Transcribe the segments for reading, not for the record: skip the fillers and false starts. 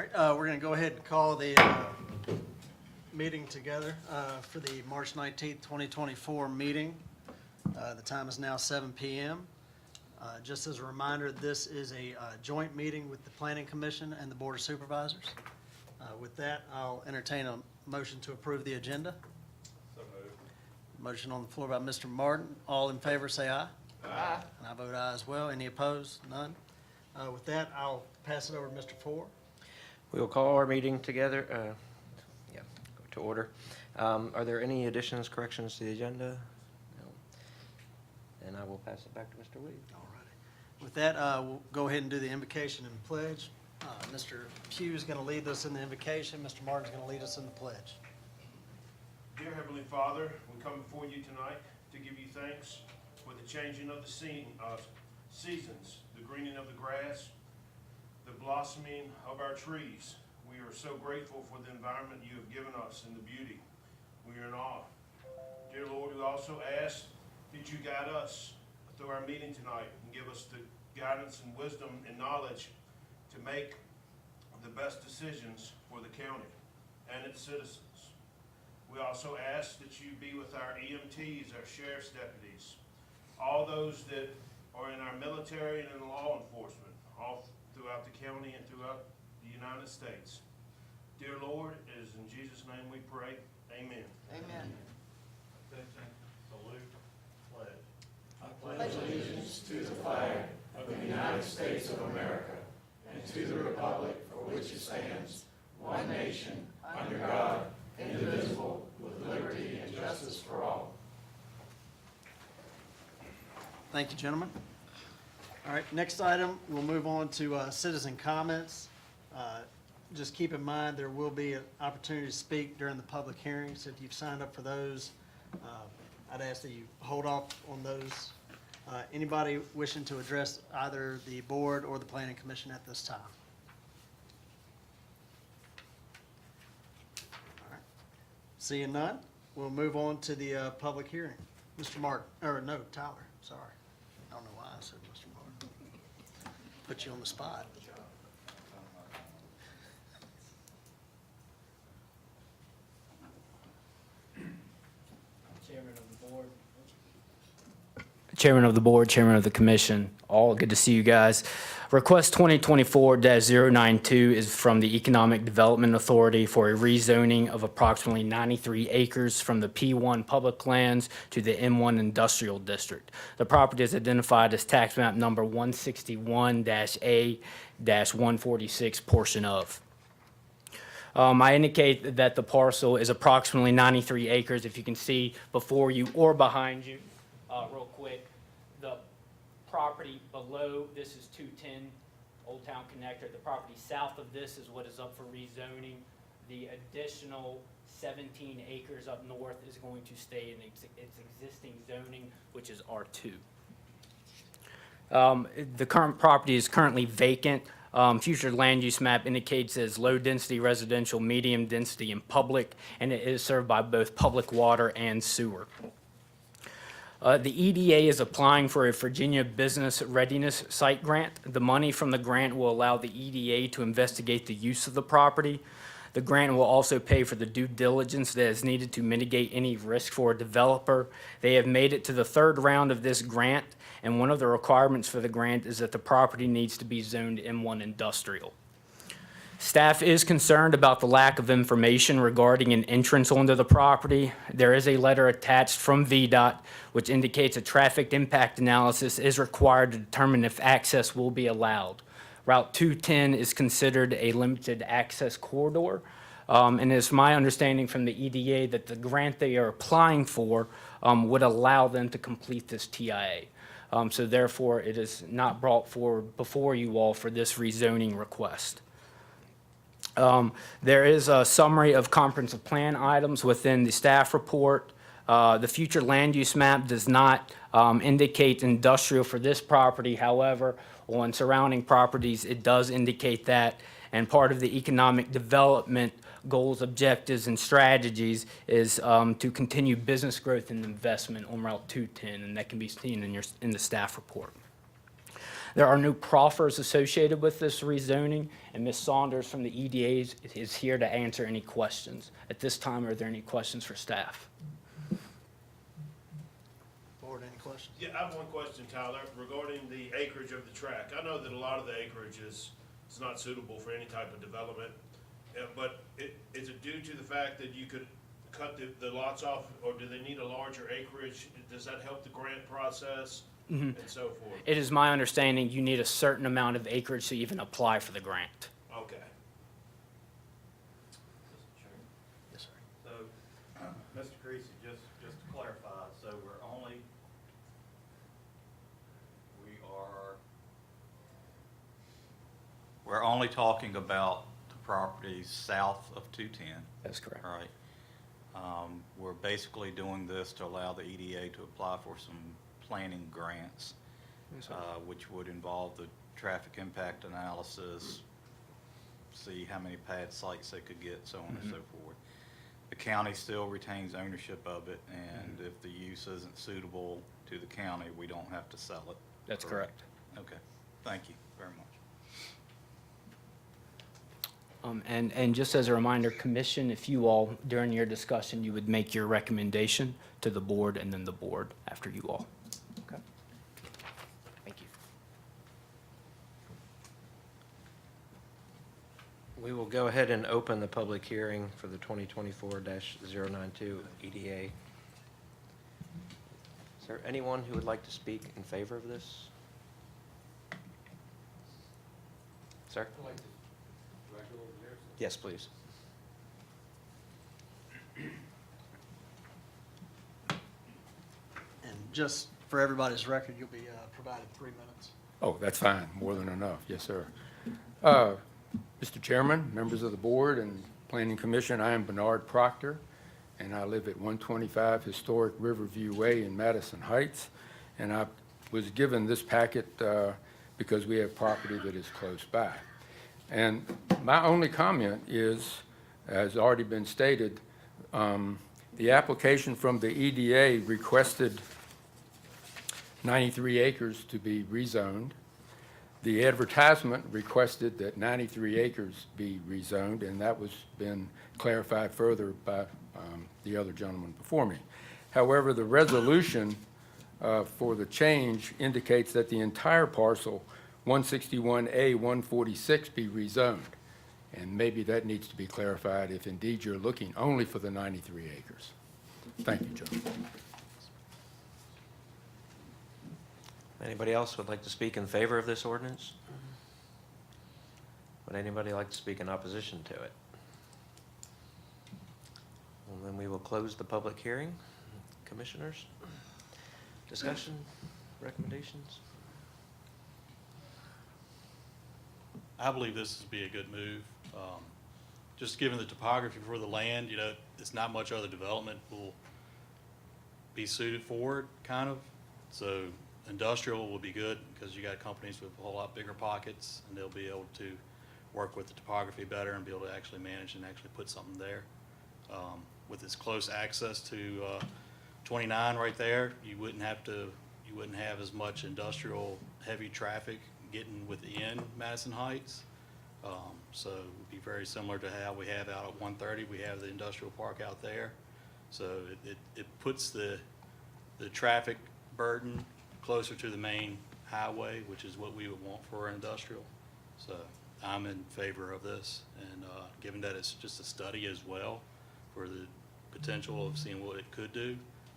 right, we're going to go ahead and call the meeting together for the March 19th, 2024 meeting. The time is now 7 p.m. Just as a reminder, this is a joint meeting with the Planning Commission and the Board of Supervisors. With that, I'll entertain a motion to approve the agenda. So moved. Motion on the floor by Mr. Martin. All in favor, say aye. Aye. And I vote aye as well. Any opposed? None. With that, I'll pass it over to Mr. Ford. We will call our meeting together, to order. Are there any additions, corrections to the agenda? No. And I will pass it back to Mr. Lee. All righty. With that, we'll go ahead and do the invocation and pledge. Mr. Pugh is going to lead us in the invocation. Mr. Martin's going to lead us in the pledge. Dear Heavenly Father, we come before you tonight to give you thanks for the changing of the seasons, the greening of the grass, the blossoming of our trees. We are so grateful for the environment you have given us and the beauty. We are in awe. Dear Lord, we also ask that you guide us through our meeting tonight and give us the guidance and wisdom and knowledge to make the best decisions for the county and its citizens. We also ask that you be with our EMTs, our sheriff's deputies, all those that are in our military and in law enforcement, all throughout the county and throughout the United States. Dear Lord, it is in Jesus' name we pray. Amen. Amen. Attention, salute, pledge. I pledge allegiance to the flag of the United States of America and to the republic for which it stands, one nation, under God, indivisible, with liberty and justice for all. Thank you, gentlemen. All right, next item, we'll move on to citizen comments. Just keep in mind, there will be an opportunity to speak during the public hearings. If you've signed up for those, I'd ask that you hold off on those. Anybody wishing to address either the board or the planning commission at this time? All right. Seeing none, we'll move on to the public hearing. Mr. Martin, or no, Tyler, sorry. I don't know why I said Mr. Martin. Put you on the spot. Chairman of the board, chairman of the commission, all good to see you guys. Request 2024-092 is from the Economic Development Authority for a rezoning of approximately 93 acres from the P1 public lands to the M1 industrial district. The property is identified as tax map number 161-A-146 portion of. I indicate that the parcel is approximately 93 acres. If you can see before you or behind you, real quick, the property below this is 210 Old Town Connector. The property south of this is what is up for rezoning. The additional 17 acres up north is going to stay in its existing zoning, which is R2. The current property is currently vacant. Future land use map indicates as low density residential, medium density, and public, and it is served by both public water and sewer. The EDA is applying for a Virginia Business Readiness Site grant. The money from the grant will allow the EDA to investigate the use of the property. The grant will also pay for the due diligence that is needed to mitigate any risk for a developer. They have made it to the third round of this grant, and one of the requirements for the grant is that the property needs to be zoned M1 industrial. Staff is concerned about the lack of information regarding an entrance onto the property. There is a letter attached from VDOT which indicates a traffic impact analysis is required to determine if access will be allowed. Route 210 is considered a limited access corridor, and it's my understanding from the EDA that the grant they are applying for would allow them to complete this TIA. So therefore, it is not brought forward before you all for this rezoning request. There is a summary of comprehensive plan items within the staff report. The future land use map does not indicate industrial for this property. However, on surrounding properties, it does indicate that. And part of the economic development goals, objectives, and strategies is to continue business growth and investment on Route 210, and that can be seen in the staff report. There are no proffers associated with this rezoning, and Ms. Saunders from the EDA is here to answer any questions. At this time, are there any questions for staff? Board, any questions? Yeah, I have one question, Tyler, regarding the acreage of the track. I know that a lot of the acreage is not suitable for any type of development, but is it due to the fact that you could cut the lots off, or do they need a larger acreage? Does that help the grant process and so forth? It is my understanding you need a certain amount of acreage to even apply for the grant. Okay. Mr. Chairman. Yes, sir. So, Mr. Creasy, just to clarify, so we're only talking about the properties south of 210, That's correct. all right? We're basically doing this to allow the EDA to apply for some planning grants, which would involve the traffic impact analysis, see how many pad sites they could get, so on and so forth. The county still retains ownership of it, and if the use isn't suitable to the county, we don't have to sell it. That's correct. Okay, thank you very much. And just as a reminder, Commission, if you all, during your discussion, you would make your recommendation to the board and then the board after you all. Okay. Thank you. We will go ahead and open the public hearing for the 2024-092 EDA. Is there anyone who would like to speak in favor of this? Sir? Yes, please. And just for everybody's record, you'll be provided 3 minutes. Oh, that's fine, more than enough, yes, sir. Mr. Chairman, members of the board and Planning Commission, I am Bernard Proctor, and I live at 125 Historic Riverview Way in Madison Heights. And I was given this packet because we have property that is close by. And my only comment is, as already been stated, the application from the EDA requested 93 acres to be rezoned. The advertisement requested that 93 acres be rezoned, and that was been clarified further by the other gentleman before me. However, the resolution for the change indicates that the entire parcel 161A 146 be rezoned. And maybe that needs to be clarified if indeed you're looking only for the 93 acres. Thank you, gentlemen. Anybody else would like to speak in favor of this ordinance? Would anybody like to speak in opposition to it? Well, then we will close the public hearing. Commissioners, discussion, recommendations? I believe this would be a good move. Just given the topography for the land, you know, it's not much other development will be suited for it, kind of. So industrial will be good because you got companies with a whole lot bigger pockets, and they'll be able to work with the topography better and be able to actually manage and actually put something there. With its close access to 29 right there, you wouldn't have as much industrial heavy traffic getting within Madison Heights. So it would be very similar to how we have out at 130. We have the industrial park out there. So it puts the traffic burden closer to the main highway, which is what we would want for our industrial. So I'm in favor of this, and given that it's just a study as well for the potential of seeing what it could do,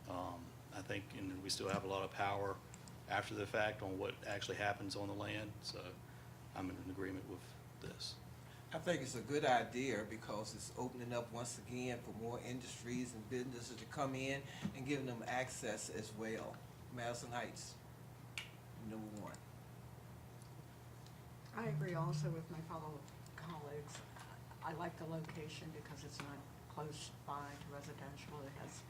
I think we still have a lot of power after the fact on what actually happens on the land. So I'm in agreement with this. I think it's a good idea because it's opening up once again for more industries and businesses to come in and giving them access as well. Madison Heights, #1. I agree also with my fellow colleagues. I like the location because it's not close by to residential. It has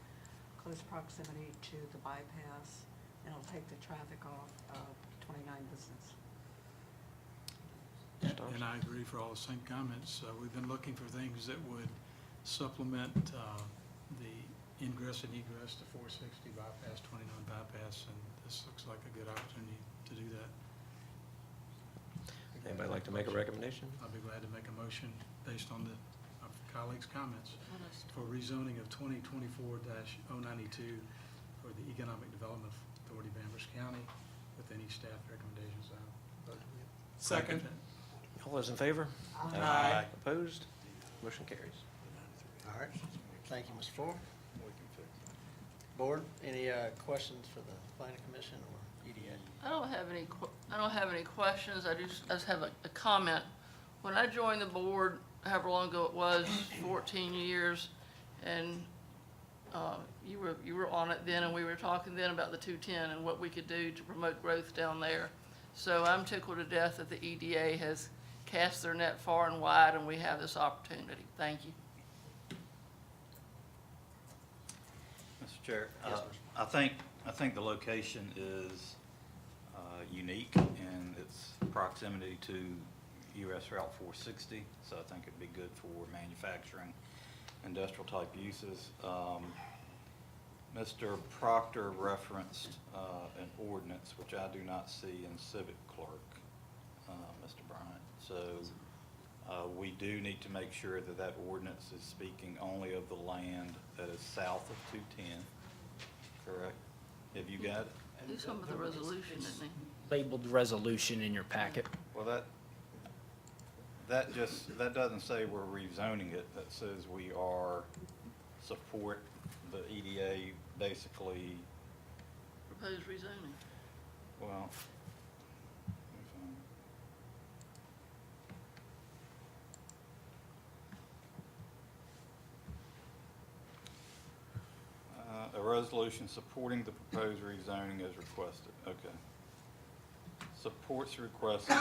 close proximity to the bypass, and it'll take the traffic off of 29 business. And I agree for all the same comments. We've been looking for things that would supplement the ingress and egress to 460 bypass, 29 bypass, and this looks like a good opportunity to do that. like to make a recommendation? I'll be glad to make a motion based on our colleagues' comments for rezoning of 2024-092 for the Economic Development Authority of Amherst County with any staff recommendations. I'll vote with. Second. All those in favor? Aye. Opposed? Motion carries. All right, thank you, Mr. Fuller. Board, any questions for the planning commission or EDA? I don't have any questions. I just have a comment. When I joined the board, however long ago it was, 14 years, and you were on it then, and we were talking then about the 210 and what we could do to promote growth down there. So I'm tickled to death that the EDA has cast their net far and wide, and we have this opportunity. Thank you. Mr. Chair, Yes, I think the location is unique in its proximity to US Route 460, so I think it'd be good for manufacturing, industrial type uses. Mr. Proctor referenced an ordinance, which I do not see in Civic Clerk, Mr. Bryant. So we do need to make sure that that ordinance is speaking only of the land that is south of 210, correct? Have you got it? Do some of the resolution, didn't he? Labeled resolution in your packet. Well, that doesn't say we're rezoning it. That says we are support the EDA basically, Proposed rezoning. well. A resolution supporting the proposed rezoning as requested. Okay. Supports requested.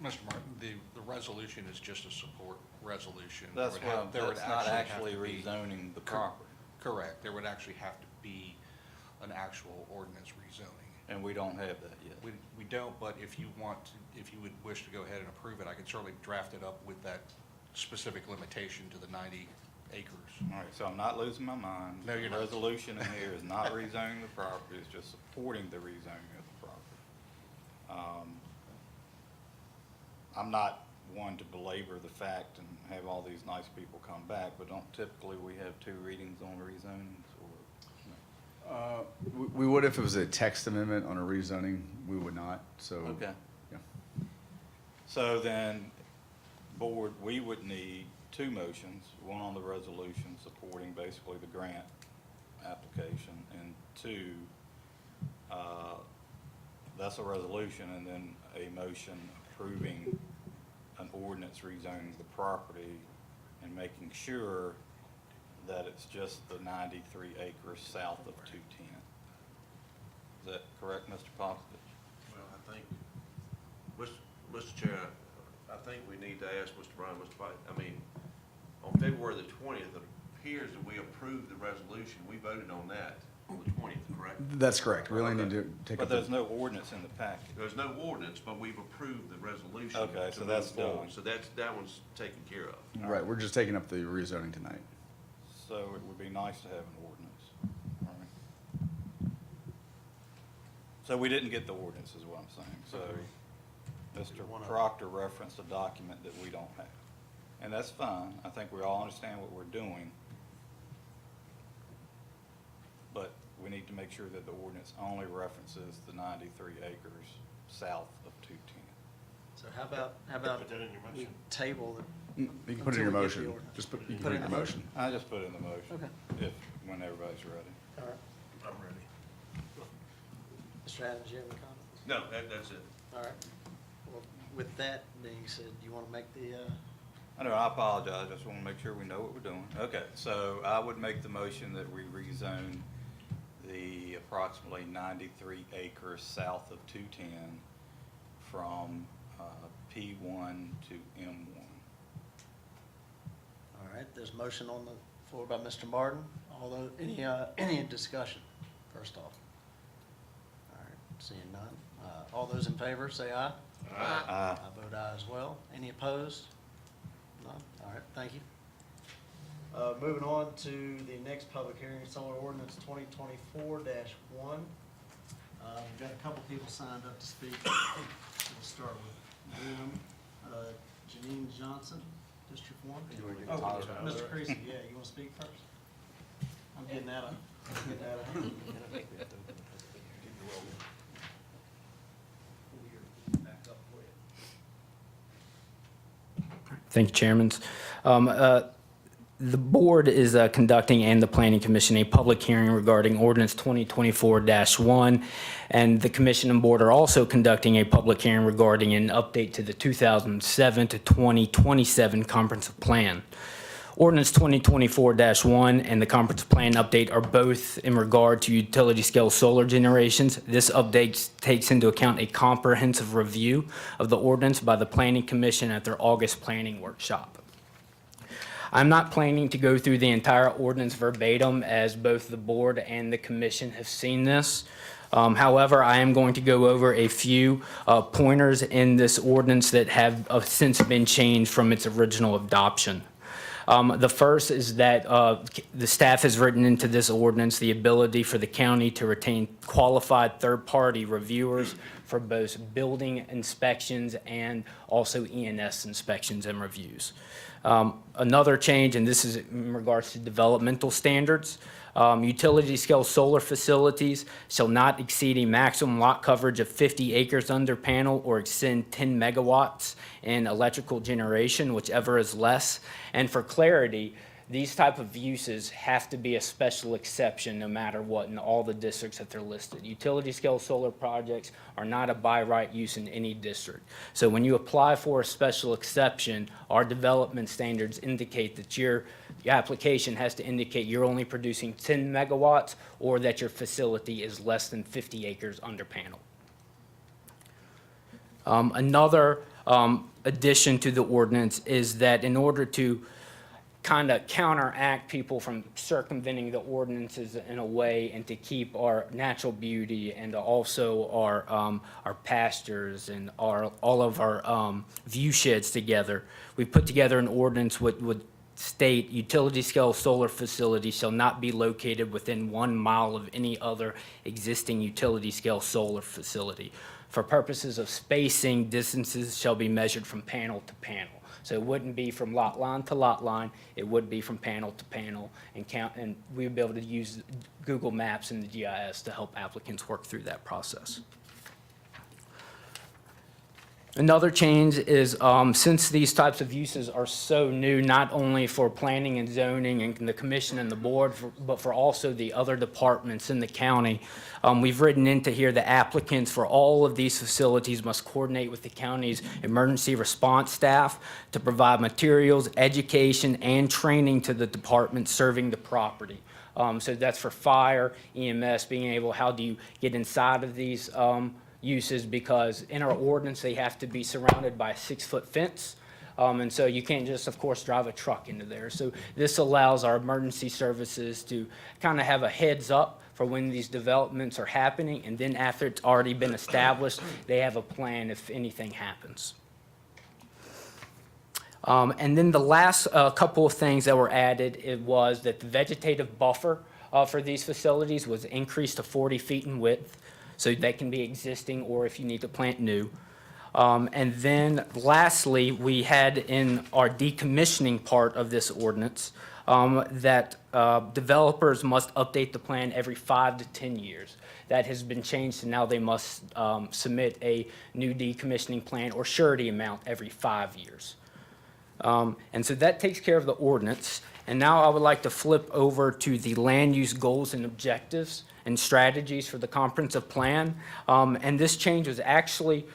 Mr. Martin, the resolution is just a support resolution. That's There would not have actually to be- rezoning the property. Correct. There would actually have to be an actual ordinance rezoning. And we don't have that yet. We don't, but if you would wish to go ahead and approve it, I can certainly draft it up with that specific limitation to the 90 acres. All right, so I'm not losing my mind. No, you're not. The resolution in here is not rezoning the property, it's just supporting the rezoning of the property. I'm not one to belabor the fact and have all these nice people come back, but don't typically we have 2 readings on rezonings or? We would if it was a text amendment on a rezoning, we would not, so. Okay. Yeah. So then, board, we would need 2 motions, one on the resolution supporting basically the grant application, and 2, that's a resolution, and then a motion approving an ordinance rezoning the property and making sure that it's just the 93 acres south of 210. Is that correct, Mr. Popovich? Well, I think, Mr. Chair, I think we need to ask Mr. Brian, Mr. Pike, I mean, on February the 20th, it appears that we approved the resolution. We voted on that on the 20th, correct? That's correct. We only need to take But up there's the, no ordinance in the packet. There's no ordinance, but we've approved the resolution. Okay, to so move that's forward. done. So that one's taken care of. right, we're just taking up the rezoning tonight. So it would be nice to have an ordinance. All right. So we didn't get the ordinance is what I'm saying. So Mr. Proctor referenced a document that we don't have. And that's fine. I think we all understand what we're doing. But we need to make sure that the ordinance only references the 93 acres south of 210. So how about Put that in your we motion. table the, You can put it in your Until we get the motion. ordinance. Just put, you can Put put it it in in your the motion. I just put it in the motion. Okay. When everybody's ready. all right. I'm ready. Mr. Adams, you have any comments? No, that's it. All right. Well, with that being said, do you want to make the, I know, I apologize. I just want to make sure we know what we're doing. Okay, so I would make the motion that we rezone the approximately 93 acres south of 210 from P1 to M1. all right, there's a motion on the floor by Mr. Martin. Although, any discussion, first off? All right, seeing none. All those in favor, say aye. Aye. I vote aye as well. Any opposed? None? All right, thank you. Moving on to the next public hearing, solar ordinance 2024-1. We've got a couple people signed up to speak. We'll start with them. Janine Johnson, District 1. Oh, Mr. Creasy, yeah, you want to speak first? I'm getting out of hand. Thank you, Chairman. The board is conducting, and the Planning Commission, a public hearing regarding ordinance 2024-1, and the commission and board are also conducting a public hearing regarding an update to the 2007 to 2027 comprehensive plan. Ordinance 2024-1 and the comprehensive plan update are both in regard to utility scale solar generations. This update takes into account a comprehensive review of the ordinance by the Planning Commission at their August planning workshop. I'm not planning to go through the entire ordinance verbatim, as both the board and the commission have seen this. However, I am going to go over a few pointers in this ordinance that have since been changed from its original adoption. The first is that the staff has written into this ordinance the ability for the county to retain qualified third-party reviewers for both building inspections and also E&S inspections and reviews. Another change, and this is in regards to developmental standards, utility scale solar facilities shall not exceed a maximum lot coverage of 50 acres under panel or exceed 10 megawatts in electrical generation, whichever is less. And for clarity, these type of uses have to be a special exception no matter what in all the districts that they're listed. Utility scale solar projects are not a by right use in any district. So when you apply for a special exception, our development standards indicate that your application has to indicate you're only producing 10 megawatts or that your facility is less than 50 acres under panel. Another addition to the ordinance is that in order to kind of counteract people from circumventing the ordinances in a way and to keep our natural beauty and also our pastures and all of our view sheds together, we put together an ordinance which would state utility scale solar facilities shall not be located within 1 mile of any other existing utility scale solar facility. For purposes of spacing, distances shall be measured from panel to panel. So it wouldn't be from lot line to lot line, it would be from panel to panel and we would be able to use Google Maps and the GIS to help applicants work through that process. Another change is since these types of uses are so new, not only for planning and zoning and the commission and the board, but for also the other departments in the county, we've written into here the applicants for all of these facilities must coordinate with the county's emergency response staff to provide materials, education, and training to the department serving the property. So that's for fire, EMS, being able, how do you get inside of these uses, because in our ordinance they have to be surrounded by a 6-foot fence, and so you can't just, of course, drive a truck into there. So this allows our emergency services to kind of have a heads up for when these developments are happening, and then after it's already been established, they have a plan if anything happens. And then the last couple of things that were added, it was that the vegetative buffer for these facilities was increased to 40 feet in width. So that can be existing or if you need to plant new. And then lastly, we had in our decommissioning part of this ordinance that developers must update the plan every 5 to 10 years. That has been changed to now they must submit a new decommissioning plan or surety amount every 5 years. And so that takes care of the ordinance. And now I would like to flip over to the land use goals and objectives and strategies for the comprehensive plan. And this change was actually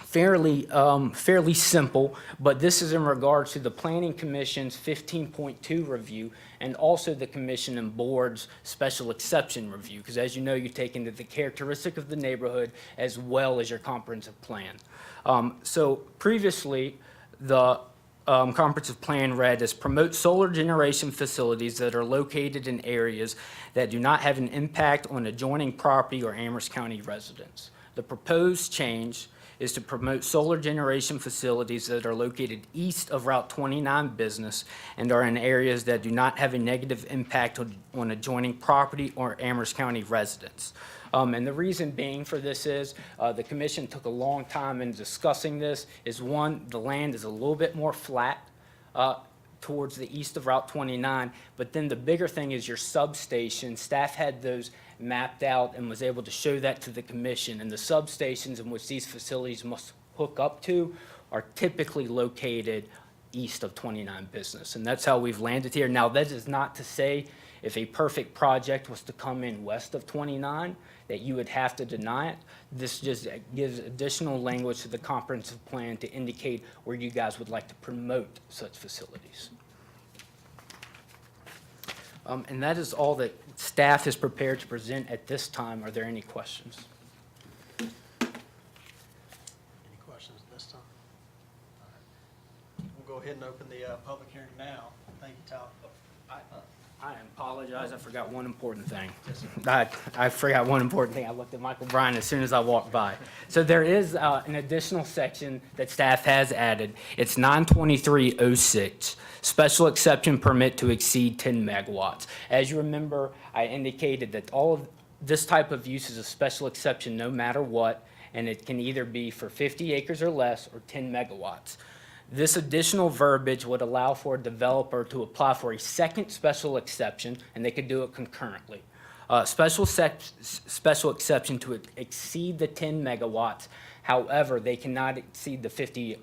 fairly simple, but this is in regards to the Planning Commission's 15.2 review and also the Commission and Board's special exception review, because as you know, you take into the characteristic of the neighborhood as well as your comprehensive plan. So previously, the comprehensive plan read as promote solar generation facilities that are located in areas that do not have an impact on adjoining property or Amherst County residents. The proposed change is to promote solar generation facilities that are located east of Route 29 business and are in areas that do not have a negative impact on adjoining property or Amherst County residents. And the reason being for this is, the commission took a long time in discussing this, is one, the land is a little bit more flat, towards the east of Route 29, but then the bigger thing is your substation. Staff had those mapped out and was able to show that to the commission, and the substations in which these facilities must hook up to are typically located east of 29 business, and that's how we've landed here. Now, that is not to say if a perfect project was to come in west of 29, that you would have to deny it. This just gives additional language to the comprehensive plan to indicate where you guys would like to promote such facilities. And that is all that staff is prepared to present at this time. Are there any questions? Any questions this time? All right. We'll go ahead and open the public hearing now. Thank you, Tom. I apologize, I forgot one important thing. I forgot one important thing. I looked at Michael Bryan as soon as I walked by. So there is an additional section that staff has added. It's 92306, special exception permit to exceed 10 megawatts. As you remember, I indicated that all of this type of use is a special exception no matter what, and it can either be for 50 acres or less or 10 megawatts. This additional verbiage would allow for a developer to apply for a second special exception, and they could do it concurrently. Special exception to exceed the 10 megawatts. However, they cannot exceed the 50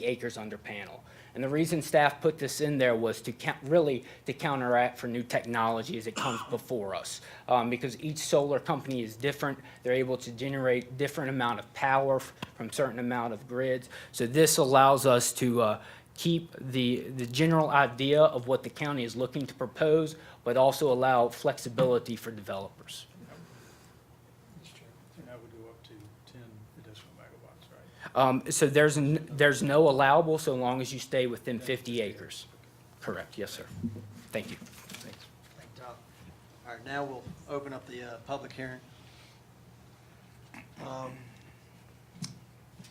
acres under panel. And the reason staff put this in there was to really to counteract for new technology as it comes before us. Because each solar company is different. They're able to generate different amount of power from certain amount of grids. So this allows us to keep the general idea of what the county is looking to propose, but also allow flexibility for developers. And that would go up to 10 additional megawatts, right? So there's no allowable so long as you stay within 50 acres. Correct, yes, sir. Thank you. Thank you, Tom. All right, now we'll open up the public hearing.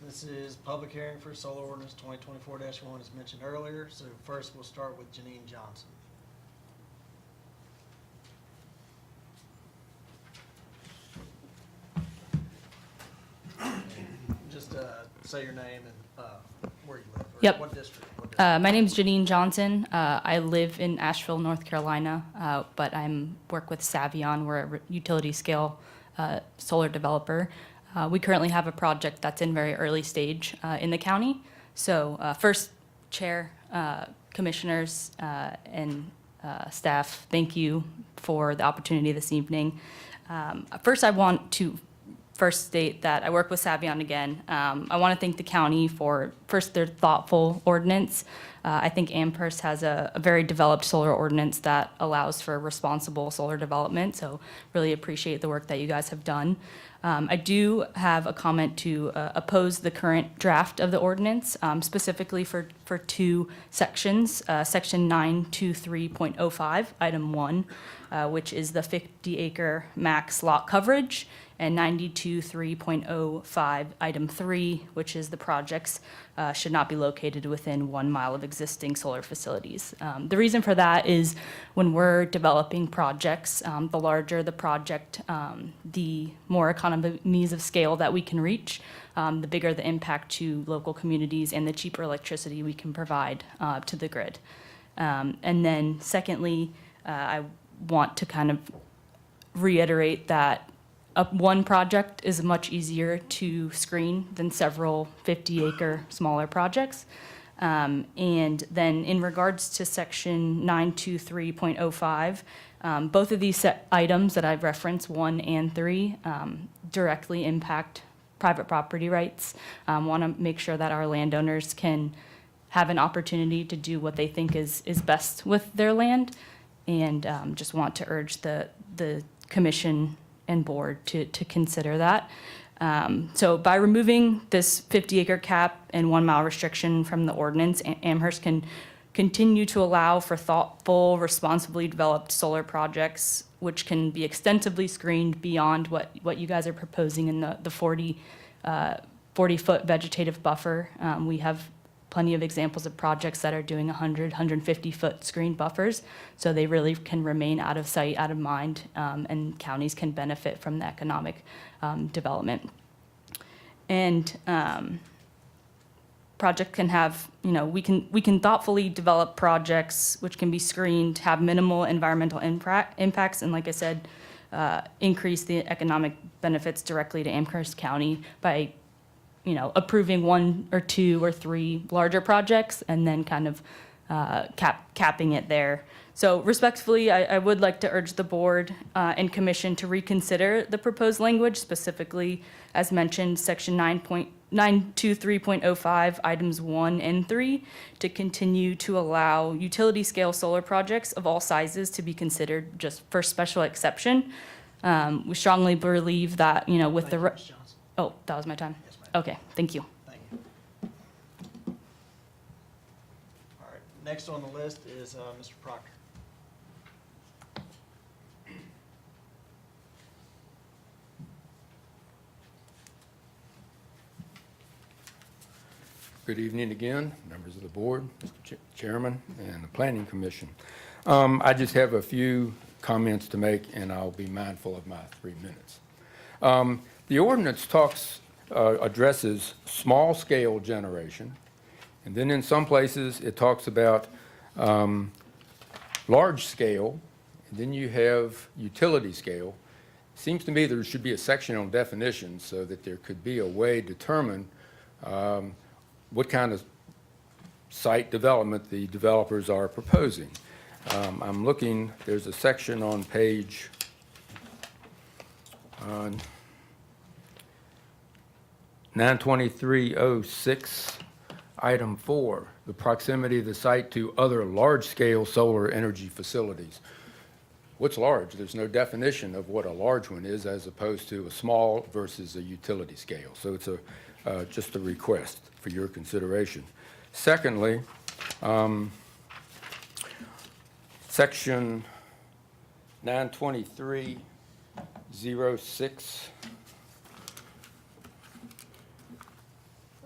This is public hearing for solar ordinance 2024-1 as mentioned earlier. So first we'll start with Janine Johnson. Just say your name and where you live. Or Yep. What district? My name's Janine Johnson. I live in Asheville, North Carolina, but I'm work with Savion. We're a utility scale solar developer. We currently have a project that's in very early stage in the county. So first, Chair, Commissioners, and staff, thank you for the opportunity this evening. First, I want to state that I work with Savion again. I want to thank the county for, first, their thoughtful ordinance. I think Amherst has a very developed solar ordinance that allows for responsible solar development, so really appreciate the work that you guys have done. I do have a comment to oppose the current draft of the ordinance, specifically for two sections. Section 923.05, item 1, which is the 50-acre max lot coverage, and 923.05, item 3, which is the projects should not be located within 1 mile of existing solar facilities. The reason for that is when we're developing projects, the larger the project, the more economies of scale that we can reach, the bigger the impact to local communities and the cheaper electricity we can provide to the grid. And then secondly, I want to kind of reiterate that one project is much easier to screen than several 50-acre smaller projects. And then in regards to section 923.05, both of these items that I've referenced, 1 and 3, directly impact private property rights. Want to make sure that our landowners can have an opportunity to do what they think is best with their land. And just want to urge the commission and board to consider that. So by removing this 50-acre cap and 1 mile restriction from the ordinance, Amherst can continue to allow for thoughtful, responsibly developed solar projects, which can be extensively screened beyond what you guys are proposing in the 40 40-foot vegetative buffer. We have plenty of examples of projects that are doing 100, 150-foot screen buffers, so they really can remain out of sight, out of mind, and counties can benefit from the economic development. And project can have, we can thoughtfully develop projects which can be screened, have minimal environmental impacts, and like I said, increase the economic benefits directly to Amherst County by, approving 1 or 2 or 3 larger projects and then kind of capping it there. So respectfully, I would like to urge the board and commission to reconsider the proposed language, specifically, as mentioned, section 923.05, items 1 and 3, to continue to allow utility scale solar projects of all sizes to be considered just for special exception. We strongly believe that, with the, Ms. Johnson. oh, that was my time? Yes, ma'am. Okay, thank you. Thank you. All right, next on the list is Mr. Proctor. Good evening again, members of the board, Mr. Chairman, and the Planning Commission. I just have a few comments to make, and I'll be mindful of my 3 minutes. The ordinance addresses small-scale generation, and then in some places it talks about large-scale, and then you have utility scale. Seems to me there should be a section on definitions so that there could be a way to determine what kind of site development the developers are proposing. I'm looking, there's a section on page 92306, item 4, the proximity of the site to other large-scale solar energy facilities. What's large? There's no definition of what a large one is as opposed to a small versus a utility scale. So it's just a request for your consideration. Secondly, section 92306,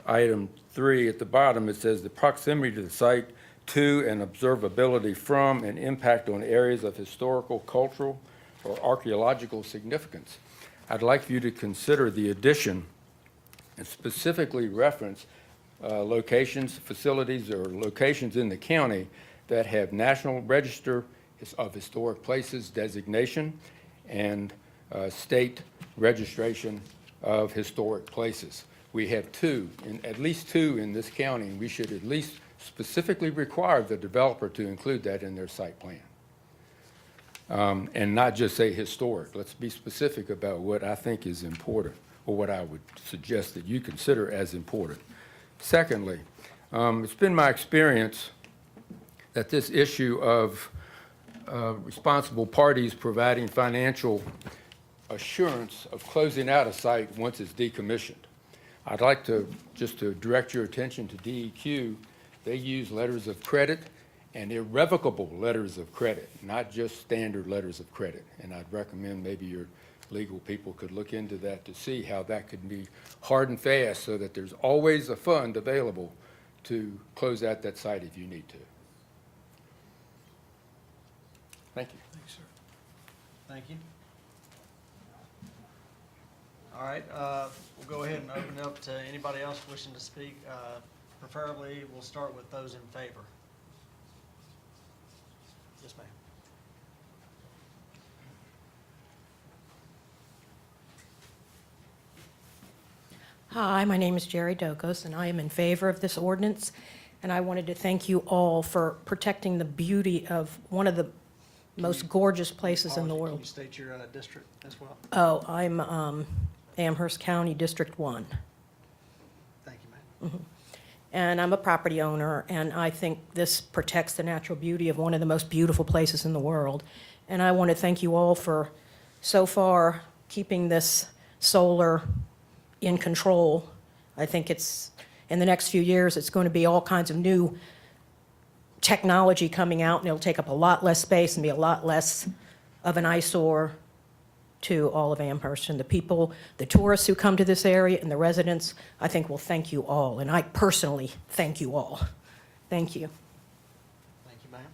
item 3 at the bottom, it says the proximity to the site to and observability from and impact on areas of historical, cultural, or archaeological significance. I'd like for you to consider the addition and specifically reference locations, facilities, or locations in the county that have National Register of Historic Places designation and state registration of historic places. We have at least two in this county, and we should at least specifically require the developer to include that in their site plan. And not just say historic. Let's be specific about what I think is important, or what I would suggest that you consider as important. Secondly, it's been my experience that this issue of responsible parties providing financial assurance of closing out a site once it's decommissioned. I'd like to direct your attention to DEQ. They use letters of credit and irrevocable letters of credit, not just standard letters of credit. And I'd recommend maybe your legal people could look into that to see how that could be hard and fast so that there's always a fund available to close out that site if you need to. Thank you. Thanks, sir. Thank you. All right, we'll go ahead and open it up to anybody else wishing to speak. Preferably, we'll start with those in favor. Yes, ma'am. Hi, my name is Jerry Dokos, and I am in favor of this ordinance. And I wanted to thank you all for protecting the beauty of one of the most gorgeous places in the Can world. you state your district as well? Oh, I'm Amherst County, District 1. Thank you, ma'am. And I'm a property owner, and I think this protects the natural beauty of one of the most beautiful places in the world. And I want to thank you all for, so far, keeping this solar in control. I think in the next few years, it's going to be all kinds of new technology coming out, and it'll take up a lot less space and be a lot less of an eyesore to all of Amherst. And the people, the tourists who come to this area and the residents, I think will thank you all. And I personally thank you all. Thank you. Thank you, ma'am.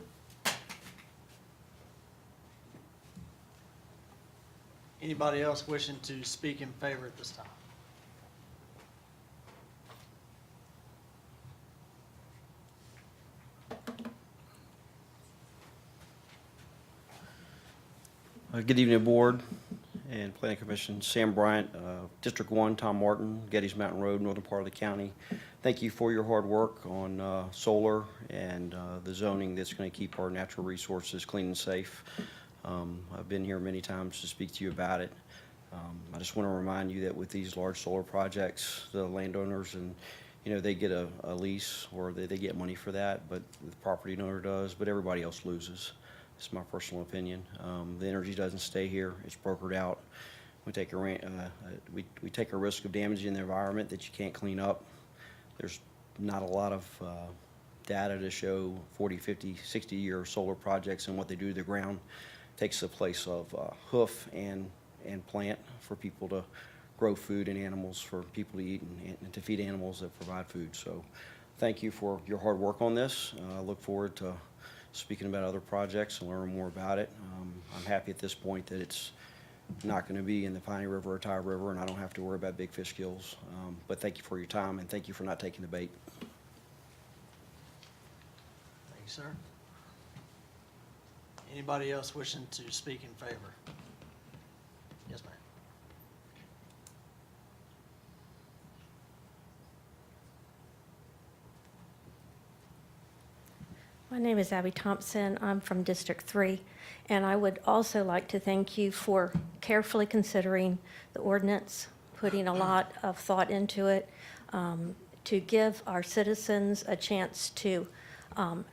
Anybody else wishing to speak in favor at this time? Good evening, Board and Planning Commission. Sam Bryant, District 1, Tom Martin, Gettys Mountain Road, northern part of the county. Thank you for your hard work on solar and the zoning that's going to keep our natural resources clean and safe. I've been here many times to speak to you about it. I just want to remind you that with these large solar projects, the landowners and they get a lease or they get money for that, but the property owner does, but everybody else loses. It's my personal opinion. The energy doesn't stay here. It's brokered out. We take a risk of damaging the environment that you can't clean up. There's not a lot of data to show 40, 50, 60-year solar projects and what they do to the ground. Takes the place of hoof and plant for people to grow food and animals for people to eat and to feed animals that provide food. So thank you for your hard work on this. I look forward to speaking about other projects and learning more about it. I'm happy at this point that it's not going to be in the Piney River or Tide River, and I don't have to worry about big fish kills. But thank you for your time, and thank you for not taking the bait. Thank you, sir. Anybody else wishing to speak in favor? Yes, ma'am. My name is Abby Thompson. I'm from District 3, and I would also like to thank you for carefully considering the ordinance, putting a lot of thought into it, to give our citizens a chance to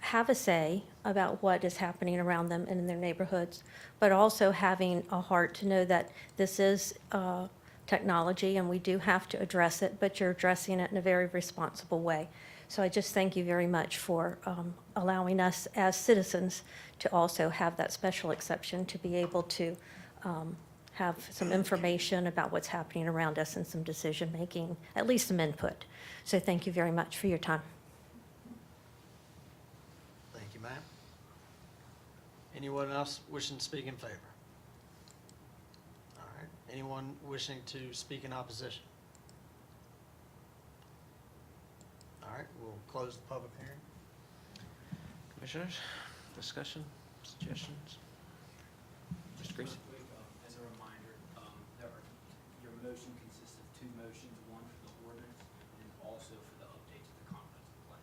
have a say about what is happening around them and in their neighborhoods, but also having a heart to know that this is technology and we do have to address it, but you're addressing it in a very responsible way. So I just thank you very much for allowing us as citizens to also have that special exception to be able to have some information about what's happening around us and some decision-making, at least some input. So thank you very much for your time. Thank you, ma'am. Anyone else wishing to speak in favor? All right. Anyone wishing to speak in opposition? All right, we'll close the public hearing. Commissioners, discussion, suggestions? Mr. Greasy? As a reminder, your motion consists of two motions, one for the ordinance and also for the update to the comprehensive plan.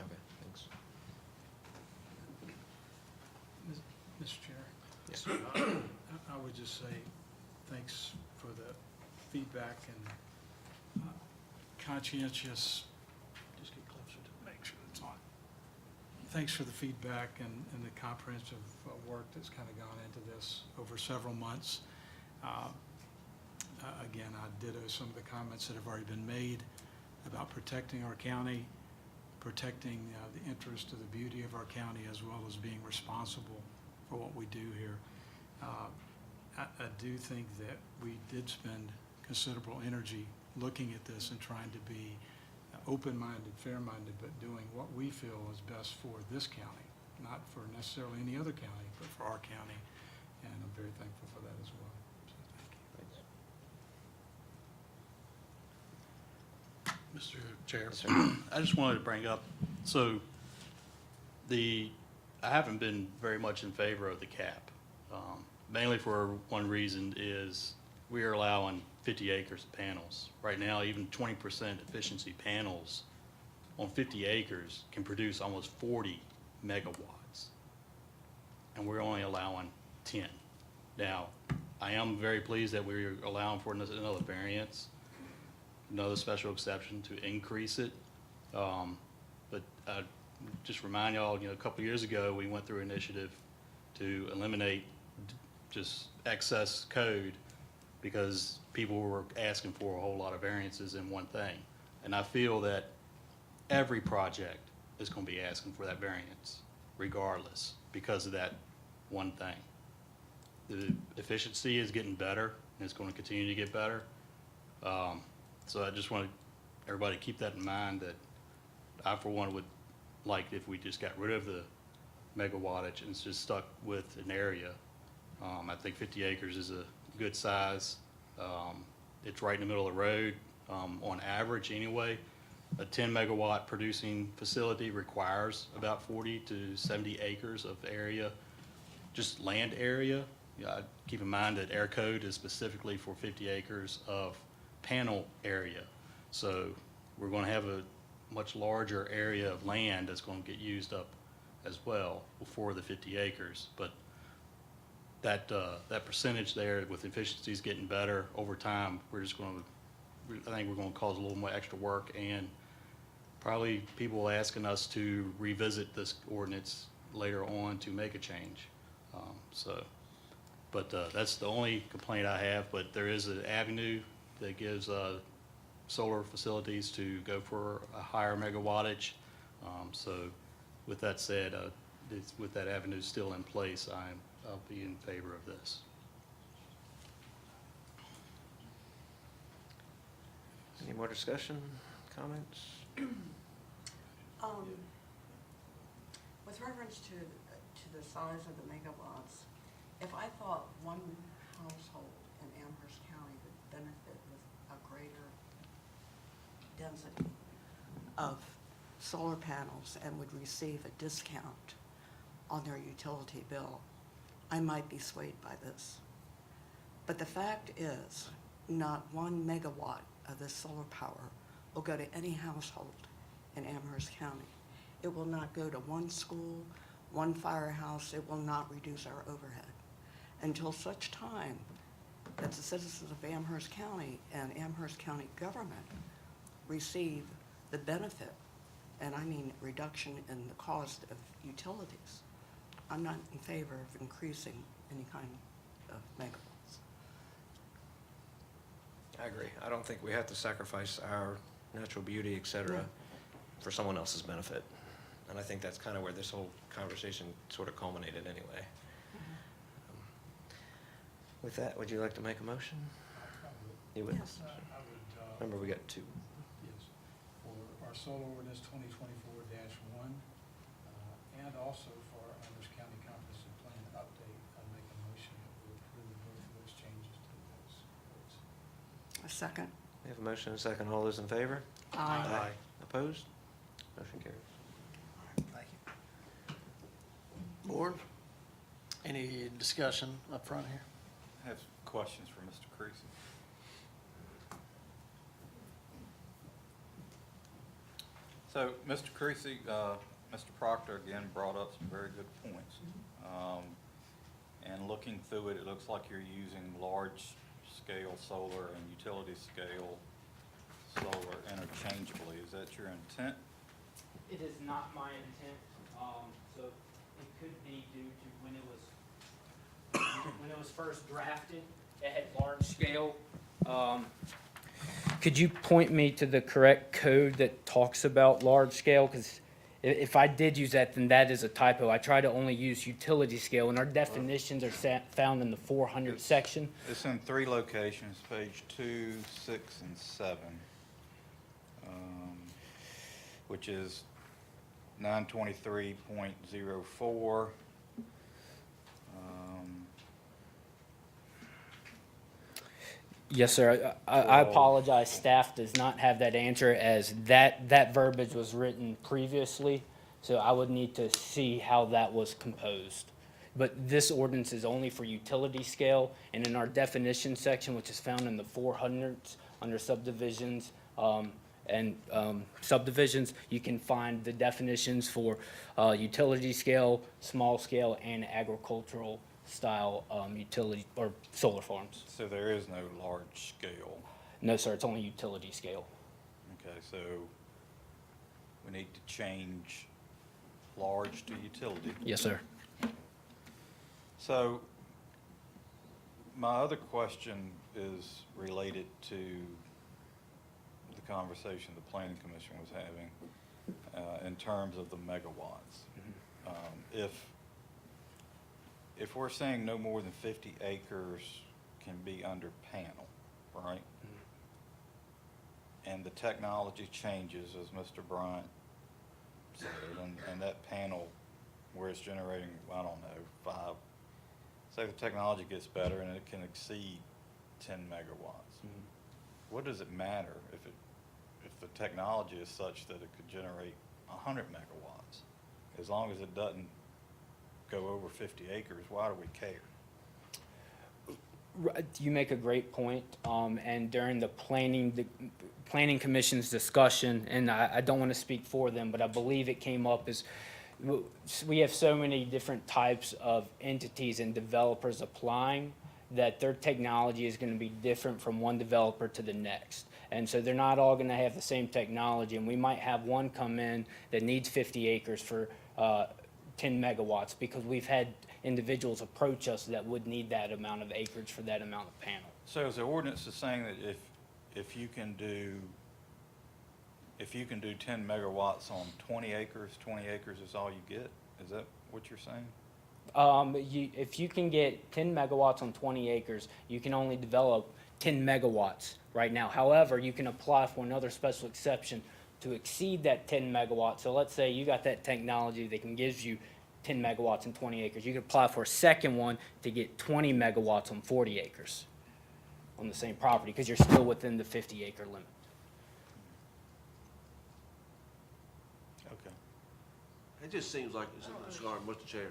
Okay, thanks. Mr. Chair? Yes. I would just say thanks for the feedback and conscientious, just get closer to make sure it's on. Thanks for the feedback and the comprehensive work that's kind of gone into this over several months. Again, I ditto some of the comments that have already been made about protecting our county, protecting the interest of the beauty of our county, as well as being responsible for what we do here. I do think that we did spend considerable energy looking at this and trying to be open-minded, fair-minded, but doing what we feel is best for this county, not for necessarily any other county, but for our county. And I'm very thankful for that as well. So thank you. Mr. Chair, Yes, sir. I just wanted to bring up, so I haven't been very much in favor of the cap. Mainly for one reason is we are allowing 50 acres of panels. Right now, even 20% efficiency panels on 50 acres can produce almost 40 megawatts. And we're only allowing 10. Now, I am very pleased that we're allowing for another variance, another special exception to increase it. But just remind y'all, a couple years ago, we went through an initiative to eliminate just excess code because people were asking for a whole lot of variances in one thing. And I feel that every project is going to be asking for that variance regardless because of that one thing. the efficiency is getting better, and it's going to continue to get better. So I just want everybody to keep that in mind, that I, for one, would like if we just got rid of the megawattage and it's just stuck with an area. I think 50 acres is a good size. It's right in the middle of the road. On average anyway, a 10 megawatt producing facility requires about 40 to 70 acres of area, just land area. Keep in mind that air code is specifically for 50 acres of panel area. So we're going to have a much larger area of land that's going to get used up as well for the 50 acres. But that percentage there with efficiencies getting better over time, I think we're going to cause a little more extra work, and probably people asking us to revisit this ordinance later on to make a change. That's the only complaint I have, but there is an avenue that gives solar facilities to go for a higher megawattage. So with that said, with that avenue still in place, I'll be in favor of this. Any more discussion, comments? With reference to the size of the megawatts, if I thought one household in Amherst County would benefit with a greater density of solar panels and would receive a discount on their utility bill, I might be swayed by this. But the fact is, not 1 megawatt of this solar power will go to any household in Amherst County. It will not go to one school, one firehouse. It will not reduce our overhead until such time that the citizens of Amherst County and Amherst County government receive the benefit, and I mean reduction in the cost of utilities. I'm not in favor of increasing any kind of megawatts. I agree. I don't think we have to sacrifice our natural beauty, et cetera, for someone else's benefit. And I think that's kind of where this whole conversation sort of culminated anyway. With that, would you like to make a motion? You would? Yes. I would, Remember, we got two. yes, for our solar ordinance 2024-1, and also for our Amherst County Comprehensive Plan update, I'd make a motion that we approve both of those changes to those codes. A second? We have a motion and a second. All those in favor? Aye. Opposed? Motion carries. Thank you. Board, any discussion up front here? I have questions for Mr. Creasy. So, Mr. Creasy, Mr. Proctor again brought up some very good points. And looking through it, it looks like you're using large-scale solar and utility-scale solar interchangeably. Is that your intent? It is not my intent, so it could be due to when it was first drafted, it had large scale. Could you point me to the correct code that talks about large scale? Because if I did use that, then that is a typo. I try to only use utility scale, and our definitions are found in the 400 section. It's in 3 locations, page 2, 6, and 7, which is 923.04. Yes, sir. I apologize. Staff does not have that answer, as that verbiage was written previously, so I would need to see how that was composed. But this ordinance is only for utility scale, and in our definition section, which is found in the 400s under subdivisions and subdivisions, you can find the definitions for utility scale, small scale, and agricultural style utility or solar farms. So there is no large scale. No, sir, it's only utility scale. Okay, so we need to change large to utility. Yes, sir. So my other question is related to the conversation the Planning Commission was having in terms of the megawatts. if we're saying no more than 50 acres can be under panel, right? And the technology changes, as Mr. Bryant said, and that panel, where it's generating, I don't know, say the technology gets better and it can exceed 10 megawatts. What does it matter if the technology is such that it could generate 100 megawatts? As long as it doesn't go over 50 acres, why do we care? You make a great point, and during the planning commission's discussion, and I don't want to speak for them, but I believe it came up as we have so many different types of entities and developers applying that their technology is going to be different from one developer to the next. And so they're not all going to have the same technology, and we might have one come in that needs 50 acres for 10 megawatts because we've had individuals approach us that would need that amount of acreage for that amount of panel. So is the ordinance is saying that if you can do 10 megawatts on 20 acres is all you get? Is that what you're saying? If you can get 10 megawatts on 20 acres, you can only develop 10 megawatts right now. However, you can apply for another special exception to exceed that 10 megawatts. So let's say you got that technology that can give you 10 megawatts on 20 acres. You could apply for a second one to get 20 megawatts on 40 acres on the same property because you're still within the 50-acre limit. Okay. It just seems like, sorry, Mr. Chair,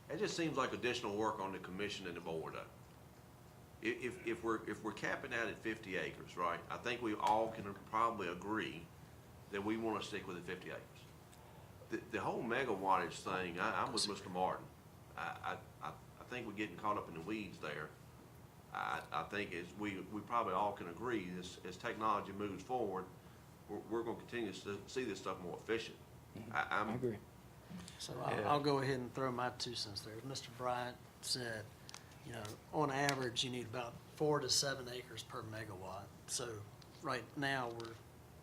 it just seems like additional work on the commission and the board, though. If we're capping out at 50 acres, right, I think we all can probably agree that we want to stick with the 50 acres. The whole megawattage thing, I'm with Mr. Martin. I think we're getting caught up in the weeds there. I think we probably all can agree, as technology moves forward, we're going to continue to see this stuff more efficient. I agree. So I'll go ahead and throw my 2 cents there. Mr. Bryant said, you know, on average, you need about 4 to 7 acres per megawatt. So right now,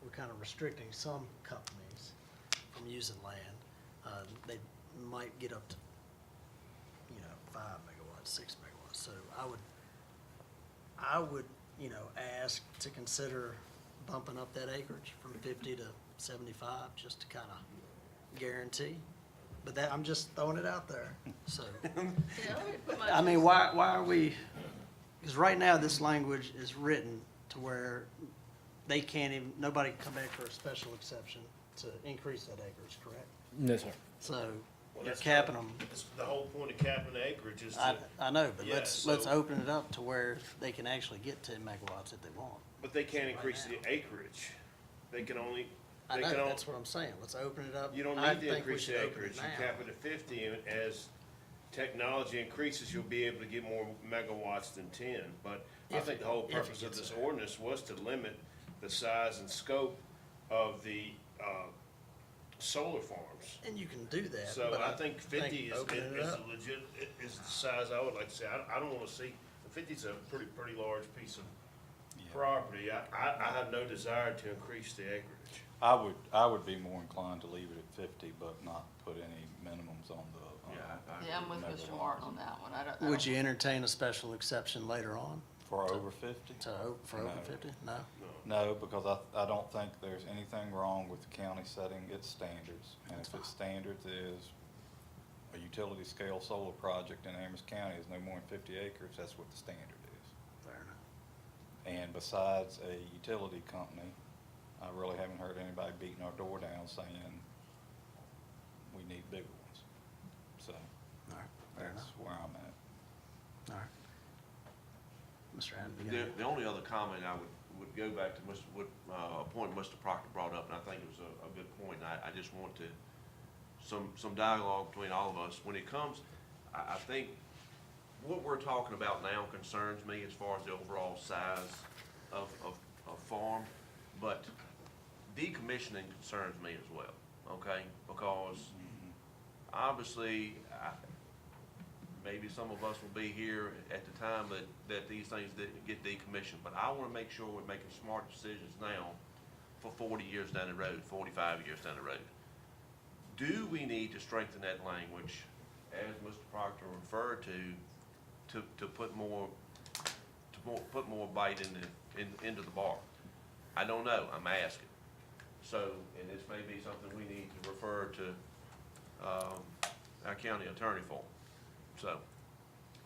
we're kind of restricting some companies from using land. They might get up to, 5 megawatts, 6 megawatts. So I would, ask to consider bumping up that acreage from 50 to 75, just to kind of guarantee. But I'm just throwing it out there, so. I mean, why are we, because right now this language is written to where they can't even, nobody can come back for a special exception to increase that acreage, correct? No, sir. So you're capping them. The whole point of capping the acreage is to. I know, but Yeah, let's so- open it up to where they can actually get 10 megawatts if they want. But they can't increase the acreage. They can only, I they know, can only, that's what I'm saying. Let's open it up. you don't I need to think we increase should the open it acreage. You now. cap it at 50, and as technology increases, you'll be able to get more megawatts than 10. But I If think it- the whole if it purpose of gets this there. ordinance was to limit the size and scope of the, solar farms. And you can do that. So but I think 50 is opening it up. a legit, is the size I would like to see. I don't wanna see, 50's a pretty large piece of property. I have no desire to increase the acreage. I would be more inclined to leave it at 50, but not put any minimums on the. Yeah, I'm with Mr. Martin on that one. I don't. Would you entertain a special exception later on? For over 50? For over No. 50? No? No, because I don't think there's anything wrong with the county setting its standards. And if its standards is a utility scale solar project in Amherst County is no more than 50 acres, that's what the standard is. Fair enough. And besides a utility company, I really haven't heard anybody beating our door down saying we need bigger ones. So All right, fair that's enough. where I'm at. All right. Mr. Adams, you got The only other comment I would go back to a point Mr. Proctor brought up, and I think it was a good point, and I just want to, some dialogue between all of us. When it comes, I think what we're talking about now concerns me as far as the overall size of farm, but decommissioning concerns me as well, okay? Because obviously, maybe some of us will be here at the time that these things get decommissioned, but I wanna make sure we're making smart decisions now for 40 years down the road, 45 years down the road. Do we need to strengthen that language, as Mr. Proctor prefer to put more, put more bite into the bar? I don't know, I'm asking. So, and this may be something we need to refer to, our county attorney for. So,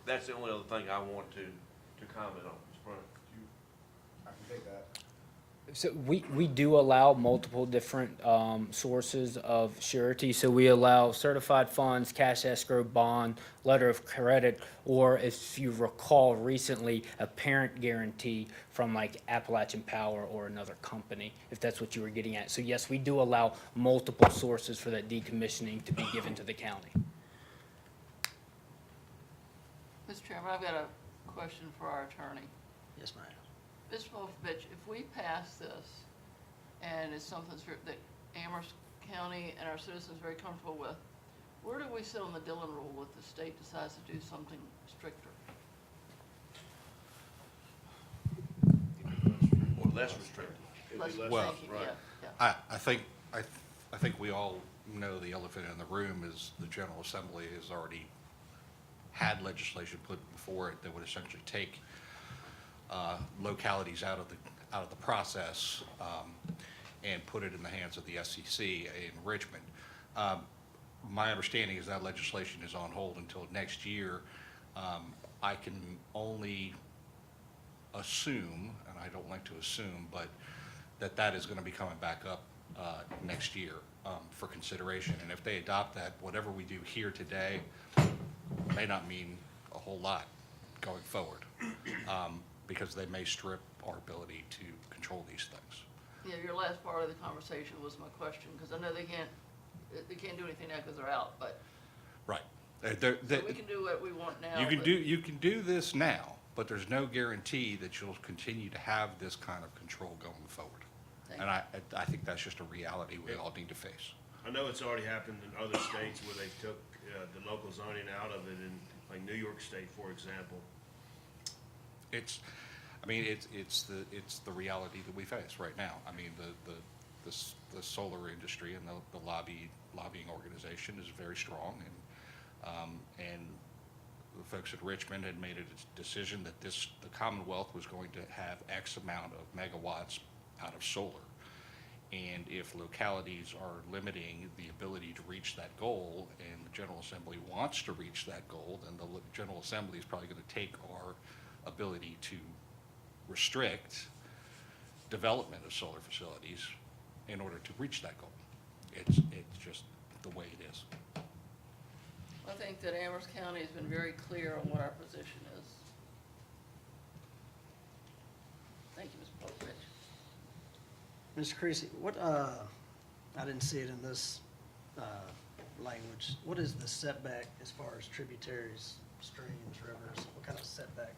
that's the only other thing I want to comment on, Mr. Bryant. I can take that. So we do allow multiple different sources of surety. So we allow certified funds, cash escrow bond, letter of credit, or if you recall recently, a parent guarantee from like Appalachian Power or another company, if that's what you were getting at. So yes, we do allow multiple sources for that decommissioning to be given to the county. Mr. Chairman, I've got a question for our attorney. Yes, ma'am. Mr. Popovich, if we pass this and it's something that Amherst County and our citizens are very comfortable with, where do we sit on the Dillon rule if the state decides to do something stricter? Or less restrictive. Well, Thank you, yeah. I think we all know the elephant in the room is the General Assembly has already had legislation put before it that would essentially take localities out of the process and put it in the hands of the SEC in Richmond. My understanding is that legislation is on hold until next year. I can only assume, and I don't like to assume, but that is going to be coming back up next year for consideration. And if they adopt that, whatever we do here today may not mean a whole lot going forward. Because they may strip our ability to control these things. Yeah, your last part of the conversation was my question, because I know they can't do anything now because they're out, but. Right. So we can do what we want now. You can do this now, but there's no guarantee that you'll continue to have this kind of control going forward. And I think that's just a reality we all need to face. I know it's already happened in other states where they took the local zoning out of it, in like New York State, for example. It's the reality that we face right now. I mean, the solar industry and the lobbying organization is very strong, and the folks at Richmond had made a decision that the Commonwealth was going to have X amount of megawatts out of solar. And if localities are limiting the ability to reach that goal, and the General Assembly wants to reach that goal, then the General Assembly is probably going to take our ability to restrict development of solar facilities in order to reach that goal. It's just the way it is. I think that Amherst County has been very clear on what our position is. Thank you, Mr. Popovich. Mr. Creasy, what, I didn't see it in this language. What is the setback as far as tributaries, streams, rivers? What kind of setback?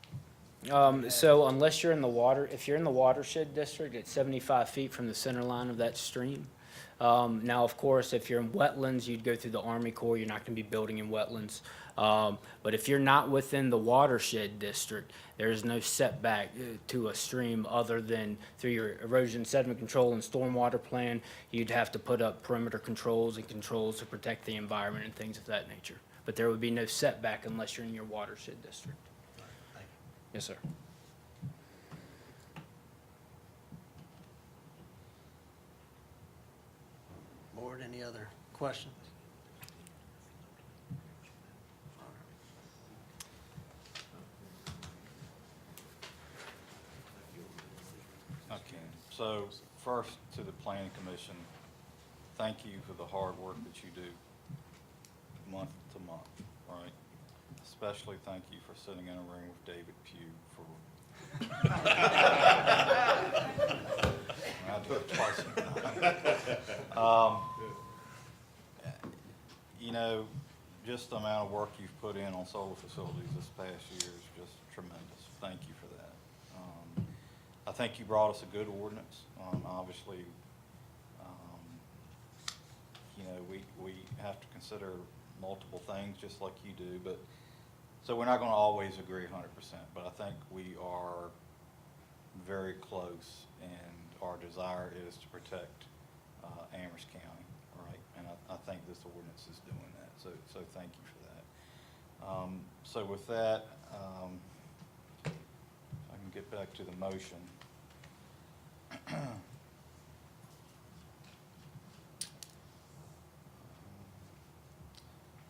So unless you're in the water, if you're in the watershed district, it's 75 feet from the center line of that stream. Now, of course, if you're in wetlands, you'd go through the Army Corps. You're not going to be building in wetlands. But if you're not within the watershed district, there is no setback to a stream other than through your erosion sediment control and stormwater plan. You'd have to put up perimeter controls and controls to protect the environment and things of that nature. But there would be no setback unless you're in your watershed district. Yes, sir. Board, any other questions? Okay, so first to the planning commission, thank you for the hard work that you do month to month, right? Especially thank you for sitting in a room with David Pugh for, I do it twice a night. You know, just the amount of work you've put in on solar facilities this past year is just tremendous. Thank you for that. I think you brought us a good ordinance. Obviously, you know, we have to consider multiple things just like you do, but so we're not going to always agree 100%, but I think we are very close, and our desire is to protect Amherst County, all right? And I think this ordinance is doing that, so thank you for that. So with that, if I can get back to the motion.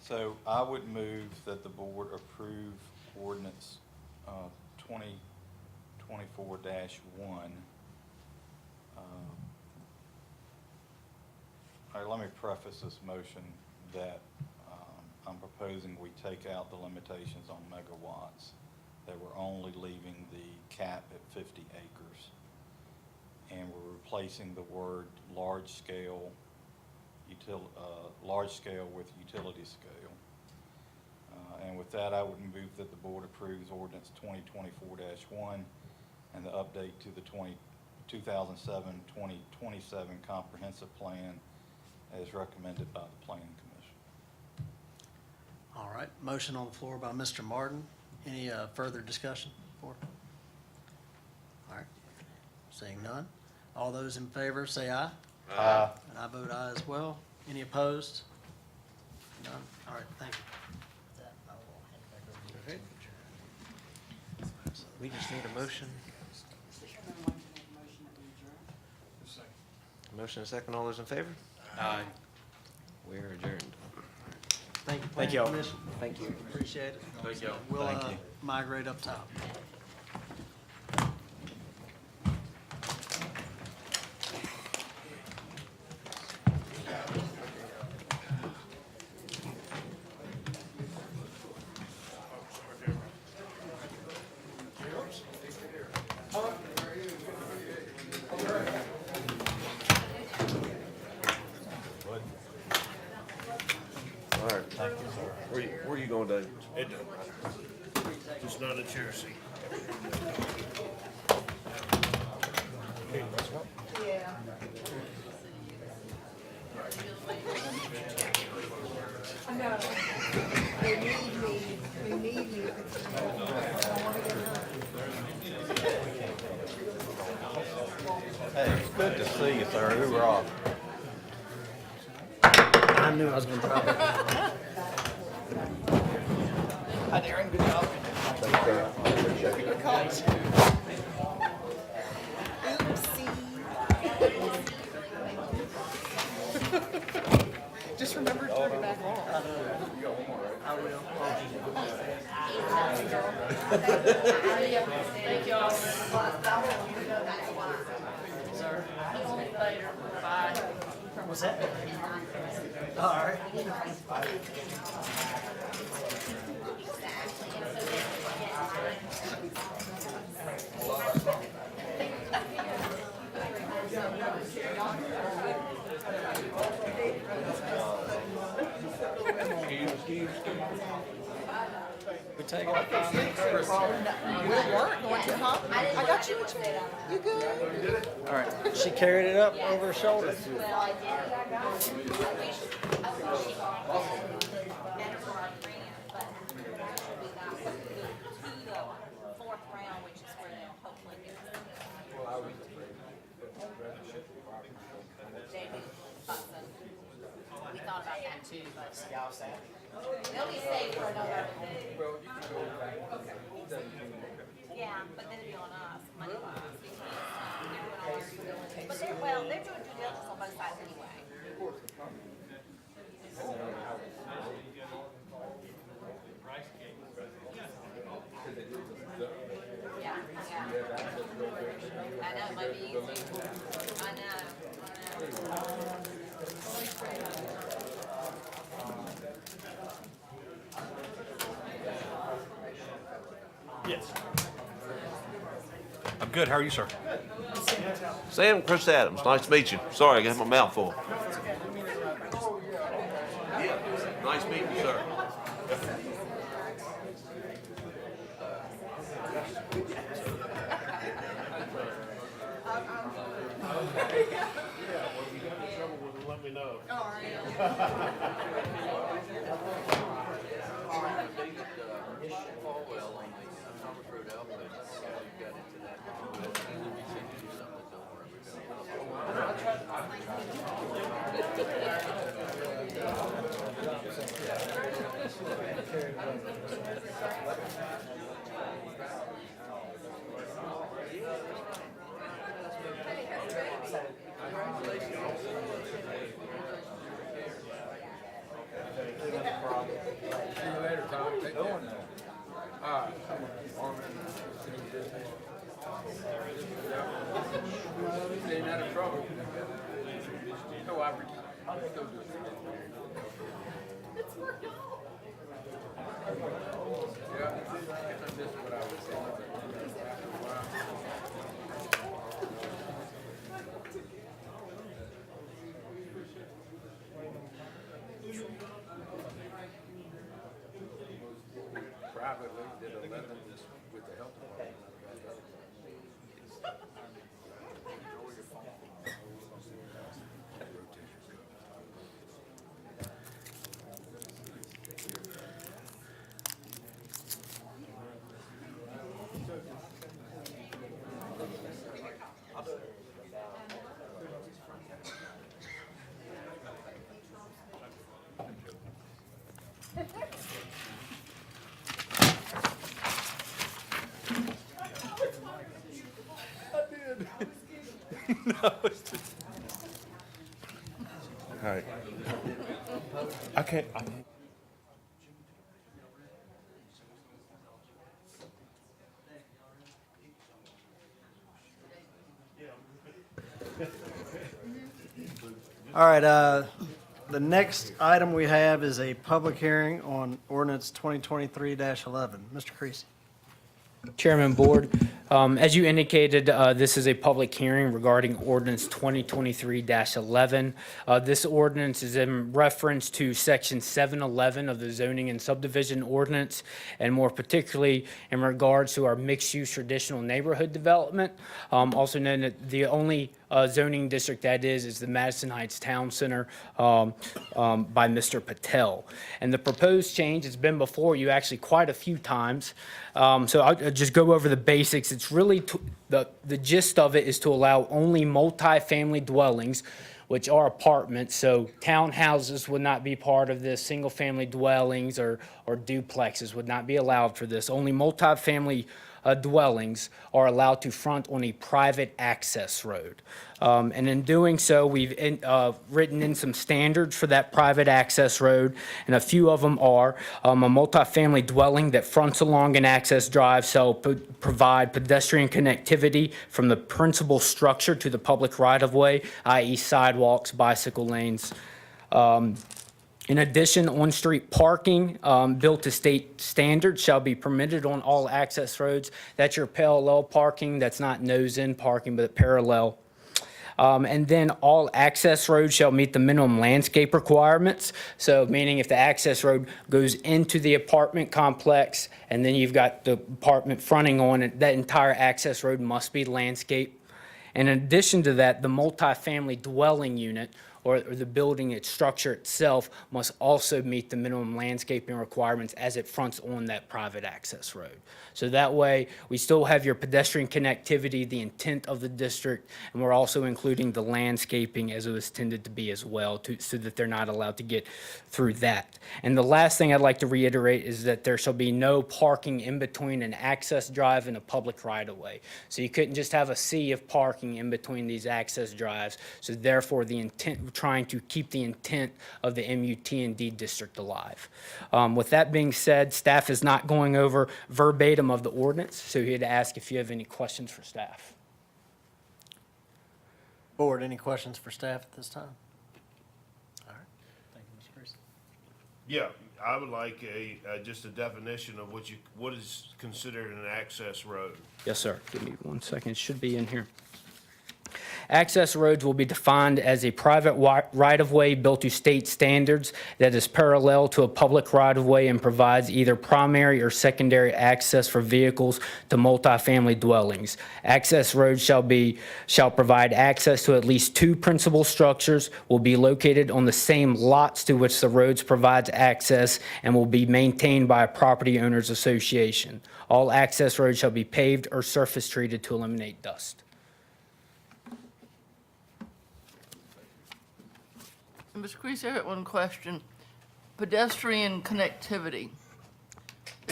So I would move that the board approve ordinance 2024-1. All right, let me preface this motion that I'm proposing we take out the limitations on megawatts, that we're only leaving the cap at 50 acres. And we're replacing the word large scale with utility scale. And with that, I would move that the board approves ordinance 2024-1 and the update to the 2007-2027 comprehensive plan as recommended by the Planning Commission. All right, motion on the floor by Mr. Martin. Any further discussion? All right, seeing none. All those in favor say aye. Aye. And I vote aye as well. Any opposed? None? All right, thank you. Okay. We just need a motion. Motion and second. All those in favor? Aye. We're adjourned. Thank you, Thank you all. Planning Commission. Thank you. Appreciate it. Thank y'all. We'll Thank you. migrate up top. All right. Where you going, Dave? Just not a chair seat. Hey, it's good to see you, sir. Hoorah. I knew I was going to drop it. Hi, Darren, good job. Good calls. Oopsie. Just remember to turn it back on. I will. Thank y'all. Later. Bye. What's that? All right. We take our 5 minutes. We'll work, going to, huh? I got you. You good? All right. She carried it up over her shoulder. We thought about that too, but they'll be safe for another. Yeah, but then it'd be on us, money wise. They're doing all our due diligence. But they're doing due diligence on both sides anyway. Yeah, yeah. I know, it might be easy. I know. Yes. I'm good. How are you, sir? Sam, Chris Adams, nice to meet you. Sorry, I got my mouth full. Yeah, nice meeting you, sir. Let me know. doing? All right. Staying out of trouble. No, I'll still do it. Yeah, this is what I was privately did 11 with the health department. Hi. I can't. All right, the next item we have is a public hearing on ordinance 2023-11. Mr. Creasy. Chairman, Board, as you indicated, this is a public hearing regarding ordinance 2023-11. This ordinance is in reference to section 711 of the zoning and subdivision ordinance, and more particularly in regards to our mixed-use traditional neighborhood development, also known as the only zoning district that is the Madison Heights Town Center by Mr. Patel. And the proposed change has been before you actually quite a few times. So I'll just go over the basics. It's really, the gist of it is to allow only multifamily dwellings, which are apartments. So townhouses would not be part of this. Single-family dwellings or duplexes would not be allowed for this. Only multifamily dwellings are allowed to front on a private access road. And in doing so, we've written in some standards for that private access road, and a few of them are a multifamily dwelling that fronts along an access drive shall provide pedestrian connectivity from the principal structure to the public right-of-way, i.e. sidewalks, bicycle lanes. In addition, on-street parking built to state standards shall be permitted on all access roads. That's your parallel parking. That's not nose-in parking, but parallel. And then all access roads shall meet the minimum landscape requirements. So meaning if the access road goes into the apartment complex and then you've got the apartment fronting on it, that entire access road must be landscaped. And in addition to that, the multifamily dwelling unit or the building, its structure itself, must also meet the minimum landscaping requirements as it fronts on that private access road. So that way, we still have your pedestrian connectivity, the intent of the district, and we're also including the landscaping as it was intended to be as well, so that they're not allowed to get through that. And the last thing I'd like to reiterate is that there shall be no parking in between an access drive and a public right-of-way. So you couldn't just have a sea of parking in between these access drives. So therefore, the intent, trying to keep the intent of the MUT&D district alive. With that being said, staff is not going over verbatim of the ordinance, so he'd ask if you have any questions for staff. Board, any questions for staff at this time? All right, thank you, Mr. Creasy. Yeah, I would like just a definition of what is considered an access road. Yes, sir. Give me 1 second. It should be in here. Access roads will be defined as a private right-of-way built to state standards that is parallel to a public right-of-way and provides either primary or secondary access for vehicles to multifamily dwellings. Access roads shall provide access to at least 2 principal structures, will be located on the same lots to which the roads provides access, and will be maintained by a property owners association. All access roads shall be paved or surface treated to eliminate dust. Mr. Creasy, I got one question. Pedestrian connectivity.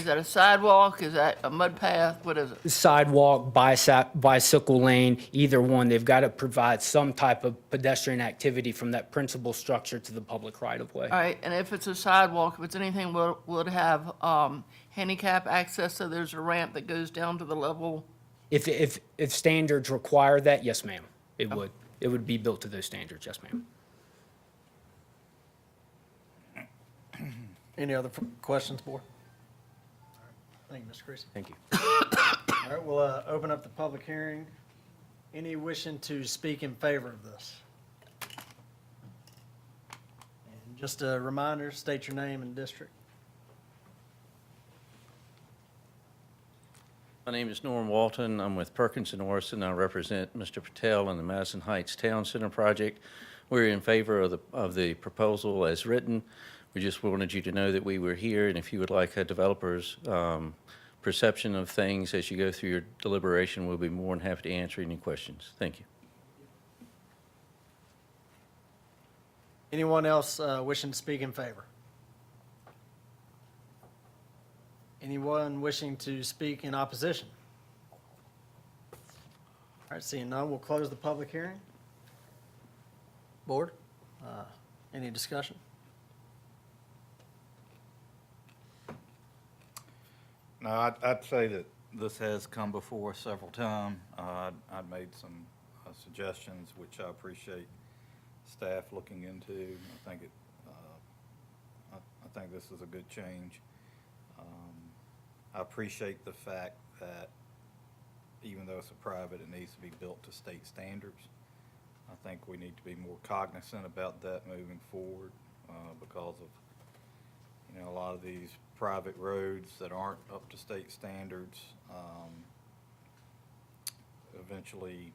Is that a sidewalk? Is that a mud path? What is it? Sidewalk, bicycle lane, either one. They've got to provide some type of pedestrian activity from that principal structure to the public right-of-way. All right, and if it's a sidewalk, if it's anything, will it have handicap access, so there's a ramp that goes down to the level? If standards require that, yes, ma'am, it would. It would be built to those standards, yes, ma'am. Any other questions, board? Thank you, Mr. Creasy. Thank you. All right, we'll open up the public hearing. Any wishing to speak in favor of this? And just a reminder, state your name and district. My name is Norm Walton. I'm with Perkins and Orson. I represent Mr. Patel on the Madison Heights Town Center project. We're in favor of the proposal as written. We just wanted you to know that we were here, and if you would like a developer's perception of things as you go through your deliberation, we'll be more than happy to answer any questions. Thank you. Anyone else wishing to speak in favor? Anyone wishing to speak in opposition? All right, seeing none, we'll close the public hearing. Board, any discussion? No, I'd say that this has come before us several times. I'd made some suggestions, which I appreciate staff looking into. I think this is a good change. I appreciate the fact that even though it's a private, it needs to be built to state standards. I think we need to be more cognizant about that moving forward because of, a lot of these private roads that aren't up to state standards. Eventually,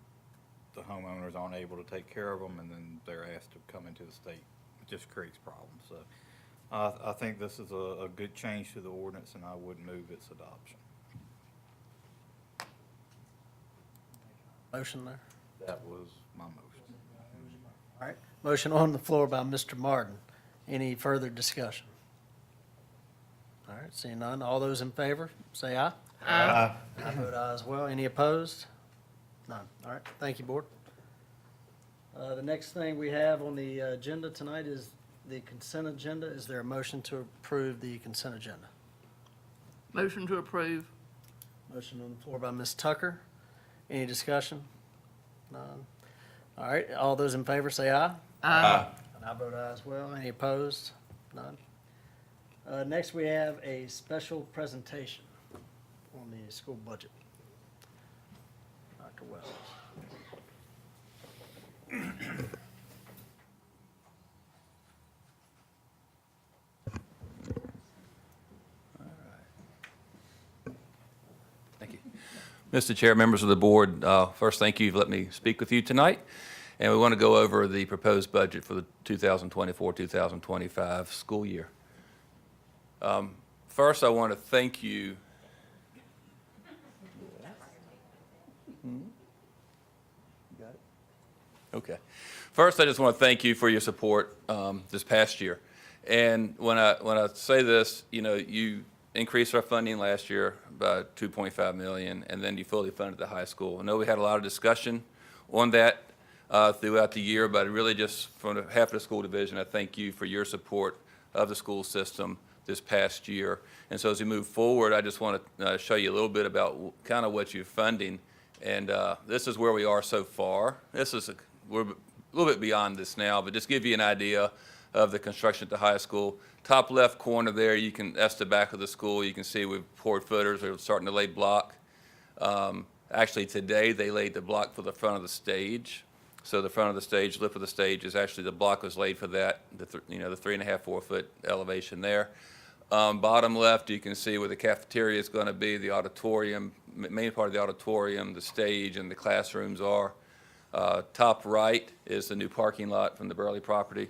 the homeowners aren't able to take care of them, and then they're asked to come into the state. It just creates problems. So I think this is a good change to the ordinance, and I would move its adoption. Motion there? That was my motion. All right, motion on the floor by Mr. Martin. Any further discussion? All right, seeing none, all those in favor, say aye. Aye. I vote aye as well. Any opposed? None. All right, thank you, board. The next thing we have on the agenda tonight is the consent agenda. Is there a motion to approve the consent agenda? Motion to approve. Motion on the floor by Ms. Tucker. Any discussion? None. All right, all those in favor say aye. Aye. And I vote aye as well. Any opposed? None. Next, we have a special presentation on the school budget. Dr. Wells. Thank you. Mr. Chair, members of the board, first, thank you for letting me speak with you tonight. And we want to go over the proposed budget for the 2024-2025 school year. First, I want to thank you. Okay. First, I just want to thank you for your support this past year. And when I say this, you increased our funding last year by $2.5 million, and then you fully funded the high school. I know we had a lot of discussion on that throughout the year, but really just from half of the school division, I thank you for your support of the school system this past year. And so as we move forward, I just want to show you a little bit about kind of what you're funding. And this is where we are so far. We're a little bit beyond this now, but just give you an idea of the construction at the high school. Top left corner there, that's the back of the school. You can see we've poured footers. We're starting to lay block. Actually, today they laid the block for the front of the stage. So the front of the stage, lip of the stage, is actually the block was laid for that. The 3.5, 4 foot elevation there. Bottom left, you can see where the cafeteria is going to be, the auditorium, main part of the auditorium, the stage, and the classrooms are. Top right is the new parking lot from the Burley property.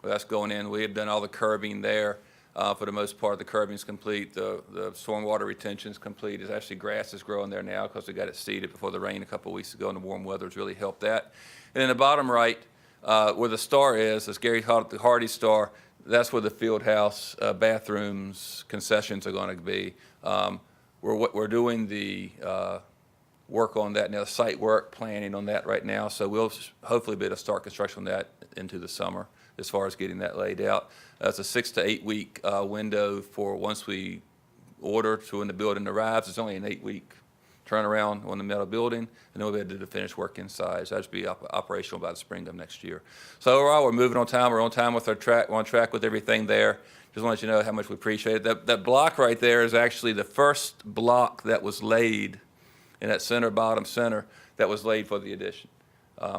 Well, that's going in. We have done all the curbing there. For the most part, the curbing is complete. The stormwater retention is complete. There's actually grass is growing there now because we got it seeded before the rain a couple of weeks ago, and the warm weather has really helped that. And in the bottom right, where the star is Gary Hardy Star. that's where the field house, bathrooms, concessions are going to be. We're doing the work on that now, site work, planning on that right now. So we'll hopefully be able to start construction on that into the summer as far as getting that laid out. It's a 6 to 8 week window for once we order to when the building arrives. It's only an 8-week turnaround on the metal building, and then we'll be able to do the finished work inside. So that should be operational by the spring of next year. So overall, we're moving on time. We're on time with our track. We're on track with everything there. Just want to let you know how much we appreciate it. That block right there is actually the first block that was laid in that bottom center that was laid for the addition.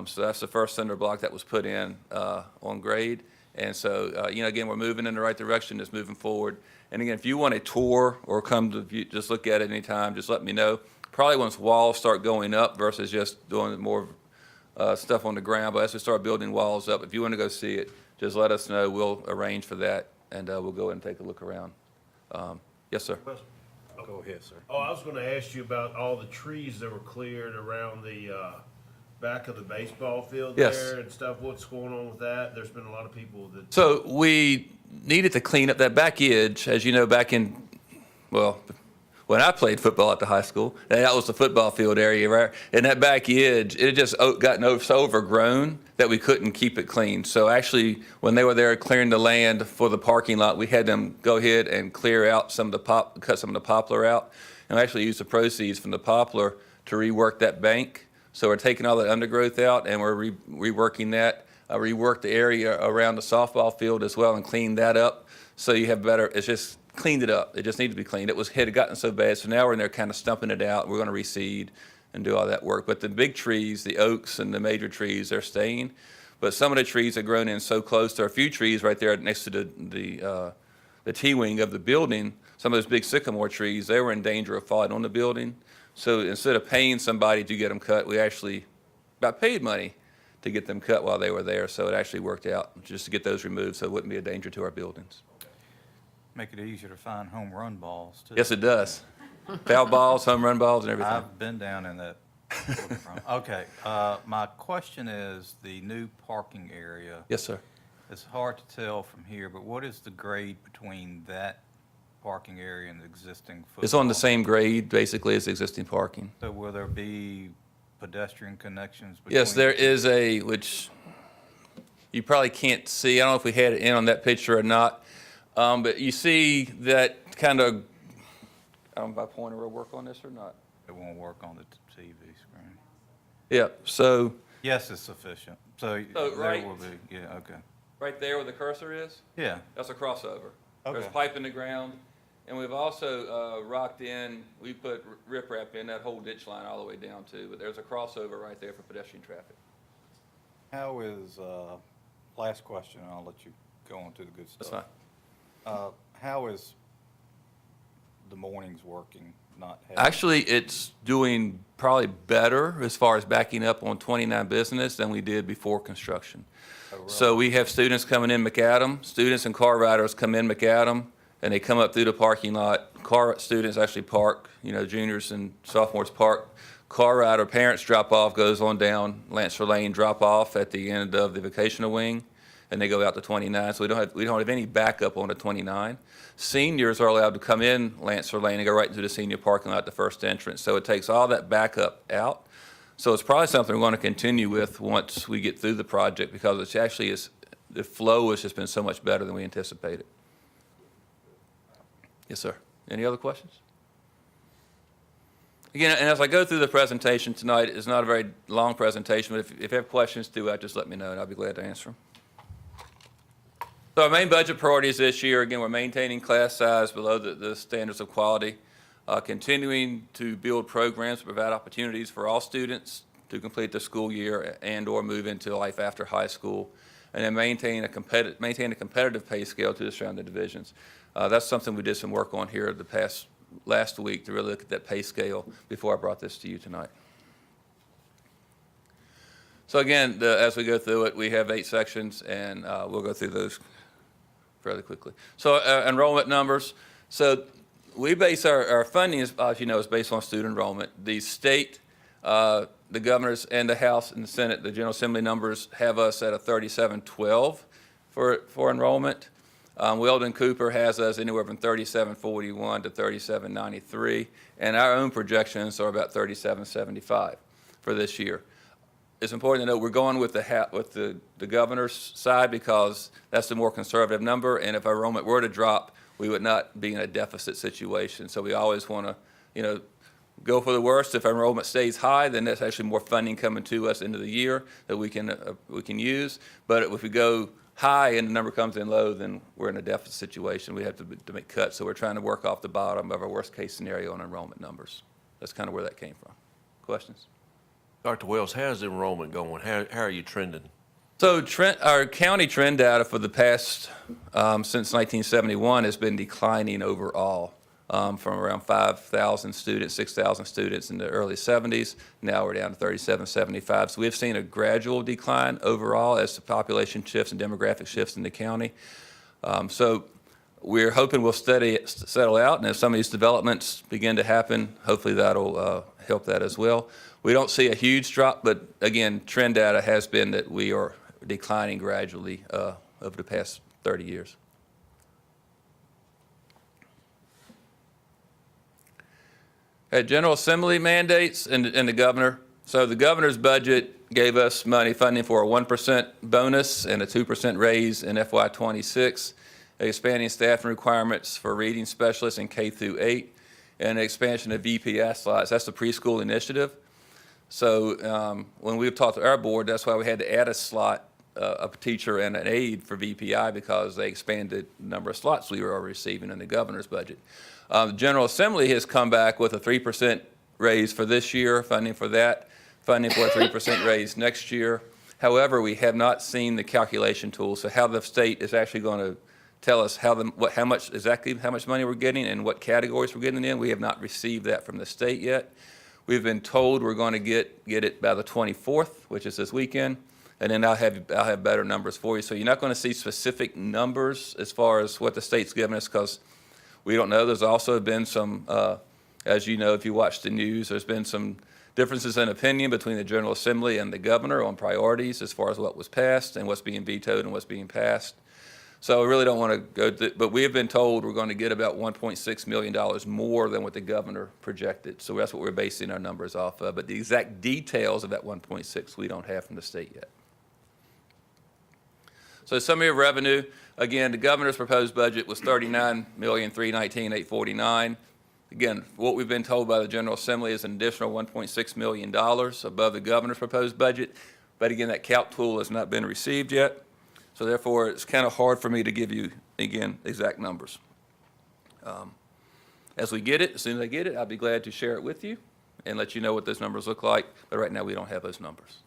So that's the first cinder block that was put in on grade. And so, again, we're moving in the right direction, just moving forward. And again, if you want a tour or come to view, just look at it anytime, just let me know. Probably once walls start going up versus just doing more stuff on the ground. But as we start building walls up, if you want to go see it, just let us know. We'll arrange for that, and we'll go and take a look around. Yes, sir. Go ahead, sir. Oh, I was gonna ask you about all the trees that were cleared around the, back of the baseball field Yes. there and stuff. What's going on with that? There's been a lot of people that. So we needed to clean up that back edge, as you know, back in, well, when I played football at the high school, that was the football field area, right? And that back edge, it just gotten so overgrown that we couldn't keep it clean. So actually, when they were there clearing the land for the parking lot, we had them go ahead and clear out cut some of the poplar out, and actually use the proceeds from the poplar to rework that bank. So we're taking all that undergrowth out, and we're reworking that. Reworked the area around the softball field as well and cleaned that up. So you have better, it's just cleaned it up. It just needed to be cleaned. It had gotten so bad. So now we're in there kind of stumping it out. We're going to reseed and do all that work. But the big trees, the oaks and the major trees, they're staying. But some of the trees have grown in so close. There are a few trees right there next to the T-wing of the building. Some of those big sycamore trees, they were in danger of falling on the building. So instead of paying somebody to get them cut, we actually about paid money to get them cut while they were there. So it actually worked out just to get those removed so it wouldn't be a danger to our buildings. Make it easier to find home run balls, too. Yes, it does. Foul balls, home run balls, and everything. I've been down in that. Okay, my question is the new parking area. Yes, sir. It's hard to tell from here, but what is the grade between that parking area and the existing football? It's on the same grade, basically, as existing parking. So will there be pedestrian connections between? Yes, there is which you probably can't see. I don't know if we had it in on that picture or not. But you see that kind of, I don't know if my pointer will work on this or not. It won't work on the TV screen. Yeah, so. Yes, it's sufficient. So So, there right- will be, yeah, okay. Right there where the cursor is? Yeah. That's a crossover. There's Okay. pipe in the ground, and we've also rocked in, we put riprap in that whole ditch line all the way down too, but there's a crossover right there for pedestrian traffic. How is, last question, and I'll let you go on to the good stuff. That's fine. How is the mornings working? Not having- Actually, it's doing probably better as far as backing up on 29 business than we did before construction. Oh, really? So we have students coming in McAdam, students and car riders come in McAdam, and they come up through the parking lot. Students actually park, juniors and sophomores park. Car rider parents drop off, goes on down Lancer Lane, drop off at the end of the vocational wing, and they go out to 29. So we don't have any backup on the 29. Seniors are allowed to come in Lancer Lane and go right into the senior parking lot at the first entrance. So it takes all that backup out. So it's probably something we're going to continue with once we get through the project because it's actually the flow has just been so much better than we anticipated. Yes, sir. Any other questions? Again, and as I go through the presentation tonight, it's not a very long presentation, but if you have questions throughout, just let me know and I'll be glad to answer them. So our main budget priorities this year, again, we're maintaining class size below the standards of quality, continuing to build programs to provide opportunities for all students to complete their school year and or move into life after high school, and then maintain a competitive pay scale to the surrounding divisions. That's something we did some work on here last week to really look at that pay scale before I brought this to you tonight. So again, as we go through it, we have 8 sections, and we'll go through those fairly quickly. So enrollment numbers. So we base our funding, as you know, is based on student enrollment. The state, the governors, and the House and the Senate, the General Assembly numbers have us at a 3712 for enrollment. Weldon Cooper has us anywhere from 3741 to 3793, and our own projections are about 3775 for this year. It's important to note we're going with the governor's side because that's the more conservative number, and if our enrollment were to drop, we would not be in a deficit situation. So we always want to, go for the worst. If our enrollment stays high, then that's actually more funding coming to us into the year that we can use. But if we go high and the number comes in low, then we're in a deficit situation. We have to make cuts. So we're trying to work off the bottom of our worst case scenario on enrollment numbers. That's kind of where that came from. Questions? Dr. Wells, how's the enrollment going? How are you trending? So our county trend data for the past, since 1971, has been declining overall. From around 5,000 students, 6,000 students in the early 70s. Now we're down to 3,775. So we've seen a gradual decline overall as the population shifts and demographic shifts in the county. So we're hoping we'll settle out, and if some of these developments begin to happen, hopefully that'll help that as well. We don't see a huge drop, but again, trend data has been that we are declining gradually over the past 30 years. At General Assembly mandates and the governor. So the governor's budget gave us funding for a 1% bonus and a 2% raise in FY26, expanding staffing requirements for reading specialists in K through 8, and an expansion of VPS slots. That's the preschool initiative. So when we've talked to our board, that's why we had to add a slot, a teacher and an aide for VPI, because they expanded the number of slots we were receiving in the governor's budget. The General Assembly has come back with a 3% raise for this year, funding for that, funding for a 3% raise next year. However, we have not seen the calculation tool, so how the state is actually going to tell us how much money we're getting and what categories we're getting in. We have not received that from the state yet. We've been told we're going to get it by the 24th, which is this weekend, and then I'll have better numbers for you. So you're not going to see specific numbers as far as what the state's giving us, because we don't know. There's also been some, as you know, if you watch the news, there's been some differences in opinion between the General Assembly and the governor on priorities as far as what was passed and what's being vetoed and what's being passed. So I really don't want to go, but we have been told we're going to get about $1.6 million more than what the governor projected. So that's what we're basing our numbers off of. But the exact details of that 1.6 we don't have from the state yet. So summary of revenue, again, the governor's proposed budget was $39,319,849. Again, what we've been told by the General Assembly is an additional $1.6 million above the governor's proposed budget. But again, that calc tool has not been received yet. So therefore, it's kind of hard for me to give you, again, exact numbers. As we get it, as soon as I get it, I'll be glad to share it with you and let you know what those numbers look like. But right now, we don't have those numbers.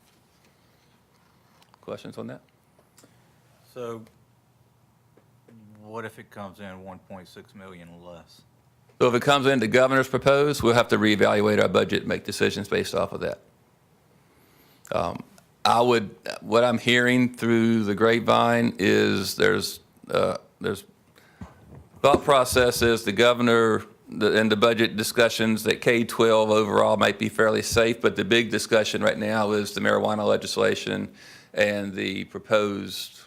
Questions on that? So what if it comes in 1.6 million less? So if it comes in the governor's proposed, we'll have to reevaluate our budget and make decisions based off of that. What I'm hearing through the grapevine is there's thought process is the governor and the budget discussions that K-12 overall might be fairly safe, but the big discussion right now is the marijuana legislation and the proposed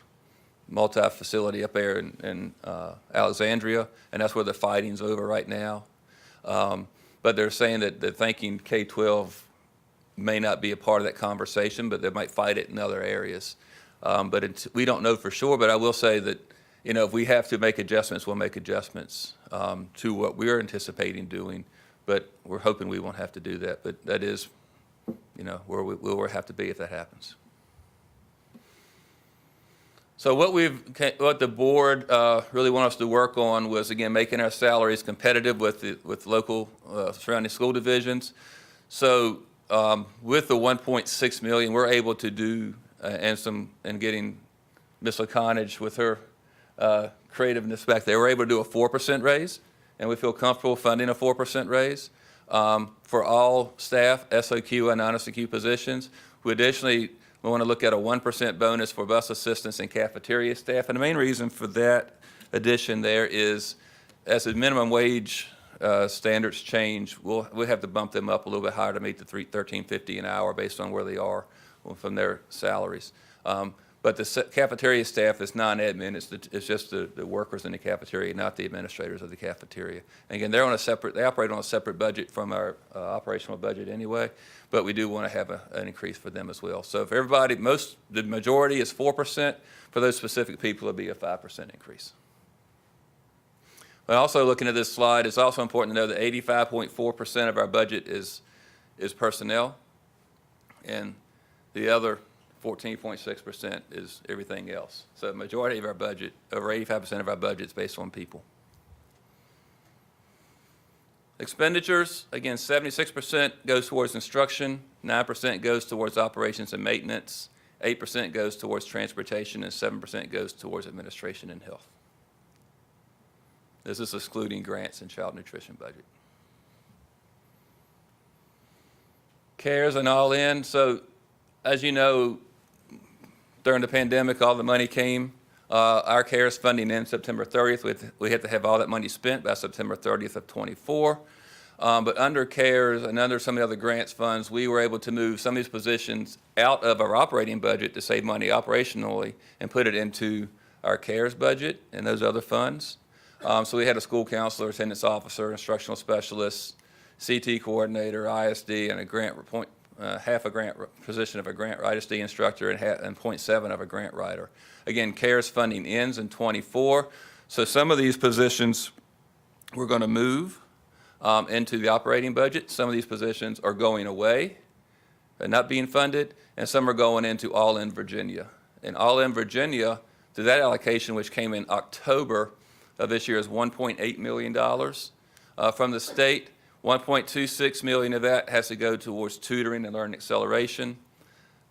multi-facility up there in Alexandria, and that's where the fighting's over right now. But they're saying that they're thinking K-12 may not be a part of that conversation, but they might fight it in other areas. But we don't know for sure, but I will say that, if we have to make adjustments, we'll make adjustments to what we're anticipating doing, but we're hoping we won't have to do that. But that is, where we'll have to be if that happens. So what the board really wanted us to work on was, again, making our salaries competitive with local surrounding school divisions. So with the 1.6 million, we're able to do and getting Ms. O'Connor with her creativeness back there, we're able to do a 4% raise, and we feel comfortable funding a 4% raise for all staff, SOQ and non-SOQ positions. We additionally want to look at a 1% bonus for bus assistants and cafeteria staff. And the main reason for that addition there is, as the minimum wage standards change, we'll have to bump them up a little bit higher to meet the $13.50 an hour based on where they are from their salaries. But But the cafeteria staff is non-admin, it's just the workers in the cafeteria, not the administrators of the cafeteria. And again, they operate on a separate budget from our operational budget anyway, but we do want to have an increase for them as well. So if everybody, the majority is 4%, for those specific people, it'll be a 5% increase. But also looking at this slide, it's also important to know that 85.4% of our budget is personnel, and the other 14.6% is everything else. So the majority of our budget, over 85% of our budget is based on people. Expenditures, again, 76% goes towards instruction, 9% goes towards operations and maintenance, 8% goes towards transportation, and 7% goes towards administration and health. This is excluding grants and child nutrition budget. CARES and all in. So as you know, during the pandemic, all the money came. Our CARES funding ends September 30th. We had to have all that money spent by September 30th of '24. But under CARES and under some of the other grants funds, we were able to move some of these positions out of our operating budget to save money operationally and put it into our CARES budget and those other funds. So we had a school counselor, attendance officer, instructional specialist, CT coordinator, ISD, and half a grant position of a grant ISD instructor and 0.7 of a grant writer. Again, CARES funding ends in '24, so some of these positions we're going to move into the operating budget. Some of these positions are going away and not being funded, and some are going into All in Virginia. And All in Virginia, to that allocation, which came in October of this year, is $1.8 million from the state. 1.26 million of that has to go towards tutoring and learning acceleration.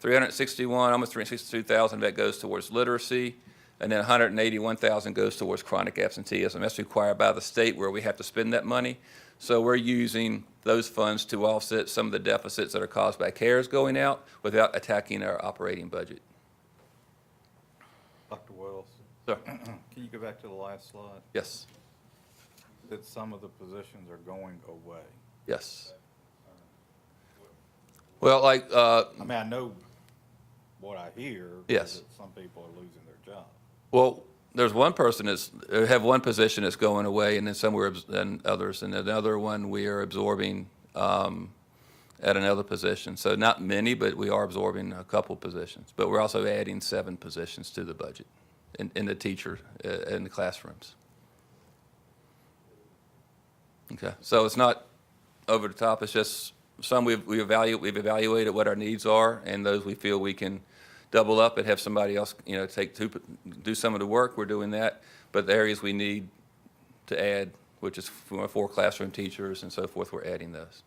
361, almost 362,000 of that goes towards literacy, and then 181,000 goes towards chronic absenteeism. That's required by the state where we have to spend that money. So we're using those funds to offset some of the deficits that are caused by CARES going out without attacking our operating budget. Dr. Wells? Sir? Can you go back to the last slide? Yes. That some of the positions are going away. Yes. Well, like, I mean, I know what I hear. Yes. That some people are losing their job. well, there's one person have one position that's going away, and then somewhere and others, and another one we are absorbing at another position. So not many, but we are absorbing a couple positions. But we're also adding 7 positions to the budget in the teacher in the classrooms. Okay, so it's not over the top. It's just some we've evaluated what our needs are, and those we feel we can double up and have somebody else, do some of the work. We're doing that. But the areas we need to add, which is 4 classroom teachers and so forth, we're adding those.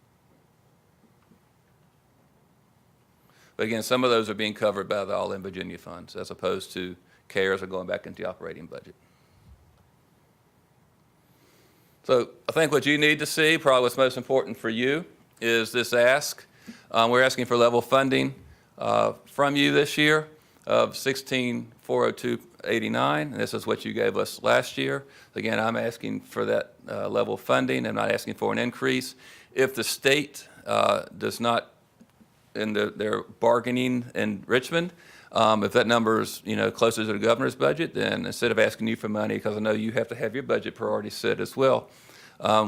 But again, some of those are being covered by the All in Virginia funds as opposed to CARES or going back into the operating budget. So I think what you need to see, probably what's most important for you, is this ask. We're asking for level funding from you this year of $16,402.89, and this is what you gave us last year. Again, I'm asking for that level of funding. I'm not asking for an increase. If the state does not, in their bargaining in Richmond, if that number is closer to the governor's budget, then instead of asking you for money, because I know you have to have your budget priorities set as well,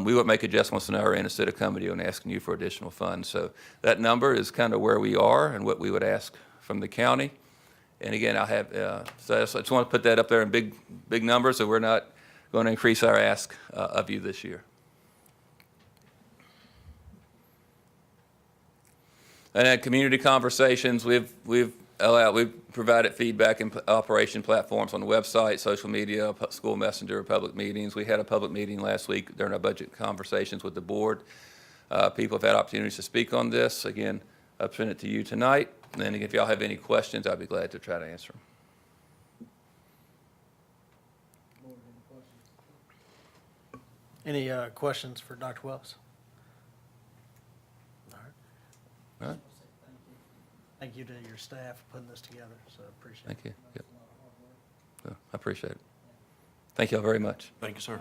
we would make adjustments on our end instead of coming to you and asking you for additional funds. So that number is kind of where we are and what we would ask from the county. And again, I just want to put that up there in big numbers, so we're not going to increase our ask of you this year. And at community conversations, we've provided feedback in operation platforms on the website, social media, school messenger, public meetings. We had a public meeting last week during our budget conversations with the board. People have had opportunities to speak on this. Again, I'll send it to you tonight. And then if y'all have any questions, I'd be glad to try to answer them. Any questions for Dr. Wells? All right. Thank you to your staff for putting this together, so I appreciate it. Thank you. Yep. I appreciate it. Thank you all very much. Thank you, sir.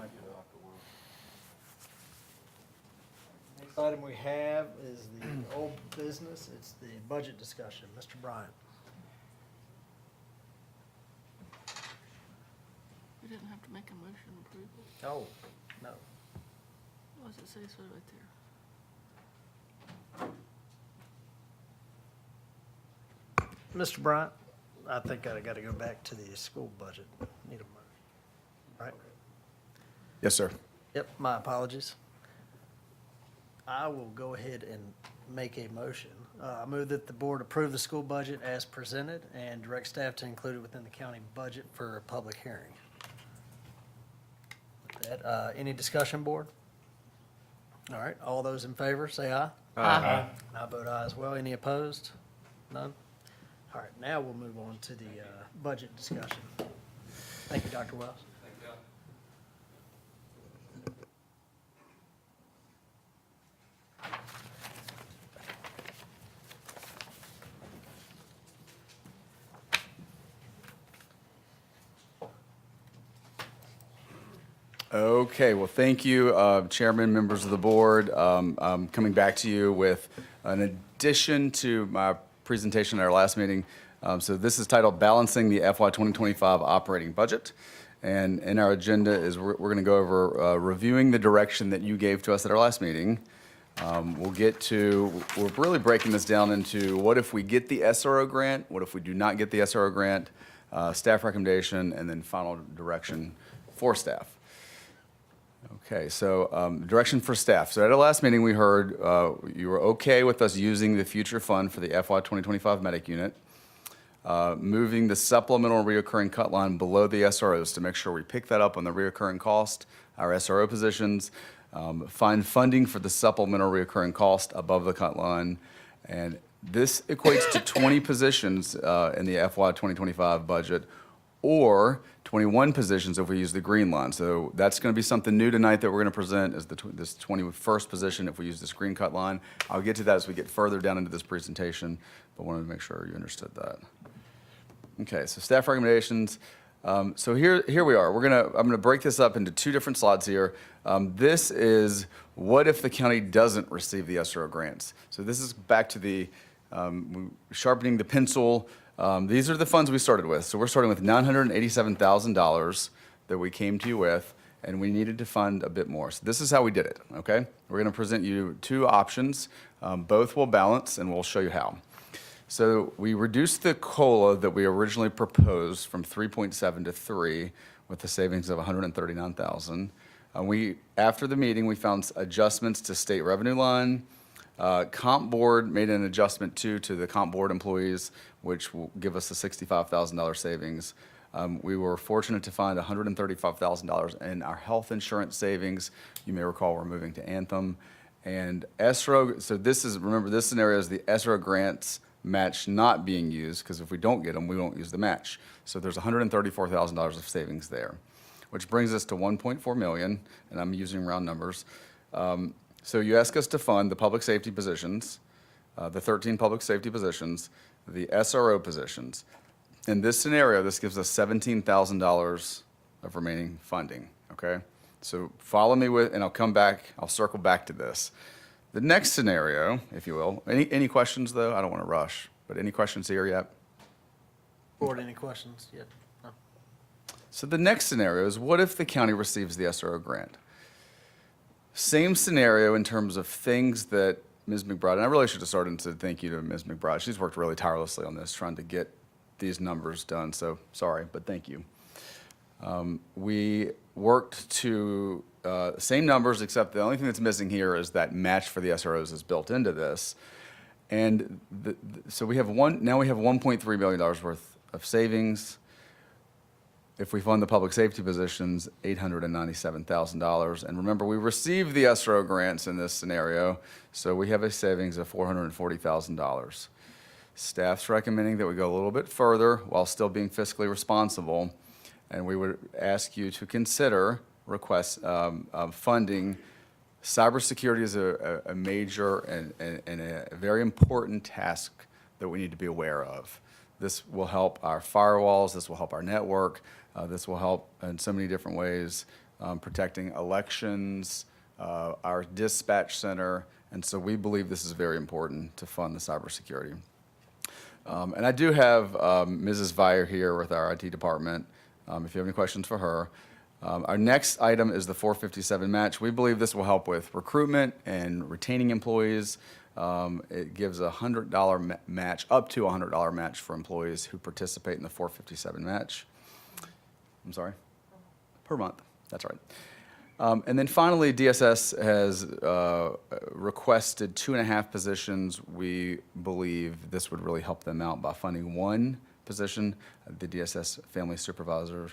Next item we have is the old business. It's the budget discussion. Mr. Bryant. make a motion to approve it? Oh, no. What does it say so right there? Mr. Bryant, I think I got to go back to the school budget. Need a motion. Right? Yes, sir. Yep, my apologies. I will go ahead and make a motion. I move that the board approve the school budget as presented and direct staff to include it within the county budget for a public hearing. With that, any discussion, board? All right, all those in favor, say aye. Aye. I vote aye as well. Any opposed? None? All right, now we'll move on to the budget discussion. Thank you, Dr. Wells. Okay, well, thank you, Chairman, members of the board. I'm coming back to you with an addition to my presentation at our last meeting. So this is titled Balancing the FY 2025 Operating Budget. And in our agenda is we're going to go over reviewing the direction that you gave to us at our last meeting. We're really breaking this down into what if we get the SRO grant, what if we do not get the SRO grant, staff recommendation, and then final direction for staff. Okay, so direction for staff. So at our last meeting, we heard you were okay with us using the future fund for the FY 2025 medic unit, moving the supplemental reoccurring cut line below the SROs to make sure we pick that up on the reoccurring cost, our SRO positions, find funding for the supplemental reoccurring cost above the cut line, and this equates to 20 positions in the FY 2025 budget, or 21 positions if we use the green line. So that's going to be something new tonight that we're going to present as this 21st position if we use this green cut line. I'll get to that as we get further down into this presentation, but wanted to make sure you understood that. Okay, so staff recommendations. So here we are. I'm going to break this up into two different slots here. This is what if the county doesn't receive the SRO grants. So this is back to the sharpening the pencil. These are the funds we started with. So we're starting with $987,000 that we came to you with, and we needed to fund a bit more. So this is how we did it, okay? We're going to present you two options. Both will balance, and we'll show you how. So we reduced the COLA that we originally proposed from 3.7 to 3 with the savings of $139,000. After the meeting, we found adjustments to state revenue line. Comp board made an adjustment to the comp board employees, which will give us a $65,000 savings. We were fortunate to find $135,000 in our health insurance savings. You may recall we're moving to Anthem. And SRO, so remember this scenario is the SRO grants match not being used, because if we don't get them, we won't use the match. So there's $134,000 of savings there, which brings us to $1.4 million, and I'm using round numbers. So you ask us to fund the public safety positions, the 13 public safety positions, the SRO positions. In this scenario, this gives us $17,000 of remaining funding, okay? So follow me and I'll circle back to this. The next scenario, if you will, any questions though? I don't want to rush, but any questions here yet? Board, any questions yet? No. So the next scenario is what if the county receives the SRO grant? Same scenario in terms of things that Ms. McBride, and I really should have started and said thank you to Ms. McBride. She's worked really tirelessly on this, trying to get these numbers done, so sorry, but thank you. We worked to same numbers, except the only thing that's missing here is that match for the SROs is built into this. And so we have $1.3 million worth of savings. If we fund the public safety positions, $897,000. And remember, we received the SRO grants in this scenario, so we have a savings of $440,000. Staff's recommending that we go a little bit further while still being fiscally responsible, and we would ask you to consider requests of funding. Cybersecurity is a major and a very important task that we need to be aware of. This will help our firewalls, this will help our network, this will help in so many different ways, protecting elections, our dispatch center, and so we believe this is very important to fund the cybersecurity. And I do have Mrs. Vire here with our IT department, if you have any questions for her. Our next item is the 457 match. We believe this will help with recruitment and retaining employees. It gives a $100 match, up to a $100 match for employees who participate in the 457 match. I'm sorry? Per month, that's right. And then finally, DSS has requested 2.5 positions. We believe this would really help them out by funding one position, the DSS Family Supervisor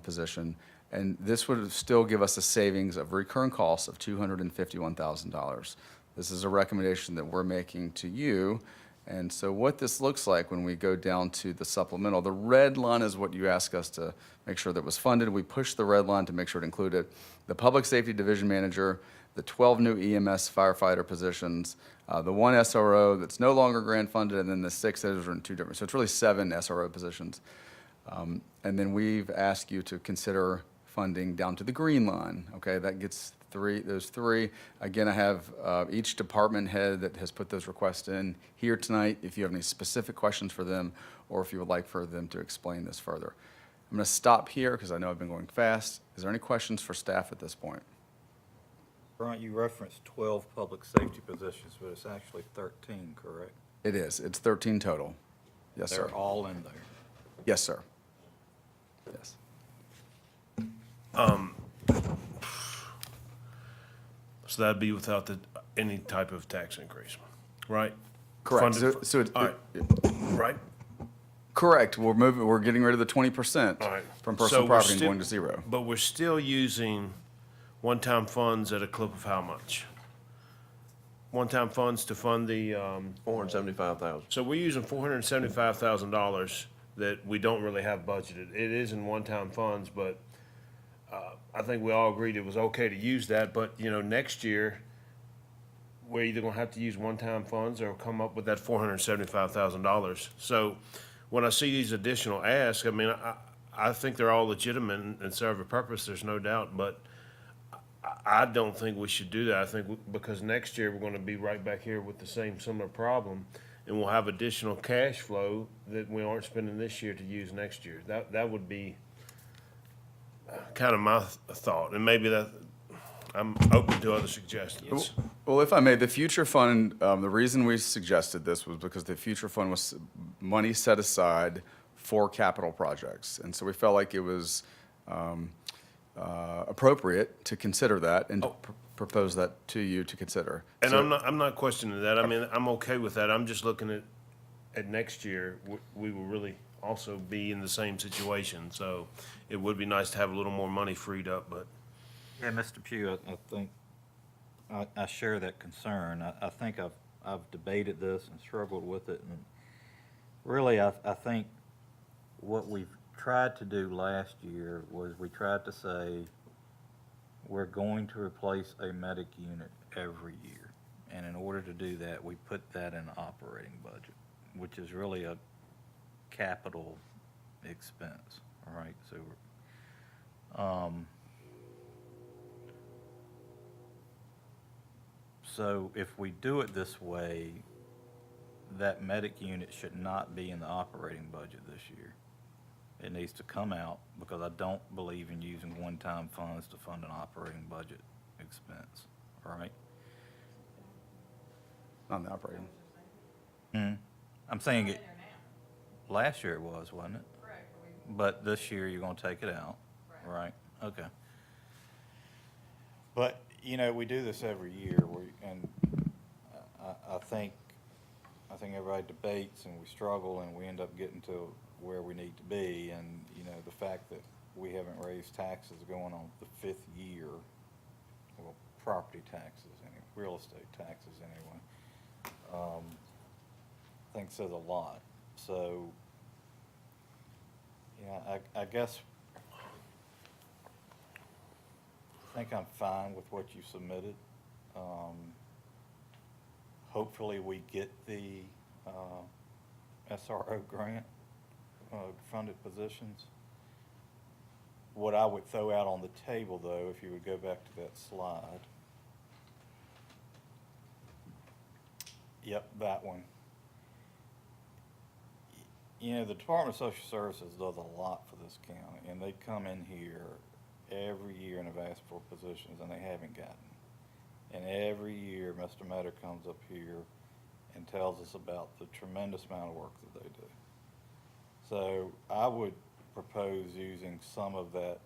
position. And this would still give us a savings of recurring costs of $251,000. This is a recommendation that we're making to you. And so what this looks like when we go down to the supplemental, the red line is what you ask us to make sure that was funded. We pushed the red line to make sure it included the Public Safety Division Manager, the 12 new EMS firefighter positions, the one SRO that's no longer grant funded, and then the 6 that are in 2 different. So it's really 7 SRO positions. And then we've asked you to consider funding down to the green line. Okay, that gets those three. Again, I have each department head that has put those requests in here tonight. If you have any specific questions for them, or if you would like for them to explain this further. I'm going to stop here because I know I've been going fast. Is there any questions for staff at this point? Brian, you referenced 12 public safety positions, but it's actually 13, correct? It is. It's 13 total. Yes, sir. They're all in there. Yes, sir. Yes. So that'd be without any type of tax increase, right? Correct. Funded So it's, all right. Right? correct. We're getting rid of the 20% All right. from So personal we're property and still- going to 0. But we're still using one-time funds at a clip of how much? One-time funds to fund the, 475,000. so we're using $475,000 that we don't really have budgeted. It is in one-time funds, but, I think we all agreed it was okay to use that, but, next year, we're either gonna have to use one-time funds or come up with that $475,000. So, when I see these additional asks, I mean, I think they're all legitimate and serve a purpose, there's no doubt, but I don't think we should do that. I think because next year, we're gonna be right back here with the same similar problem, and we'll have additional cash flow that we aren't spending this year to use next year. That would be kind of my thought, and maybe that, I'm open to other suggestions. Well, if I may, the future fund, the reason we suggested this was because the future fund was money set aside for capital projects. And so we felt like it was appropriate to consider that and to propose that to you to consider. And So- I'm not questioning that. I mean, I'm okay with that. I'm just looking at next year, we will really also be in the same situation. So it would be nice to have a little more money freed up, but. Yeah, Mr. Pugh, I think, I share that concern. I think I've debated this and struggled with it, and really, I think what we've tried to do last year was we tried to say, we're going to replace a medic unit every year. And in order to do that, we put that in the operating budget, which is really a capital expense, all right? So, so if we do it this way, that medic unit should not be in the operating budget this year. It needs to come out, because I don't believe in using one-time funds to fund an operating budget expense, all right? On the operating. I'm saying it, last year it was, wasn't it? Correct. But this year you're gonna take it out, right? Okay. But, we do this every year, and I think everybody debates and we struggle and we end up getting to where we need to be, and, the fact that we haven't raised taxes going on the 5th year, well, property taxes, real estate taxes anyway, I think says a lot. So, I guess I think I'm fine with what you submitted. Hopefully we get the SRO grant, funded positions. What I would throw out on the table, though, if you would go back to that slide. Yep, that one. The Department of Social Services does a lot for this county, and they come in here every year and have asked for positions, and they haven't gotten. And every year, Mr. Metter comes up here and tells us about the tremendous amount of work that they do. So I would propose using some of that,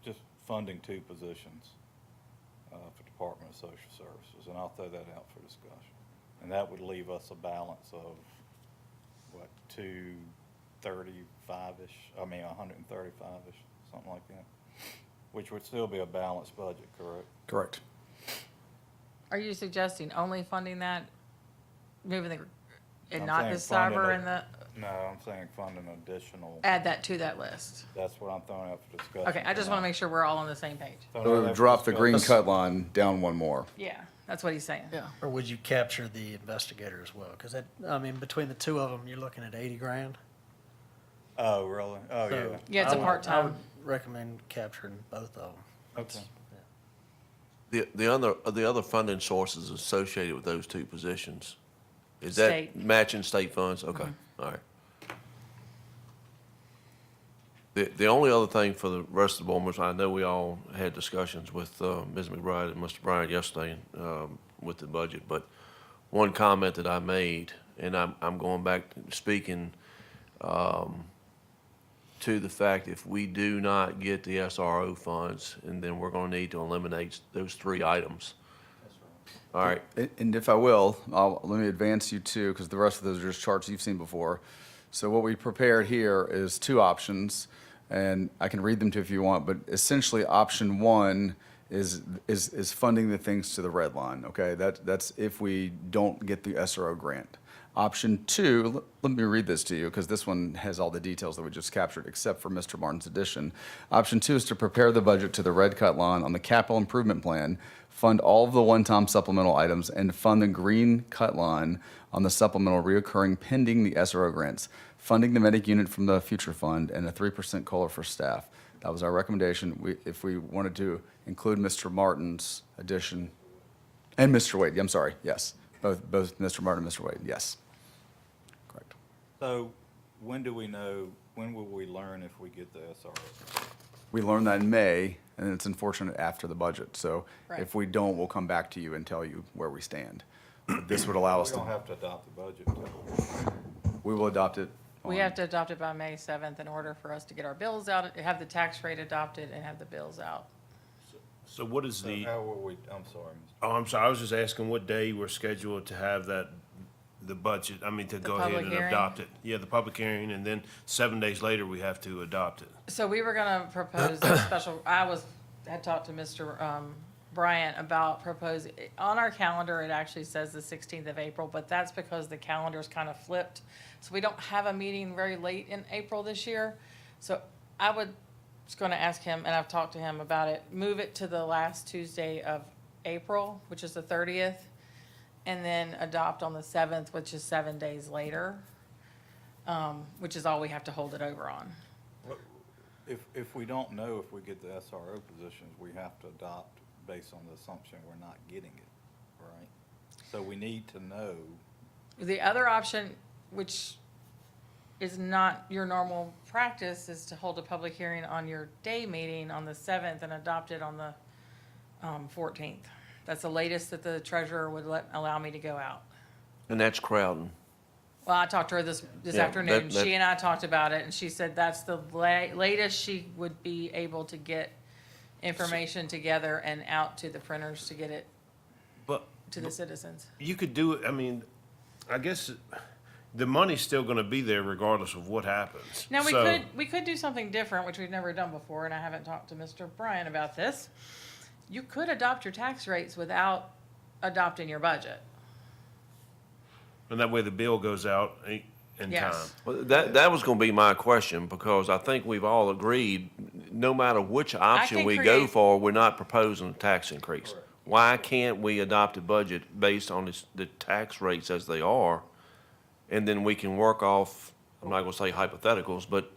just funding 2 positions for Department of Social Services, and I'll throw that out for discussion. And that would leave us a balance of, what, 235-ish, I mean 135-ish, something like that, which would still be a balanced budget, correct? Correct. Are you suggesting only funding that, moving the, and I'm not saying the funding cyber it- and the, No, I'm saying funding additional. add that to that list? That's what I'm throwing out for discussion. Okay, I just want to tonight. make sure we're all on the same page. Throwing So out it there would for drop the green discussion. cut line down 1 more. Yeah, that's what he's saying. Yeah, or would you capture the investigator as well? Because that, I mean, between the 2 of them, you're looking at 80 grand. Oh, really? Oh, So yeah. Yeah, it's a I would part-time. recommend capturing both of them. Okay. The other funding sources associated with those 2 positions, is State. that matching state funds? Okay, all right. The only other thing for the rest of the board members, I know we all had discussions with Ms. McBride and Mr. Bryant yesterday with the budget, but one comment that I made, and I'm going back speaking to the fact if we do not get the SRO funds, and then we're going to need to eliminate those 3 items. All right. And if I will, let me advance you to, because the rest of those are just charts you've seen before. So what we prepared here is 2 options, and I can read them to you if you want, but essentially option 1 is funding the things to the red line, okay? That's if we don't get the SRO grant. Option 2, let me read this to you, because this one has all the details that we just captured, except for Mr. Martin's addition. Option 2 is to prepare the budget to the red cut line on the capital improvement plan, fund all of the one-time supplemental items, and fund the green cut line on the supplemental reoccurring pending the SRO grants, funding the medic unit from the future fund, and a 3% COLA for staff. That was our recommendation. If we wanted to include Mr. Martin's addition, and Mr. Wade, I'm sorry, yes. Both Mr. Martin and Mr. Wade, yes. Correct. So when do we know, when will we learn if we get the SRO? We learned that in May, and it's unfortunate after the budget. So Right. if we don't, we'll come back to you and tell you where we stand. But this would allow us We don't to, have to adopt the budget until. we will adopt it. We on- have to adopt it by May 7th in order for us to get our bills out, have the tax rate adopted, and have the bills out. So what is So the, how will we, I'm sorry, Mr. oh, I'm sorry, I was just asking what day we're scheduled to have the budget, I mean, to go ahead public and hearing? adopt it. Yeah, the public hearing, and then 7 days later, we have to adopt it. So we were gonna propose a special, had talked to Mr. Bryant about proposing, on our calendar, it actually says the 16th of April, but that's because the calendar's kind of flipped. So we don't have a meeting very late in April this year. So I was gonna ask him, and I've talked to him about it, move it to the last Tuesday of April, which is the 30th, and then adopt on the 7th, which is 7 days later, which is all we have to hold it over on. If we don't know if we get the SRO positions, we have to adopt based on the assumption we're not getting it, right? So we need to know. The other option, which is not your normal practice, is to hold a public hearing on your day meeting on the 7th and adopt it on the 14th. That's the latest that the treasurer would allow me to go out. And that's crowding. Well, I talked to her this Yeah, afternoon. that- She and I talked about it, and she said that's the latest she would be able to get information together and out to the printers to get it But to the citizens. you could do it, I mean, I guess the money's still gonna be there regardless of what happens. Now, So- we could do something different, which we've never done before, and I haven't talked to Mr. Bryan about this. You could adopt your tax rates without adopting your budget. And that way the bill goes out in Yes. time. Well, that was gonna be my question, because I think we've all agreed, no matter which option can we go create- for, we're not proposing a tax increase. Why can't we adopt a budget based on the tax rates as they are? And then we can work off, I'm not gonna say hypotheticals, but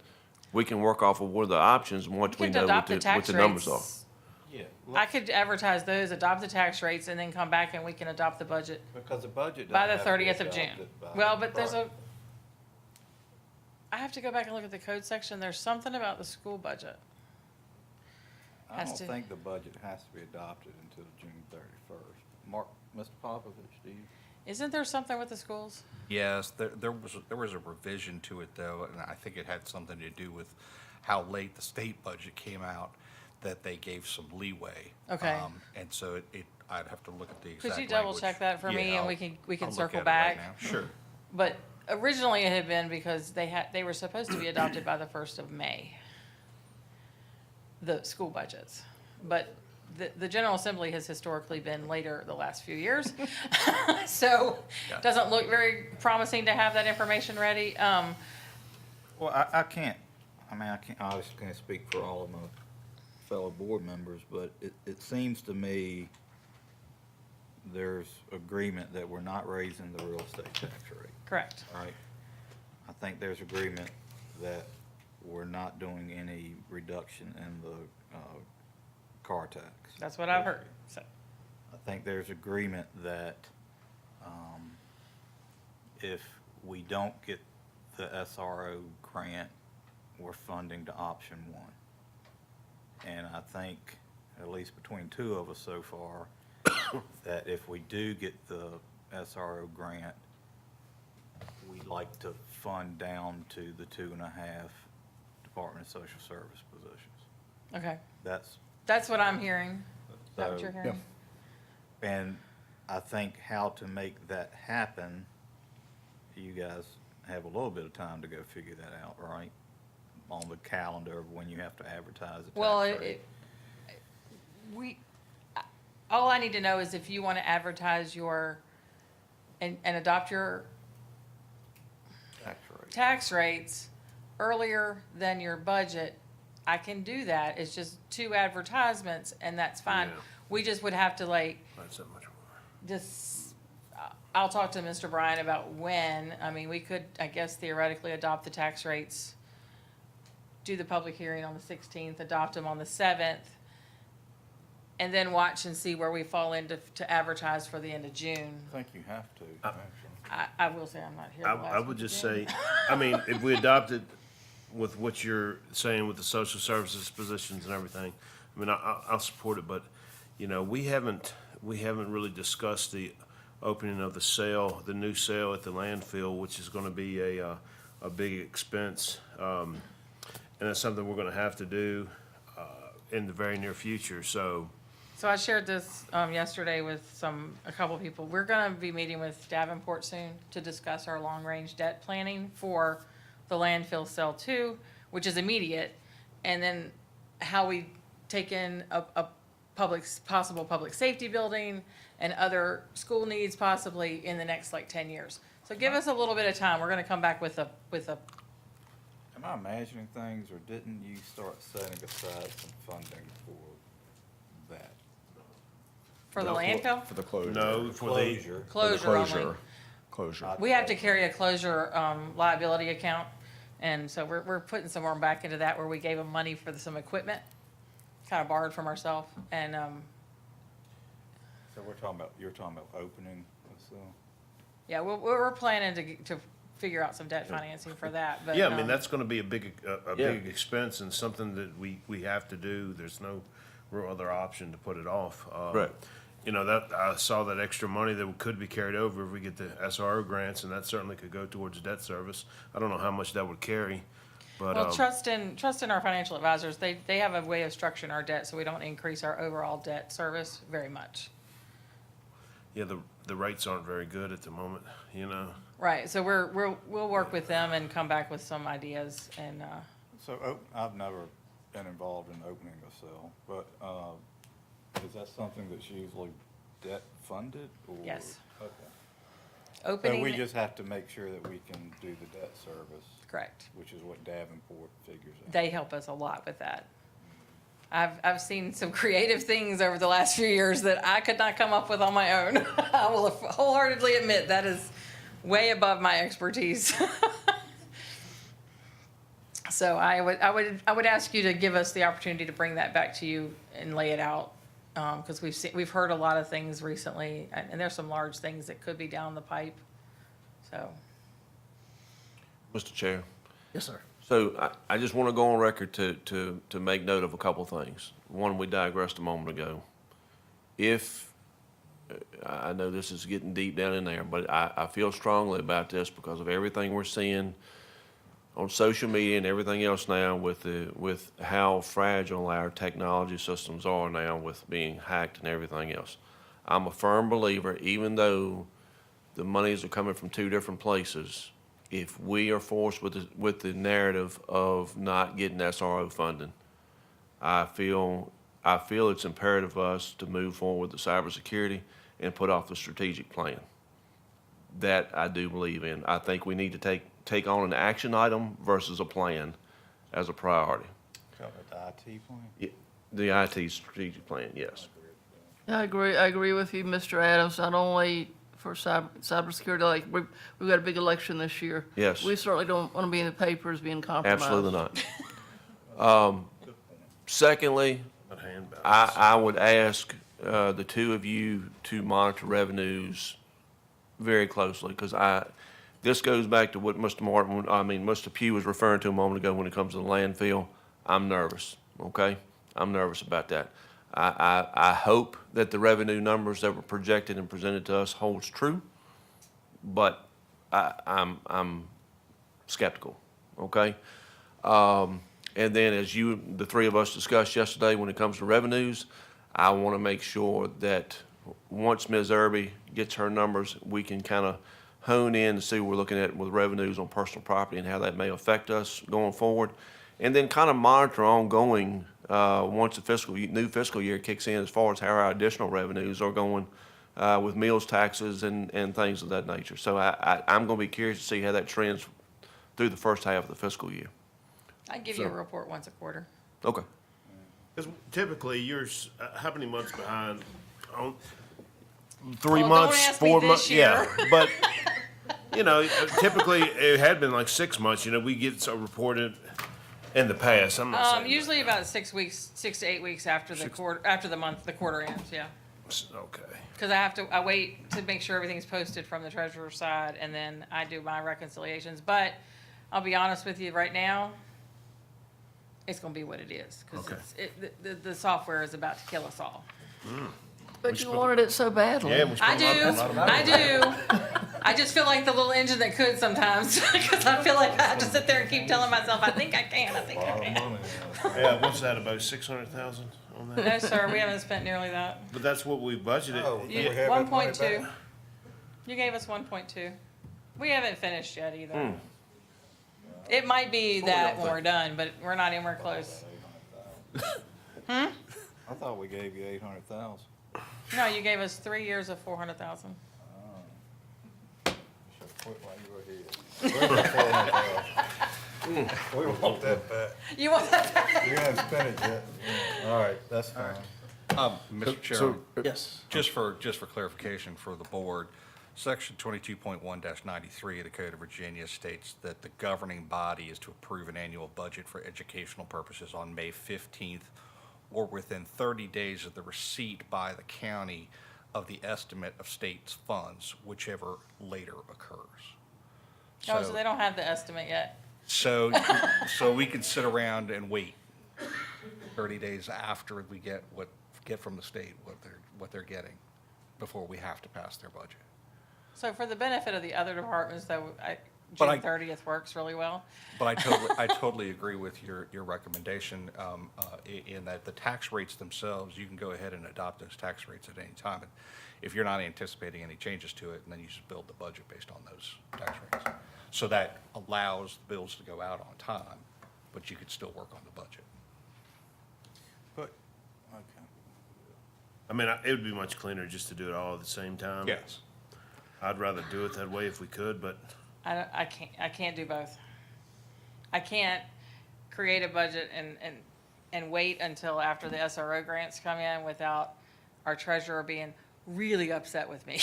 we can work off of what are the options once we Could know what adopt the what tax the numbers are. rates. Yeah. I could advertise those, adopt the tax rates, and then come back and we can adopt the budget Because the budget by doesn't the have to be 30th of June. adopted by- Well, but there's I have to go back and look at the code section. There's something about the school budget. I has don't to. think the budget has to be adopted until June 31st. Mark, Mr. Popovich, do you? Isn't there something with the schools? Yes, there was a revision to it, though, and I think it had something to do with how late the state budget came out, that they gave some leeway. Okay. And so I'd have to look at the exact Could you language. double check that for me, Yeah, and we can circle back? Sure. But originally it had been because they were supposed to be adopted by the 1st of May, the school budgets. But the General Assembly has historically been later the last few years. So Yeah. doesn't look very promising to have that information ready. Well, I can't, obviously can't speak for all of my fellow board members, but it seems to me there's agreement that we're not raising the real estate tax rate. Correct. All right? I think there's agreement that we're not doing any reduction in the car tax. That's what I've heard, so. I think there's agreement that if we don't get the SRO grant, we're funding to option one. And I think, at least between two of us so far, that if we do get the SRO grant, we'd like to fund down to the 2.5 Department of Social Service positions. Okay. That's what I'm hearing. Is that what So- you're hearing? And I think how to make that happen, you guys have a little bit of time to go figure that out, right? On the calendar of when you have to advertise the tax Well, rate. all I need to know is if you want to advertise and adopt your Tax rate. tax rates earlier than your budget, I can do that. It's just 2 advertisements, and that's fine. Yeah. We just would have to That's that much more. just, I'll talk to Mr. Bryan about when. I mean, we could, I guess theoretically, adopt the tax rates, do the public hearing on the 16th, adopt them on the 7th, and then watch and see where we fall into to advertise for the end of June. I think you have to, actually. I will say I'm not here. the last I would week of just June. say, I mean, if we adopted with what you're saying with the social services positions and everything, I mean, I'll support it, but, you know, we haven't really discussed the opening of the new sale at the landfill, which is gonna be a big expense. And that's something we're gonna have to do, in the very near future, so. So I shared this yesterday with a couple people. We're gonna be meeting with Davenport soon to discuss our long-range debt planning for the landfill sale too, which is immediate, and then how we take in a possible public safety building and other school needs possibly in the next 10 years. So give us a little bit of time. We're gonna come back with a Am I imagining things, or didn't you start setting aside some funding for that? for the landfill. For the closure. No, for the. Closure only. Closure. We have to carry a closure liability account, and so we're putting some more back into that where we gave them money for some equipment, kind of borrowed from ourselves, and So you're talking about opening the sale? yeah, we're planning to figure out some debt financing for that. But Yeah, I mean, that's gonna be a big expense and something that we have to do. There's no real other option to put it off. Right. You know, that, I saw that extra money that could be carried over if we get the SRO grants, and that certainly could go towards debt service. I don't know how much that would carry, but, well, trust in our financial advisors. They have a way of structuring our debt so we don't increase our overall debt service very much. yeah, the rates aren't very good at the moment, you know? Right. So we'll work with them and come back with some ideas and. So I've never been involved in opening a sale, but is that something that's usually debt funded, or? Yes. Okay. Opening. So we just have to make sure that we can do the debt service. Correct. Which is what Davenport figures out. They help us a lot with that. I've seen some creative things over the last few years that I could not come up with on my own. I will wholeheartedly admit that is way above my expertise. So I would ask you to give us the opportunity to bring that back to you and lay it out, because we've heard a lot of things recently, and there's some large things that could be down the pipe. So Mr. Chair, Yes, sir. So I just want to go on record to make note of a couple things. One, we digressed a moment ago. If, I know this is getting deep down in there, but I feel strongly about this because of everything we're seeing on social media and everything else now with how fragile our technology systems are now with being hacked and everything else. I'm a firm believer, even though the monies are coming from two different places, if we are forced with the narrative of not getting SRO funding, I feel it's imperative for us to move forward with the cybersecurity and put off the strategic plan. That I do believe in. I think we need to take on an action item versus a plan as a priority. Call it the IT plan? Yeah, the IT strategic plan, yes. I agree with you, Mr. Adams, not only for cybersecurity, like, we've got a big election this year. Yes. We certainly don't want to be in the papers being compromised. Absolutely not. Secondly, I would ask the two of you to monitor revenues very closely, because this goes back to what Mr. Pugh was referring to a moment ago when it comes to the landfill. I'm nervous, okay? I'm nervous about that. I hope that the revenue numbers that were projected and presented to us holds true, but I'm skeptical, okay? And then as the three of us discussed yesterday, when it comes to revenues, I want to make sure that once Ms. Irby gets her numbers, we can kind of hone in and see what we're looking at with revenues on personal property and how that may affect us going forward. And then kind of monitor ongoing, once the new fiscal year kicks in, as far as how our additional revenues are going with meals taxes and things of that nature. So I'm going to be curious to see how that trends through the first half of the fiscal year. I give you a report once a quarter. Okay. Because typically, you're, how many months behind? On 3 Well, months, don't ask me 4 this months? year. Yeah, but, typically, it had been like 6 months, we get so reported in the past. I'm not saying that. Usually about 6 weeks, 6 to 8 weeks after the quarter, after the quarter ends, yeah. Okay. Because I wait to make sure everything's posted from the treasurer's side, and then I do my reconciliations. But I'll be honest with you, right now, it's gonna be what it is. Okay. Because the software is about to kill us all. But you wanted it so badly. Yeah, we I spent do, a lot of money. I do. I just feel like the little engine that could sometimes, because I feel like I have to sit there and keep telling myself, I think I can, I think I can. Yeah, what's that, about 600,000 on that? No, sir, we haven't spent nearly that. But that's what we budgeted. 1.2. You gave us 1.2. We haven't finished yet either. It might be that when we're done, but we're not anywhere close. I thought we gave you 800,000. No, you gave us 3 years of 400,000. Quit while you were here. We want that back. You want that back? We haven't spent it yet. All right, that's fine. Mr. Chairman, Yes. just for clarification for the board, Section 22.1-93 of the Code of Virginia states that the governing body is to approve an annual budget for educational purposes on May 15th or within 30 days of the receipt by the county of the estimate of state's funds, whichever later occurs. Oh, so they don't have the estimate yet. So we can sit around and wait 30 days after we get from the state what they're getting before we have to pass their budget. So for the benefit of the other departments, though, But June 30th works really well. But I totally agree with your recommendation in that the tax rates themselves, you can go ahead and adopt those tax rates at any time. And if you're not anticipating any changes to it, and then you just build the budget based on those tax rates. So that allows the bills to go out on time, but you could still work on the budget. But, okay. I mean, it would be much cleaner just to do it all at the same time. Yes. I'd rather do it that way if we could, but I can't do both. I can't create a budget and wait until after the SRO grants come in without our treasurer being really upset with me.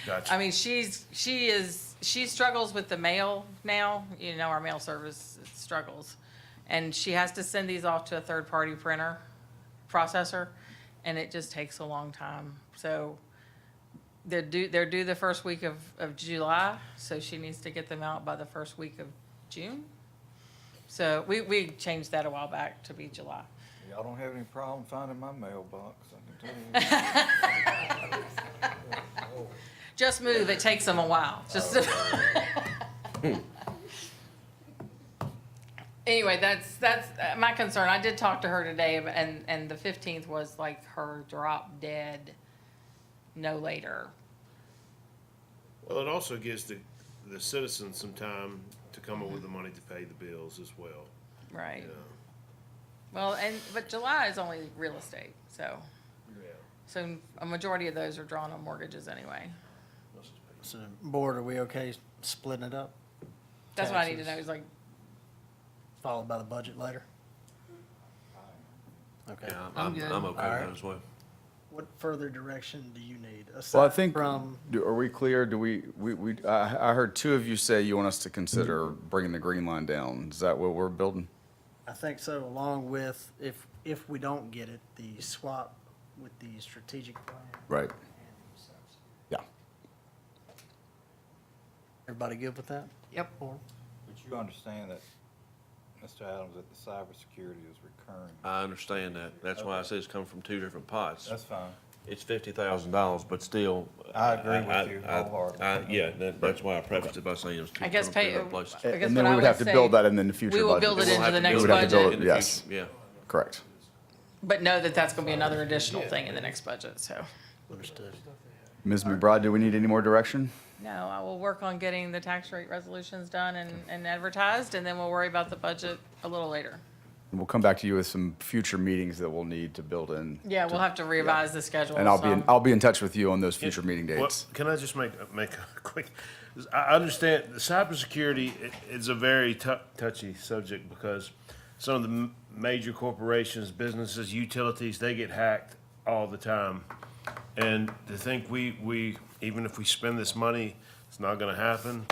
gotcha. I mean, she struggles with the mail now. Our mail service struggles. And she has to send these off to a third-party printer processor, and it just takes a long time. So they're due the first week of July, so she needs to get them out by the first week of June. So we changed that a while back to be July. Y'all don't have any problem finding my mailbox, I can tell you. Just move, it takes them a while, just. Anyway, that's my concern. I did talk to her today, and the 15th was like her drop dead, no later. Well, it also gives the citizens some time to come up with the money to pay the bills as well. Right. You know. Well, but July is only real estate, so. Yeah. So a majority of those are drawn on mortgages anyway. So, board, are we okay splitting it up? That's what I need to Taxes know, is like, Followed by the budget later? Okay. Yeah, I'm good. I'm okay with All right. that as well. What further direction do you need? Well, I aside think, From, are we clear? Do I heard two of you say you want us to consider bringing the green line down. Is that what we're building? I think so, along with, if we don't get it, the swap with the strategic plan. Right. Yeah. Everybody good with that? yep. But you understand that, Mr. Adams, that the cybersecurity is recurring. I understand that. That's why I said it's coming from two different pots. That's fine. It's $50,000, but still. I agree with you wholeheartedly. Yeah, that's why I prefaced it by saying it was two I guess from two different places. I guess And what then I we would would have to say, build that in the future we budget. will build it We'll into have the to next build We would have to build budget, it, yes, Yeah. correct. but know that that's gonna be another additional thing in the next budget, so. Understood. Ms. McBride, do we need any more direction? No, I will work on getting the tax rate resolutions done and advertised, and then we'll worry about the budget a little later. And we'll come back to you with some future meetings that we'll need to build in. Yeah, we'll have to revise the schedule. And some. I'll be in touch with you on those future meeting Well, dates. can I just make a quick, I understand the cybersecurity is a very touchy subject because some of the major corporations, businesses, utilities, they get hacked all the time. And to think we even if we spend this money, it's not gonna happen,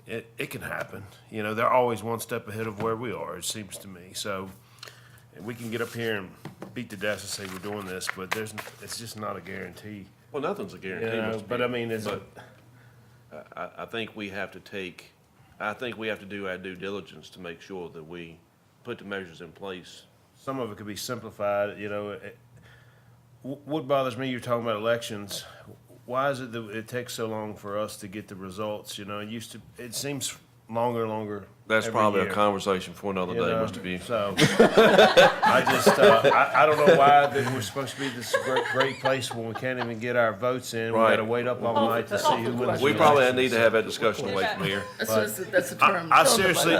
it can happen. You know, they're always one step ahead of where we are, it seems to me. So we can get up here and beat the desk and say we're doing this, but it's just not a guarantee. Well, nothing's a guarantee. You know, Mr. but I mean, it's But I think we have to do our due diligence to make sure that we put the measures in place. some of it could be simplified, you know. What bothers me, you're talking about elections, why is it that it takes so long for us to get the results, you know? It seems longer and longer That's every probably a year, conversation for another you day, know? Mr. View. So, I don't know why that we're supposed to be this great place when we can't even get our votes in. We Right. gotta wait up all night to see who wins. We the probably election. need to have that discussion away from here. That's a term. I seriously,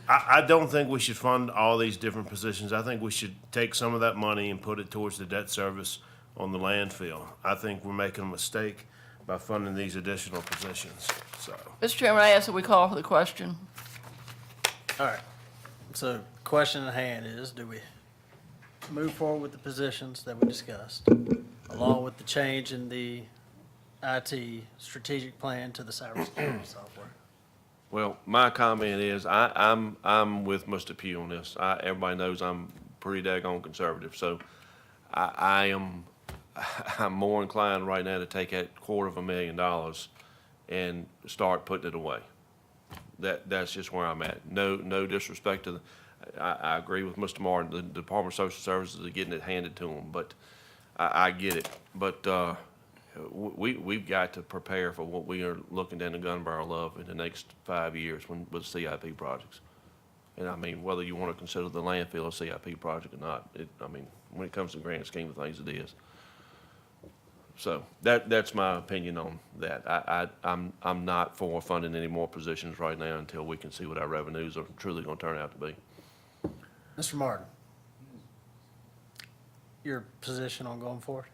I don't think we should fund all these different positions. I think we should take some of that money and put it towards the debt service on the landfill. I think we're making a mistake by funding these additional positions, so. Mr. Chairman, I ask that we call for the question. All right. So question at hand is, do we move forward with the positions that we discussed, along with the change in the IT strategic plan to the cybersecurity software? Well, my comment is, I'm with Mr. Pugh on this. Everybody knows I'm pretty daggone conservative, so I'm more inclined right now to take that $250,000 and start putting it away. That's just where I'm at. No disrespect to I agree with Mr. Martin, the Department of Social Services are getting it handed to them, but I get it. But, we've got to prepare for what we are looking down the gun barrel of in the next 5 years with CIP projects. And I mean, whether you want to consider the landfill a CIP project or not, when it comes to the grand scheme of things, it is. So that's my opinion on that. I'm not for funding any more positions right now until we can see what our revenues are truly going to turn out to be. Mr. Martin, your position on going forward?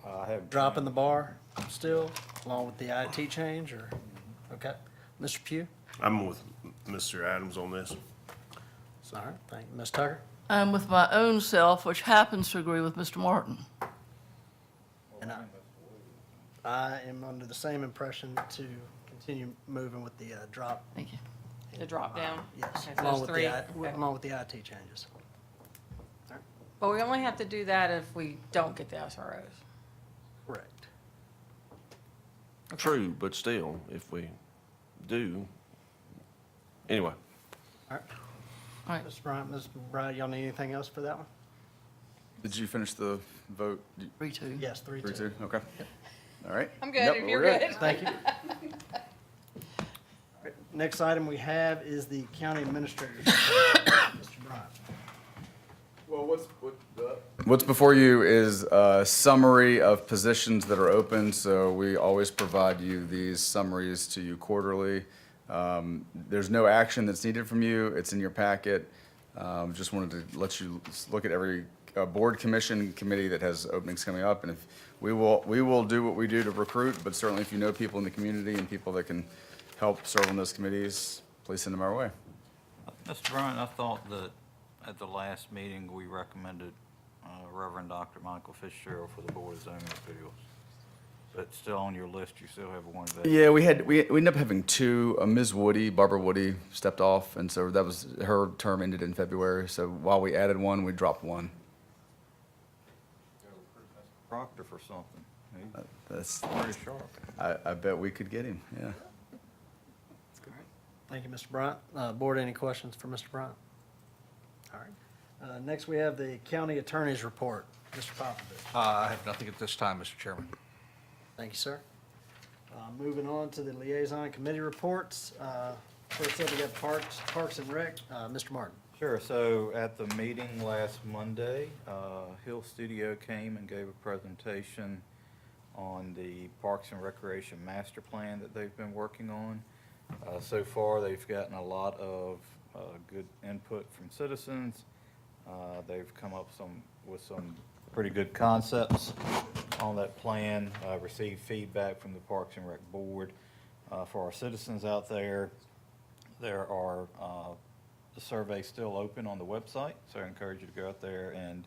I have. Dropping the bar still, along with the IT change, or, okay? Mr. Pugh? I'm with Mr. Adams on this. All right, thank you. Ms. Tucker? I'm with my own self, which happens to agree with Mr. Martin. And I am under the same impression to continue moving with the drop. Thank you. The drop down? Yes, Okay, so along there's with three. the, along with the IT changes. But we only have to do that if we don't get the SROs. Correct. True, but still, if we do, anyway. All right. All right. Mr. Bryant, Ms. Bryant, y'all need anything else for that one? Did you finish the vote? 3-2. Yes, 3-2. 3-2, okay. All right. I'm good Yep, if we're you're good. Thank you. All right, next item we have is the county administrator's report. Mr. Bryant. Well, what's before you is a summary of positions that are open, so we always provide you these summaries to you quarterly. There's no action that's needed from you, it's in your packet. Just wanted to let you look at every board, commission, committee that has openings coming up, and if we will do what we do to recruit, but certainly if you know people in the community and people that can help serve on those committees, please send them our way. Mr. Bryant, I thought that at the last meeting, we recommended Reverend Dr. Michael Fitzgerald for the Board of Zoning Appeals. But still on your list, you still have one vacant. Yeah, we ended up having two. Ms. Woody, Barbara Woody, stepped off, and so that was, her term ended in February. So while we added one, we dropped one. Proctor for something. That's Pretty sharp. I bet we could get him. Yeah. Thank you, Mr. Bryant. Board, any questions for Mr. Bryant? All right. Next, we have the county attorney's report. Mr. Popovich. I have nothing at this time, Mr. Chairman. Thank you, sir. Moving on to the liaison committee reports. First up, we got Parks and Rec. Mr. Martin. Sure, so at the meeting last Monday, Hill Studio came and gave a presentation on the Parks and Recreation Master Plan that they've been working on. So far, they've gotten a lot of good input from citizens. They've come up with some pretty good concepts on that plan, received feedback from the Parks and Rec Board. For our citizens out there, the survey's still open on the website, so I encourage you to go out there and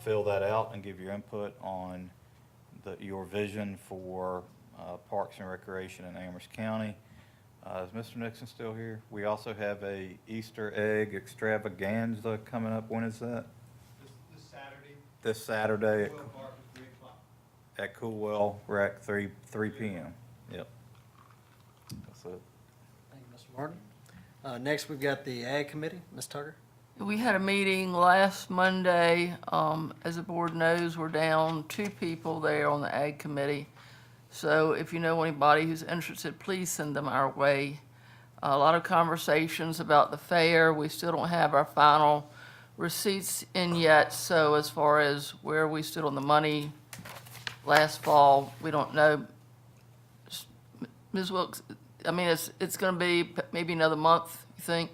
fill that out and give your input on your vision for Parks and Recreation in Amherst County. Is Mr. Nixon still here? We also have a Easter egg extravaganza coming up. When is that? This Saturday. This Saturday at Park at 3 o'clock. at Coolwell Rec, 3 p.m. Yep. That's it. Thank you, Mr. Martin. Next, we've got the Ag Committee. Ms. Tucker. We had a meeting last Monday. As the board knows, we're down 2 people there on the Ag Committee. So if you know anybody who's interested, please send them our way. A lot of conversations about the fair. We still don't have our final receipts in yet, so as far as where we stood on the money last fall, we don't know. Ms. Wilkes, I mean, it's gonna be maybe another month, you think?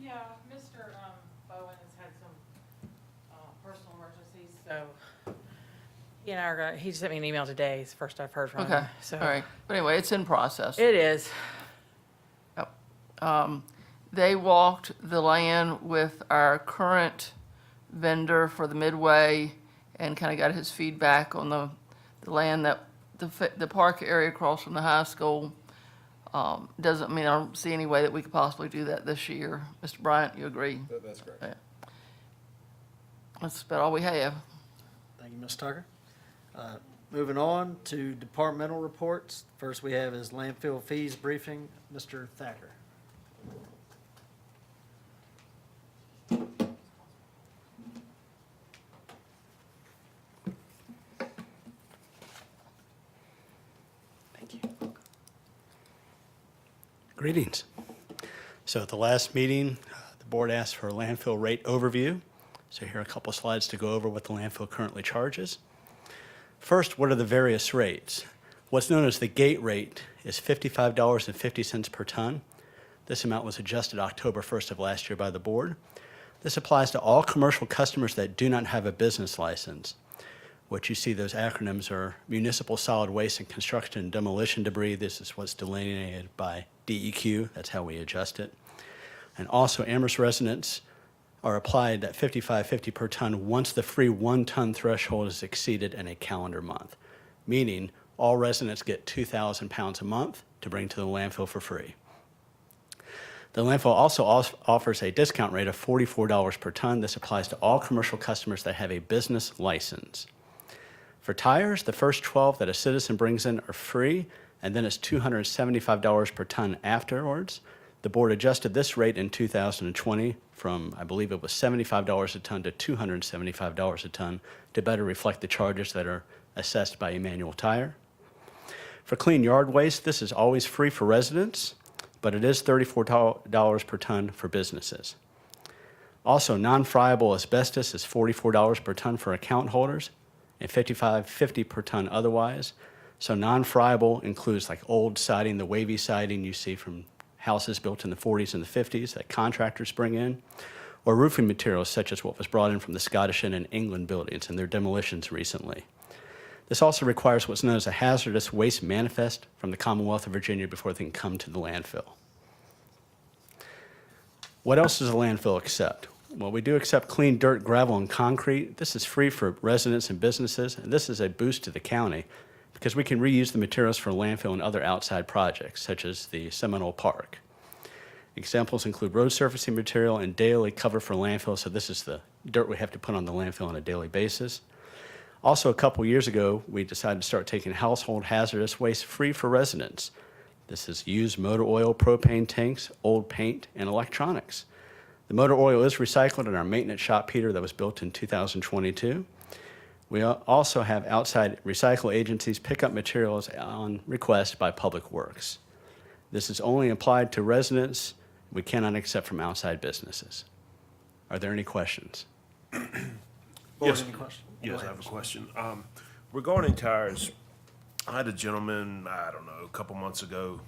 Yeah, Mr. Bowen has had some personal emergencies, so he and I are he sent me an email today. It's the first I've heard from him. Okay, So all right. But anyway, it's in process. it is. Yep. They walked the land with our current vendor for the Midway and kind of got his feedback on the land that the park area across from the high school. Doesn't mean I don't see any way that we could possibly do that this year. Mr. Bryant, you agree? That's correct. Yeah. That's about all we have. Thank you, Ms. Tucker. Moving on to departmental reports. First we have is landfill fees briefing. Mr. Thacker. Thank you. Greetings. So at the last meeting, the board asked for a landfill rate overview. So here are a couple slides to go over what the landfill currently charges. First, what are the various rates? What's known as the gate rate is $55.50 per ton. This amount was adjusted October 1st of last year by the board. This applies to all commercial customers that do not have a business license. What you see, those acronyms are municipal solid waste and construction and demolition debris. This is what's delineated by DEQ. That's how we adjust it. And also Amherst residents are applied at $55.50 per ton once the free 1-ton threshold is exceeded in a calendar month, meaning all residents get 2,000 pounds a month to bring to the landfill for free. The landfill also offers a discount rate of $44 per ton. This applies to all commercial customers that have a business license. For tires, the first 12 that a citizen brings in are free. and then it's $275 per ton afterwards. The board adjusted this rate in 2020 from, I believe it was $75 a ton to $275 a ton to better reflect the charges that are assessed by Emmanuel Tire. For clean yard waste, this is always free for residents, but it is $34 per ton for businesses. Also, non-friable asbestos is $44 per ton for account holders and $55.50 per ton otherwise. So non-friable includes like old siding, the wavy siding you see from houses built in the 40s and the 50s that contractors bring in, or roofing materials such as what was brought in from the Scottish Inn and England buildings and their demolitions recently. This also requires what's known as a hazardous waste manifest from the Commonwealth of Virginia before they can come to the landfill. What else does a landfill accept? Well, we do accept clean dirt, gravel, and concrete. This is free for residents and businesses, and this is a boost to the county because we can reuse the materials for landfill and other outside projects, such as the Seminole Park. Examples include road surfacing material and daily cover for landfill, so this is the dirt we have to put on the landfill on a daily basis. Also, a couple years ago, we decided to start taking household hazardous waste free for residents. This is used motor oil, propane tanks, old paint, and electronics. The motor oil is recycled in our maintenance shop heater that was built in 2022. We also have outside recycle agencies pick up materials on request by Public Works. This is only applied to residents. We cannot accept from outside businesses. Are there any questions? Yes. Yes, I have a question. Regarding tires, I had a gentleman, I don't know, a couple months ago,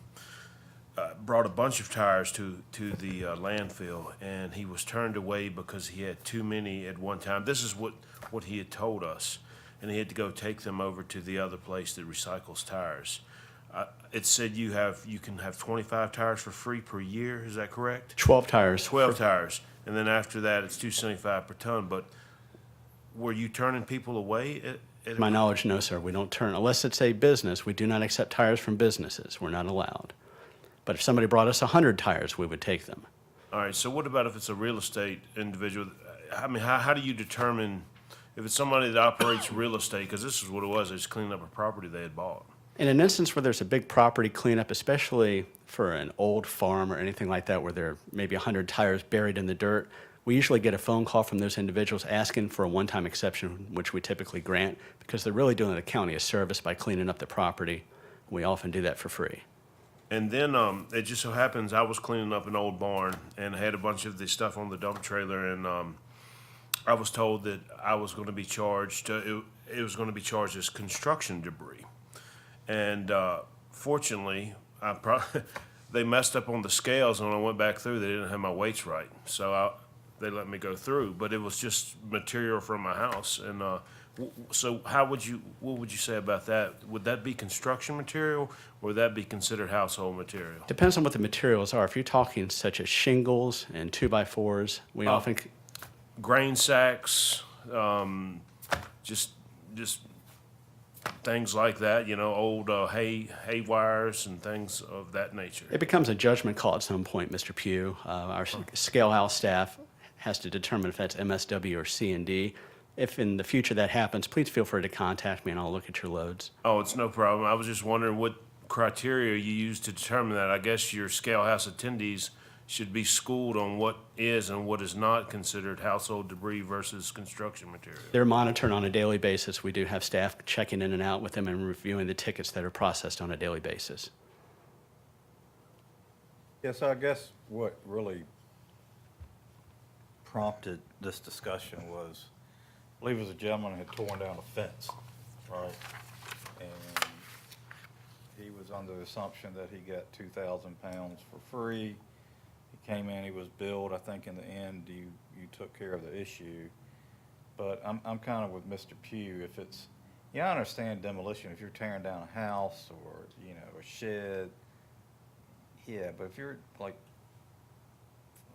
brought a bunch of tires to the landfill, and he was turned away because he had too many at one time. This is what he had told us, and he had to go take them over to the other place that recycles tires. It said you can have 25 tires for free per year, is that correct? 12 tires. 12 tires, and then after that, it's $275 per ton, but were you turning people away To my knowledge, no, sir. We don't turn, unless it's a business, we do not accept tires from businesses. We're not allowed. But if somebody brought us 100 tires, we would take them. All right, so what about if it's a real estate individual? I mean, how do you determine if it's somebody that operates real estate? Because this is what it was, they just cleaning up a property they had bought. In an instance where there's a big property cleanup, especially for an old farm or anything like that, where there are maybe 100 tires buried in the dirt, we usually get a phone call from those individuals asking for a one-time exception, which we typically grant, because they're really doing the county a service by cleaning up the property. We often do that for free. And then it just so happens I was cleaning up an old barn and had a bunch of this stuff on the dump trailer, and I was told that I was going to be charged. It was going to be charged as construction debris, and fortunately, they messed up on the scales, and when I went back through, they didn't have my weights right, so they let me go through. But it was just material from my house, and so what would you say about that? Would that be construction material, or would that be considered household material? Depends on what the materials are. If you're talking such as shingles and 2x4s, we often... Grain sacks, just things like that, old hay wires and things of that nature. It becomes a judgment call at some point, Mr. Pugh. Our scale house staff has to determine if that's MSW or C&D. If in the future that happens, please feel free to contact me and I'll look at your loads. Oh, it's no problem. I was just wondering what criteria you use to determine that. I guess your scale house attendees should be schooled on what is and what is not considered household debris versus construction material. They're monitored on a daily basis. We do have staff checking in and out with them and reviewing the tickets that are processed on a daily basis. Yes, I guess what really prompted this discussion was, I believe it was a gentleman who had torn down a fence, right? And he was under the assumption that he got 2,000 pounds for free. He came in, he was billed. I think in the end, you took care of the issue. But I'm kind of with Mr. Pugh. If it's, I understand demolition. If you're tearing down a house or, a shed, yeah, but if you're like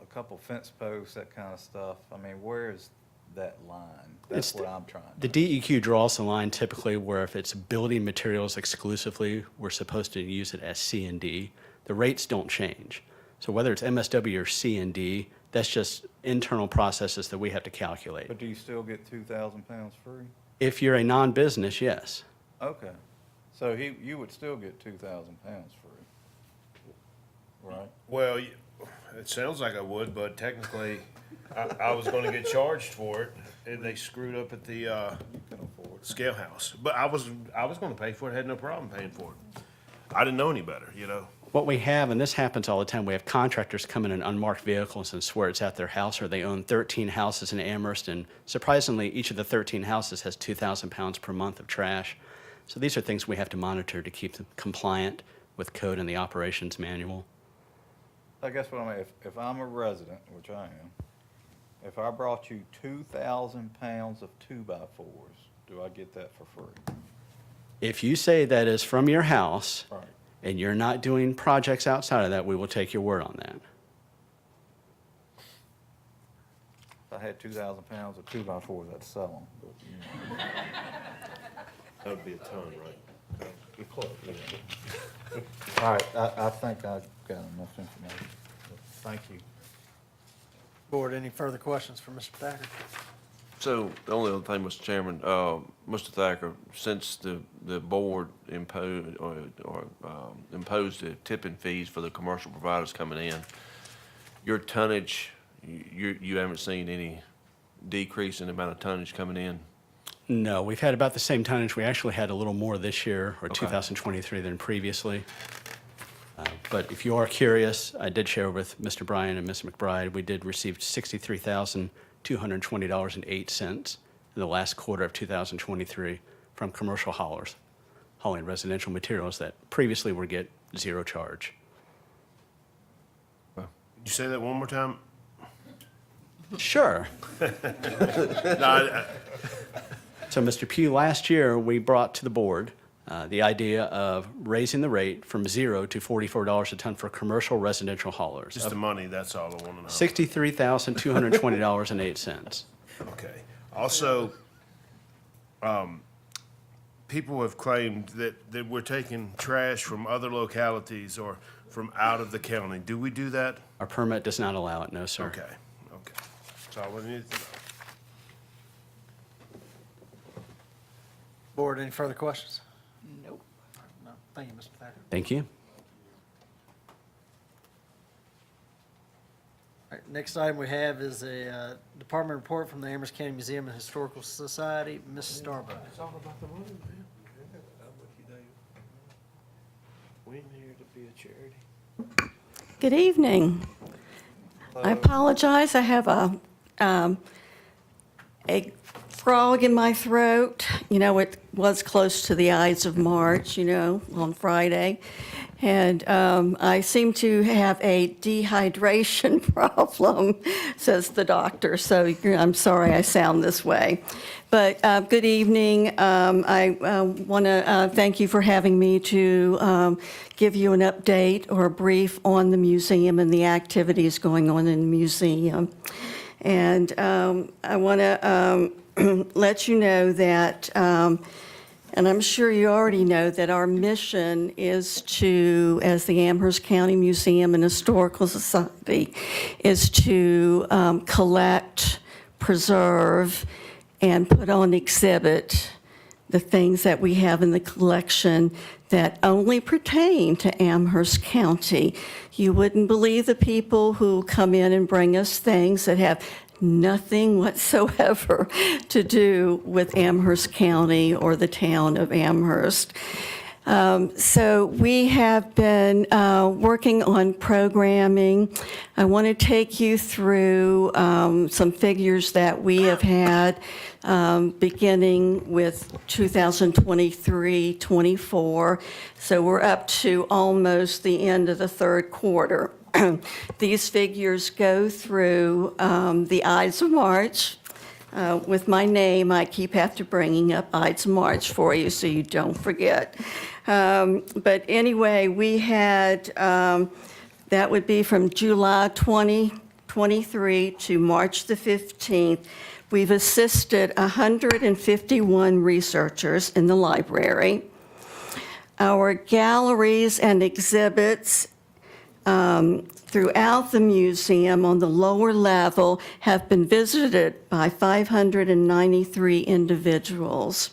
a couple fence posts, that kind of stuff, I mean, where is that line? That's what I'm trying to. The DEQ draws the line typically where if it's building materials exclusively, we're supposed to use it as C&D. The rates don't change. So whether it's MSW or C&D, that's just internal processes that we have to calculate. But do you still get 2,000 pounds free? If you're a non-business, yes. Okay. So you would still get 2,000 pounds free, right? Well, it sounds like I would, but technically, I was gonna get charged for it, and they screwed up at the, scale house. But I was gonna pay for it, had no problem paying for it. I didn't know any better, you know? What we have, and this happens all the time, we have contractors come in unmarked vehicles and swear it's at their house, or they own 13 houses in Amherst, and surprisingly, each of the 13 houses has 2,000 pounds per month of trash. So these are things we have to monitor to keep them compliant with code and the operations manual. I guess what I mean, if I'm a resident, which I am, if I brought you 2,000 pounds of 2x4s, do I get that for free? If you say that is from your house, Right. and you're not doing projects outside of that, we will take your word on that. If I had 2,000 pounds of 2x4s, I'd sell them. But, you know. That would be a ton, right? You're close, yeah. All right, I think I've got enough information. Thank you. Board, any further questions for Mr. Thacker? So, the only other thing, Mr. Chairman, Mr. Thacker, since the board imposed, imposed the tipping fees for the commercial providers coming in, your tonnage, you haven't seen any decrease in the amount of tonnage coming in? No, we've had about the same tonnage. We actually had a little more this year, or Okay. 2023, than previously. But if you are curious, I did share with Mr. Bryan and Ms. McBride, we did receive $63,220.08 in the last quarter of 2023 from commercial haulers hauling residential materials that previously would get zero charge. Did you say that one more time? Sure. No, So, Mr. Pugh, last year, we brought to the board the idea of raising the rate from $0 to $44 a ton for commercial residential haulers. just the money, that's all I want to know. $63,220.08. Okay. Also, people have claimed that we're taking trash from other localities or from out of the county. Do we do that? Our permit does not allow it, no, sir. Okay, okay. That's all I needed to know. Board, any further questions? Nope. No. Thank you, Mr. Thacker. Thank you. All right, next item we have is a department report from the Amherst County Museum and Historical Society. Ms. Starbuck. It's all about the money, man. We in here to be a charity. Good evening. I apologize. I have a frog in my throat. You know, it was close to the Ides of March, you know, on Friday. And I seem to have a dehydration problem, says the doctor. So I'm sorry I sound this way. But good evening. I want to thank you for having me to give you an update or a brief on the museum and the activities going on in the museum. And I want to let you know that, and I'm sure you already know, that our mission is to, as the Amherst County Museum and Historical Society, is to collect, preserve, and put on exhibit the things that we have in the collection that only pertain to Amherst County. You wouldn't believe the people who come in and bring us things that have nothing whatsoever to do with Amherst County or the town of Amherst. So we have been working on programming. I want to take you through some figures that we have had beginning with 2023-24. So we're up to almost the end of the third quarter. These figures go through the Ides of March. With my name, I keep after bringing up Ides of March for you so you don't forget. But anyway, we had, that would be from July 2023 to March the 15th. We've assisted 151 researchers in the library. Our galleries and exhibits throughout the museum on the lower level have been visited by 593 individuals.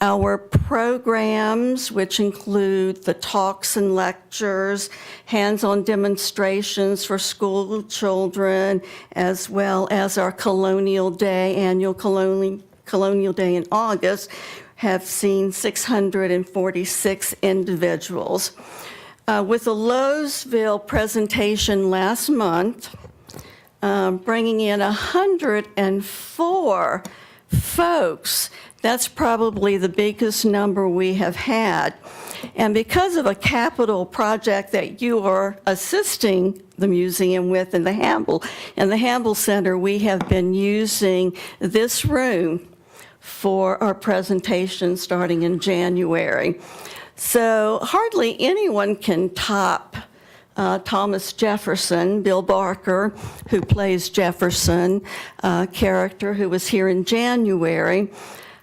Our programs, which include the talks and lectures, hands-on demonstrations for school children, as well as our Colonial Day, annual Colonial Day in August, have seen 646 individuals. With the Lowesville presentation last month, bringing in 104 folks. That's probably the biggest number we have had. And because of a capital project that you are assisting the museum with in the Hamble Center, we have been using this room for our presentation starting in January. So hardly anyone can top Thomas Jefferson, Bill Barker, who plays Jefferson, character who was here in January.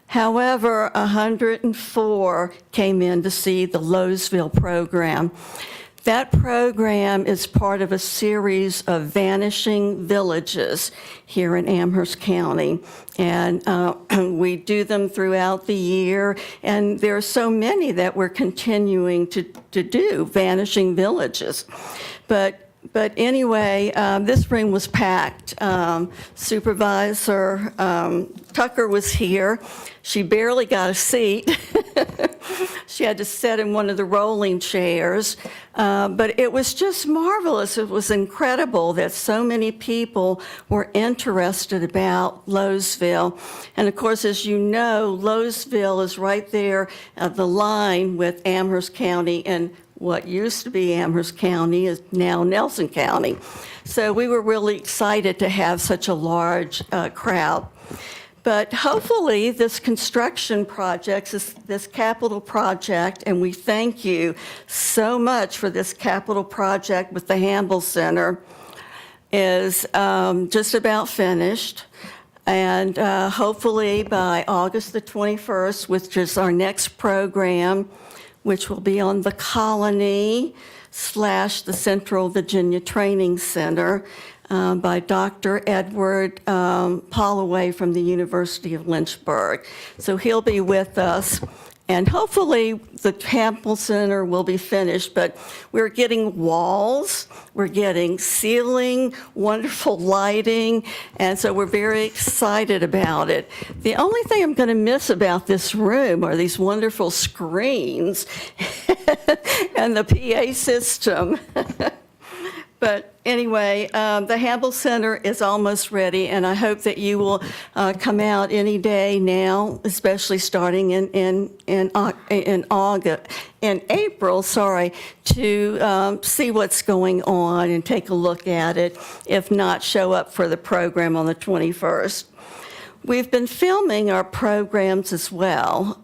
However, 104 came in to see the Lowesville program. That program is part of a series of vanishing villages here in Amherst County. And we do them throughout the year. And there are so many that we're continuing to do, vanishing villages. But anyway, this room was packed. Supervisor Tucker was here. She barely got a seat. She had to sit in one of the rolling chairs. But it was just marvelous. It was incredible that so many people were interested about Lowesville. And of course, as you know, Lowesville is right there at the line with Amherst County, and what used to be Amherst County is now Nelson County. So we were really excited to have such a large crowd. But hopefully this construction project, this capital project, and we thank you so much for this capital project with the Hamble Center, is just about finished. And hopefully by August the 21st, which is our next program, which will be on the Colony / the Central Virginia Training Center, by Dr. Edward Holloway from the University of Lynchburg. So he'll be with us, and hopefully the Hamble Center will be finished, but we're getting walls, we're getting ceiling, wonderful lighting, and so we're very excited about it. The only thing I'm going to miss about this room are these wonderful screens and the PA system. But anyway, the Hamble Center is almost ready, and I hope that you will come out any day now, especially starting in April, to see what's going on and take a look at it. If not, show up for the program on the 21st. We've been filming our programs as well.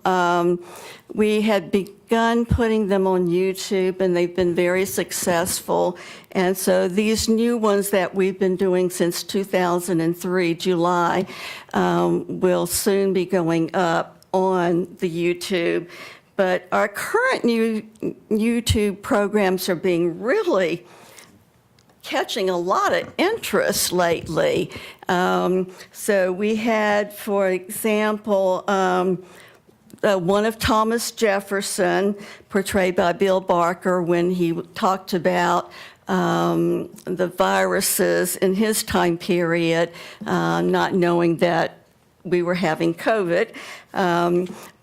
We had begun putting them on YouTube, and they've been very successful. And so these new ones that we've been doing since 2003, July, will soon be going up on the YouTube. But our current new YouTube programs are being really catching a lot of interest lately. So we had, for example, one of Thomas Jefferson, portrayed by Bill Barker, when he talked about the viruses in his time period, not knowing that we were having COVID.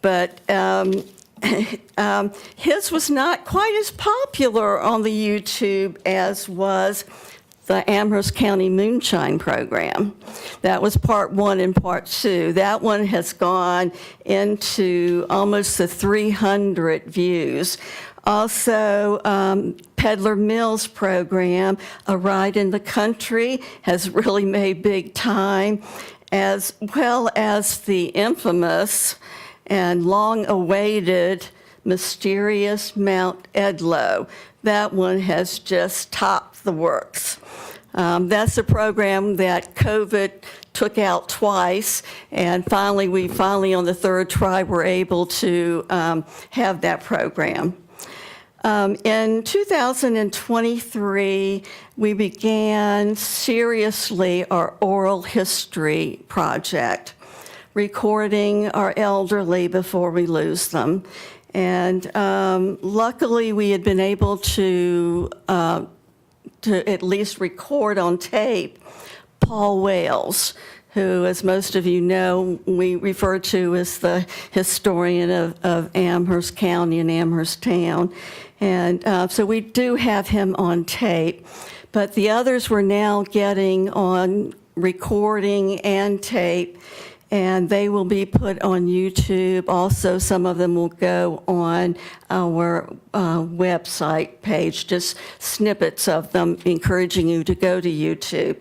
But his was not quite as popular on the YouTube as was the Amherst County Moonshine Program. That was part 1 and part 2. That one has gone into almost the 300 views. Also, Peddler Mills program, A Ride in the Country, has really made big time, as well as the infamous and long-awaited Mysterious Mount Edlow. That one has just topped the works. That's a program that COVID took out twice, and we finally on the 3rd try were able to have that program. In 2023, we began seriously our oral history project. recording our elderly before we lose them. And luckily, we had been able to at least record on tape Paul Wales, who, as most of you know, we refer to as the historian of Amherst County and Amherst Town. And so we do have him on tape. But the others we're now getting on recording and tape, and they will be put on YouTube. Also, some of them will go on our website page, just snippets of them, encouraging you to go to YouTube.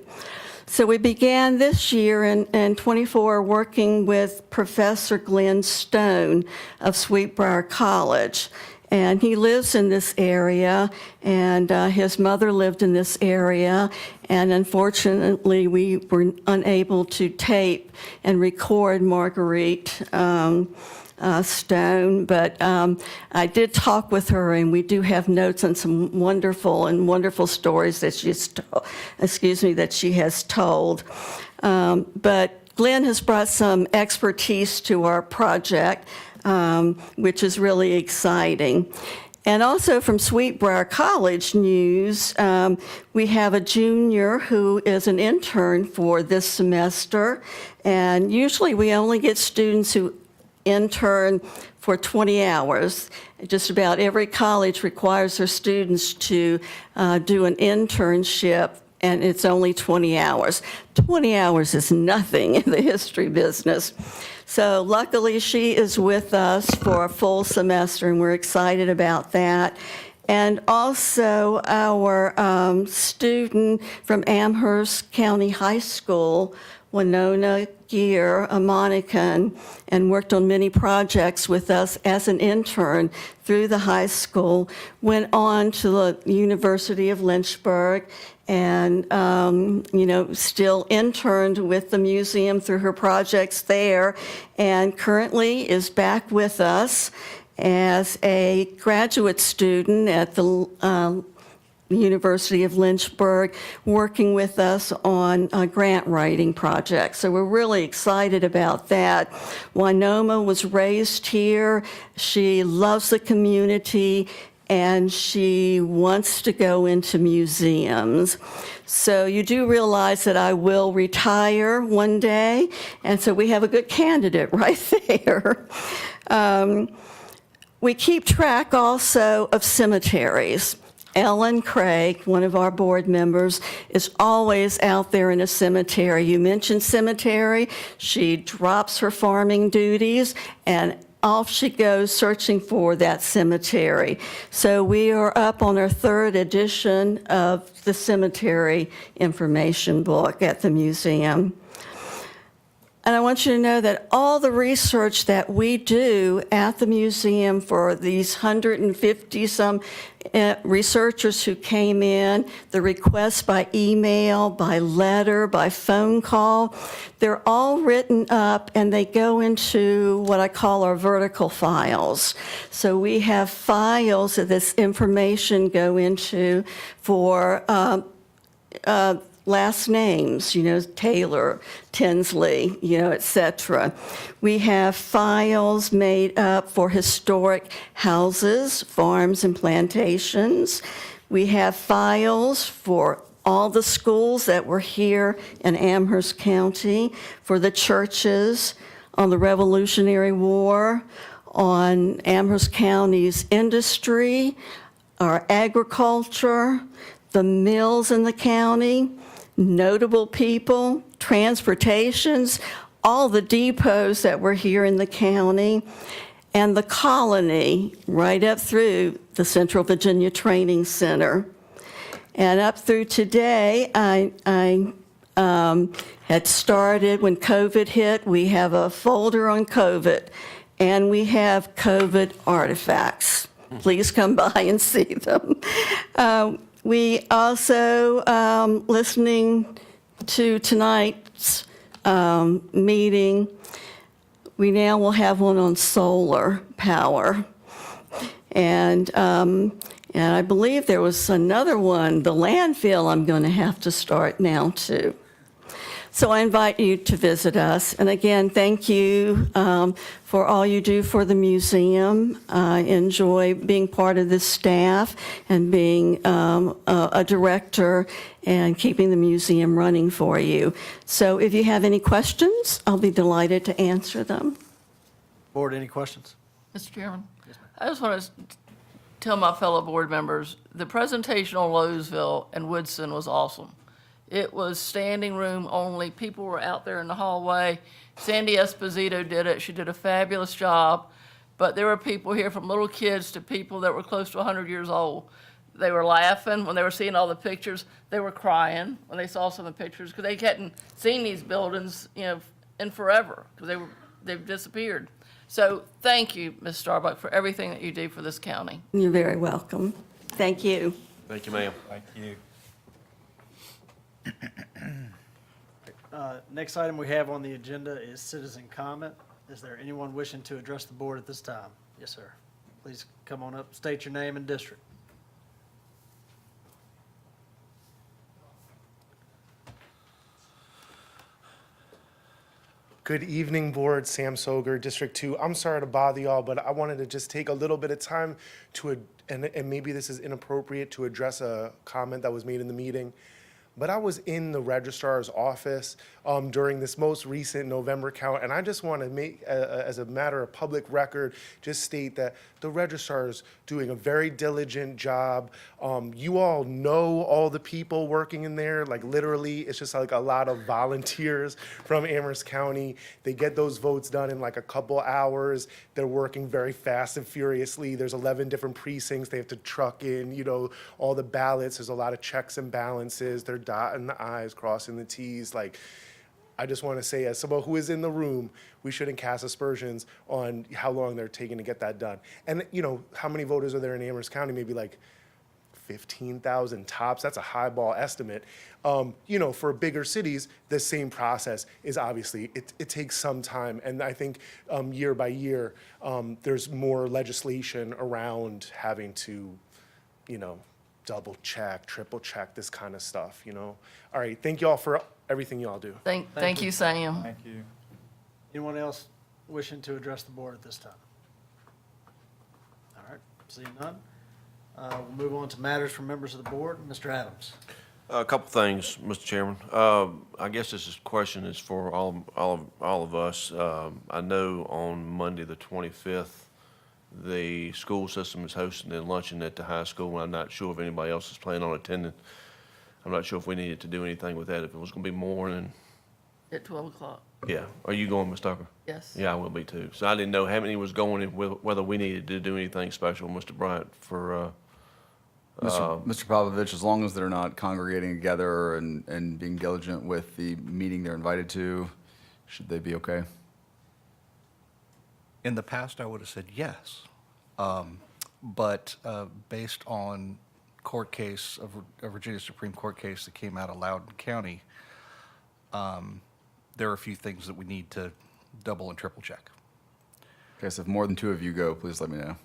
So we began this year in 24 working with Professor Glenn Stone of Sweetbriar College. And he lives in this area, and his mother lived in this area. And unfortunately, we were unable to tape and record Marguerite Stone, but I did talk with her, and we do have notes on some wonderful stories that that she has told. But Glenn has brought some expertise to our project, which is really exciting. And also from Sweetbriar College News, we have a junior who is an intern for this semester. And usually we only get students who intern for 20 hours. Just about every college requires their students to do an internship, and it's only 20 hours. 20 hours is nothing in the history business. So luckily, she is with us for a full semester, and we're excited about that. And also, our student from Amherst County High School, Winona Gear, a Monican, and worked on many projects with us as an intern through the high school, went on to the University of Lynchburg, and still interned with the museum through her projects there, and currently is back with us as a graduate student at the University of Lynchburg, working with us on a grant writing project. So we're really excited about that. Winona was raised here. She loves the community, and she wants to go into museums. So you do realize that I will retire one day, and so we have a good candidate right there. We keep track also of cemeteries. Ellen Craig, one of our board members, is always out there in a cemetery. You mentioned cemetery, she drops her farming duties, and off she goes searching for that cemetery. So we are up on our 3rd edition of the cemetery information book at the museum. And I want you to know that all the research that we do at the museum for these 150-some researchers who came in, the requests by email, by letter, by phone call, they're all written up, and they go into what I call our vertical files. So we have files that this information go into for last names, Taylor, Tinsley, et cetera. We have files made up for historic houses, farms, and plantations. We have files for all the schools that were here in Amherst County, for the churches, on the Revolutionary War, on Amherst County's industry, our agriculture, the mills in the county, notable people, transportations, all the depots that were here in the county, and the colony right up through the Central Virginia Training Center. And up through today, I had started when COVID hit. We have a folder on COVID, and we have COVID artifacts. Please come by and see them. We also, listening to tonight's meeting, we now will have one on solar power. And I believe there was another one, the landfill, I'm going to have to start now too. So I invite you to visit us. And again, thank you for all you do for the museum. I enjoy being part of this staff and being a director and keeping the museum running for you. So if you have any questions, I'll be delighted to answer them. Board, any questions? Mr. Chairman, I just want to tell my fellow board members, the presentation on Lowesville and Woodson was awesome. It was standing room only. People were out there in the hallway. Sandy Esposito did it. She did a fabulous job. But there were people here from little kids to people that were close to 100 years old. They were laughing when they were seeing all the pictures. They were crying when they saw some of the pictures because they hadn't seen these buildings, in forever because they've disappeared. So thank you, Ms. Starbuck, for everything that you do for this county. You're very welcome. Thank you. Thank you, ma'am. Thank you. Next item we have on the agenda is citizen comment. Is there anyone wishing to address the board at this time? Yes, sir. Please come on up, state your name and district. Good evening, Board. Sam Soger, District 2. I'm sorry to bother y'all, but I wanted to just take a little bit of time and maybe this is inappropriate, to address a comment that was made in the meeting. But I was in the registrar's office during this most recent November count, and I just want to make, as a matter of public record, just state that the registrar is doing a very diligent job. You all know all the people working in there, like literally, it's just like a lot of volunteers from Amherst County. They get those votes done in like a couple hours. They're working very fast and furiously. There's 11 different precincts. They have to truck in, all the ballots. There's a lot of checks and balances. They're dotting the I's, crossing the T's. Like, I just want to say, as someone who is in the room, we shouldn't cast aspersions on how long they're taking to get that done. And, how many voters are there in Amherst County? Maybe like 15,000 tops. That's a highball estimate. For bigger cities, the same process is obviously, it takes some time. And I think year by year, there's more legislation around having to, double check, triple check, this kind of stuff, All right, thank you all for everything you all do. Thank you, Sam. Thank you. Anyone else wishing to address the board at this time? All right, seeing none. We'll move on to matters from members of the board. Mr. Adams. A couple things, Mr. Chairman. I guess this question is for all of us. I know on Monday, the 25th, the school system is hosting a luncheon at the high school, and I'm not sure if anybody else is planning on attending. I'm not sure if we needed to do anything with that, if it was going to be morning. At 12 o'clock. Yeah. Are you going, Ms. Tucker? Yes. Yeah, I will be too. So I didn't know how many was going, and whether we needed to do anything special, Mr. Bryant, for Mr. Popovich, as long as they're not congregating together and being diligent with the meeting they're invited to, should they be okay? In the past, I would have said yes. But based on a Virginia Supreme Court case that came out of Loudoun County, there are a few things that we need to double and triple check. Okay, so if more than 2 of you go, please let me know.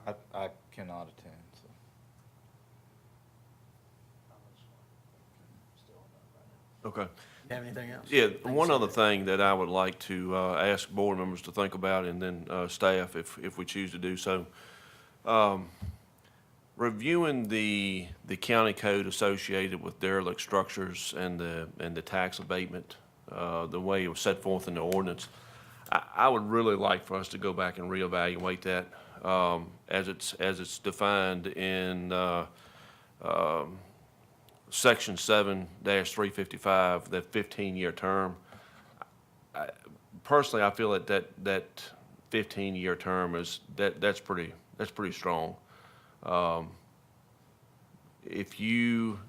I cannot attend, so. Okay. You have anything else? Yeah, one other thing that I would like to ask board members to think about, and then staff, if we choose to do so. Reviewing the county code associated with derelict structures and the tax abatement, the way it was set forth in the ordinance, I would really like for us to go back and reevaluate that as it's defined in Section 7-355, that 15-year term. Personally, I feel that 15-year term that's pretty strong. If you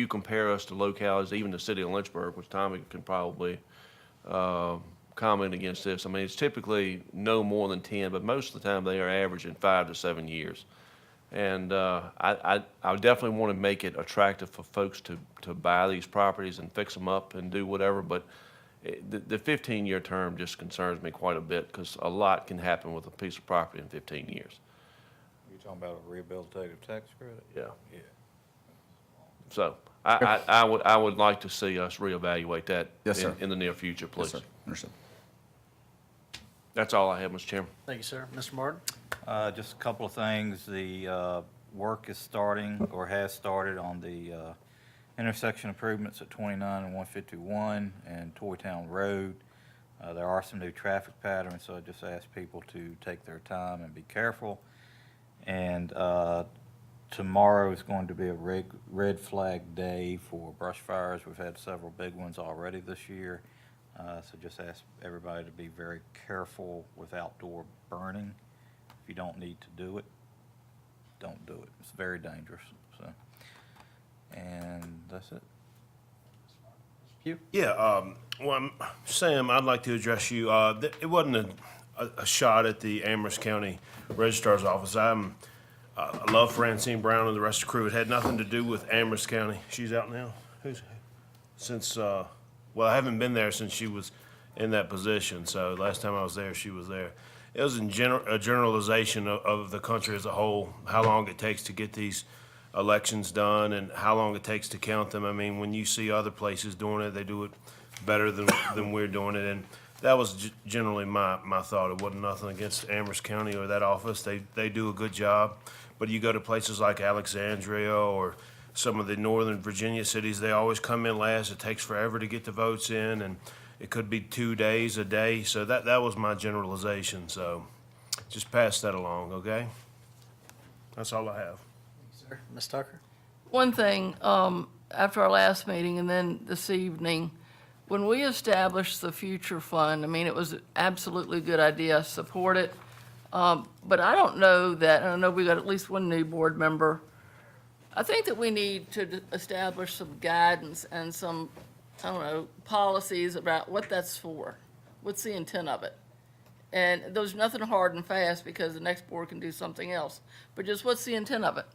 compare us to localities, even the city of Lynchburg, which Tommy can probably comment against this. I mean, it's typically no more than 10, but most of the time they are averaging 5 to 7 years. And I definitely want to make it attractive for folks to buy these properties and fix them up and do whatever. But the 15-year term just concerns me quite a bit, because a lot can happen with a piece of property in 15 years. You talking about a rehabilitative tax credit? Yeah. Yeah. So I would like to see us reevaluate that Yes, sir. in the near future, please. Yes, sir. Understood. That's all I have, Mr. Chairman. Thank you, sir. Mr. Martin? Just a couple of things. The work is starting, or has started, on the intersection improvements at 29 and 151 and Toytown Road. There are some new traffic patterns, so I just ask people to take their time and be careful. And tomorrow is going to be a red flag day for brush fires. We've had several big ones already this year. So just ask everybody to be very careful with outdoor burning. If you don't need to do it, don't do it. It's very dangerous, so. And that's it. Yeah, well, Sam, I'd like to address you. It wasn't a shot at the Amherst County Registrar's Office. I love Francine Brown and the rest of the crew. It had nothing to do with Amherst County. She's out now? Well, I haven't been there since she was in that position, so last time I was there, she was there. It was a generalization of the country as a whole, how long it takes to get these elections done and how long it takes to count them. I mean, when you see other places doing it, they do it better than we're doing it. And that was generally my thought. It wasn't nothing against Amherst County or that office. They do a good job. But you go to places like Alexandria or some of the northern Virginia cities, they always come in last. It takes forever to get the votes in, and it could be 2 days, a day. So that was my generalization. So just pass that along, okay? That's all I have. Sir. Ms. Tucker? One thing, after our last meeting and then this evening, when we established the future fund, I mean, it was absolutely a good idea, I support it. But I don't know that, and I know we got at least one new board member. I think that we need to establish some guidance and some, I don't know, policies about what that's for. What's the intent of it? And there's nothing hard and fast because the next board can do something else. But just what's the intent of it?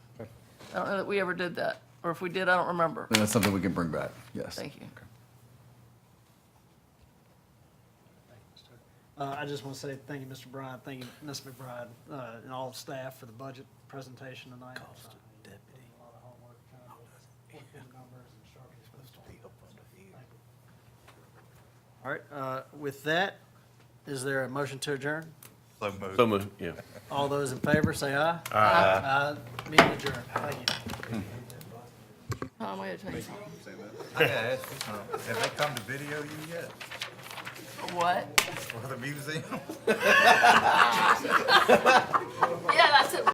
I don't know that we ever did that. Or if we did, I don't remember. And that's something we can bring back, yes. Thank you. I just want to say thank you, Mr. Bryan, thank you, Ms. McBride, and all staff for the budget presentation tonight. Cost of deputy. A lot of hard work trying to work through the numbers and sharpen those. All right, with that, is there a motion to adjourn? So moved, yeah. All those in favor, say aye. Aye. Meeting adjourned. Thank you. Tom, I gotta tell you something. I gotta ask you something. Have they come to video you yet? What? For the museum?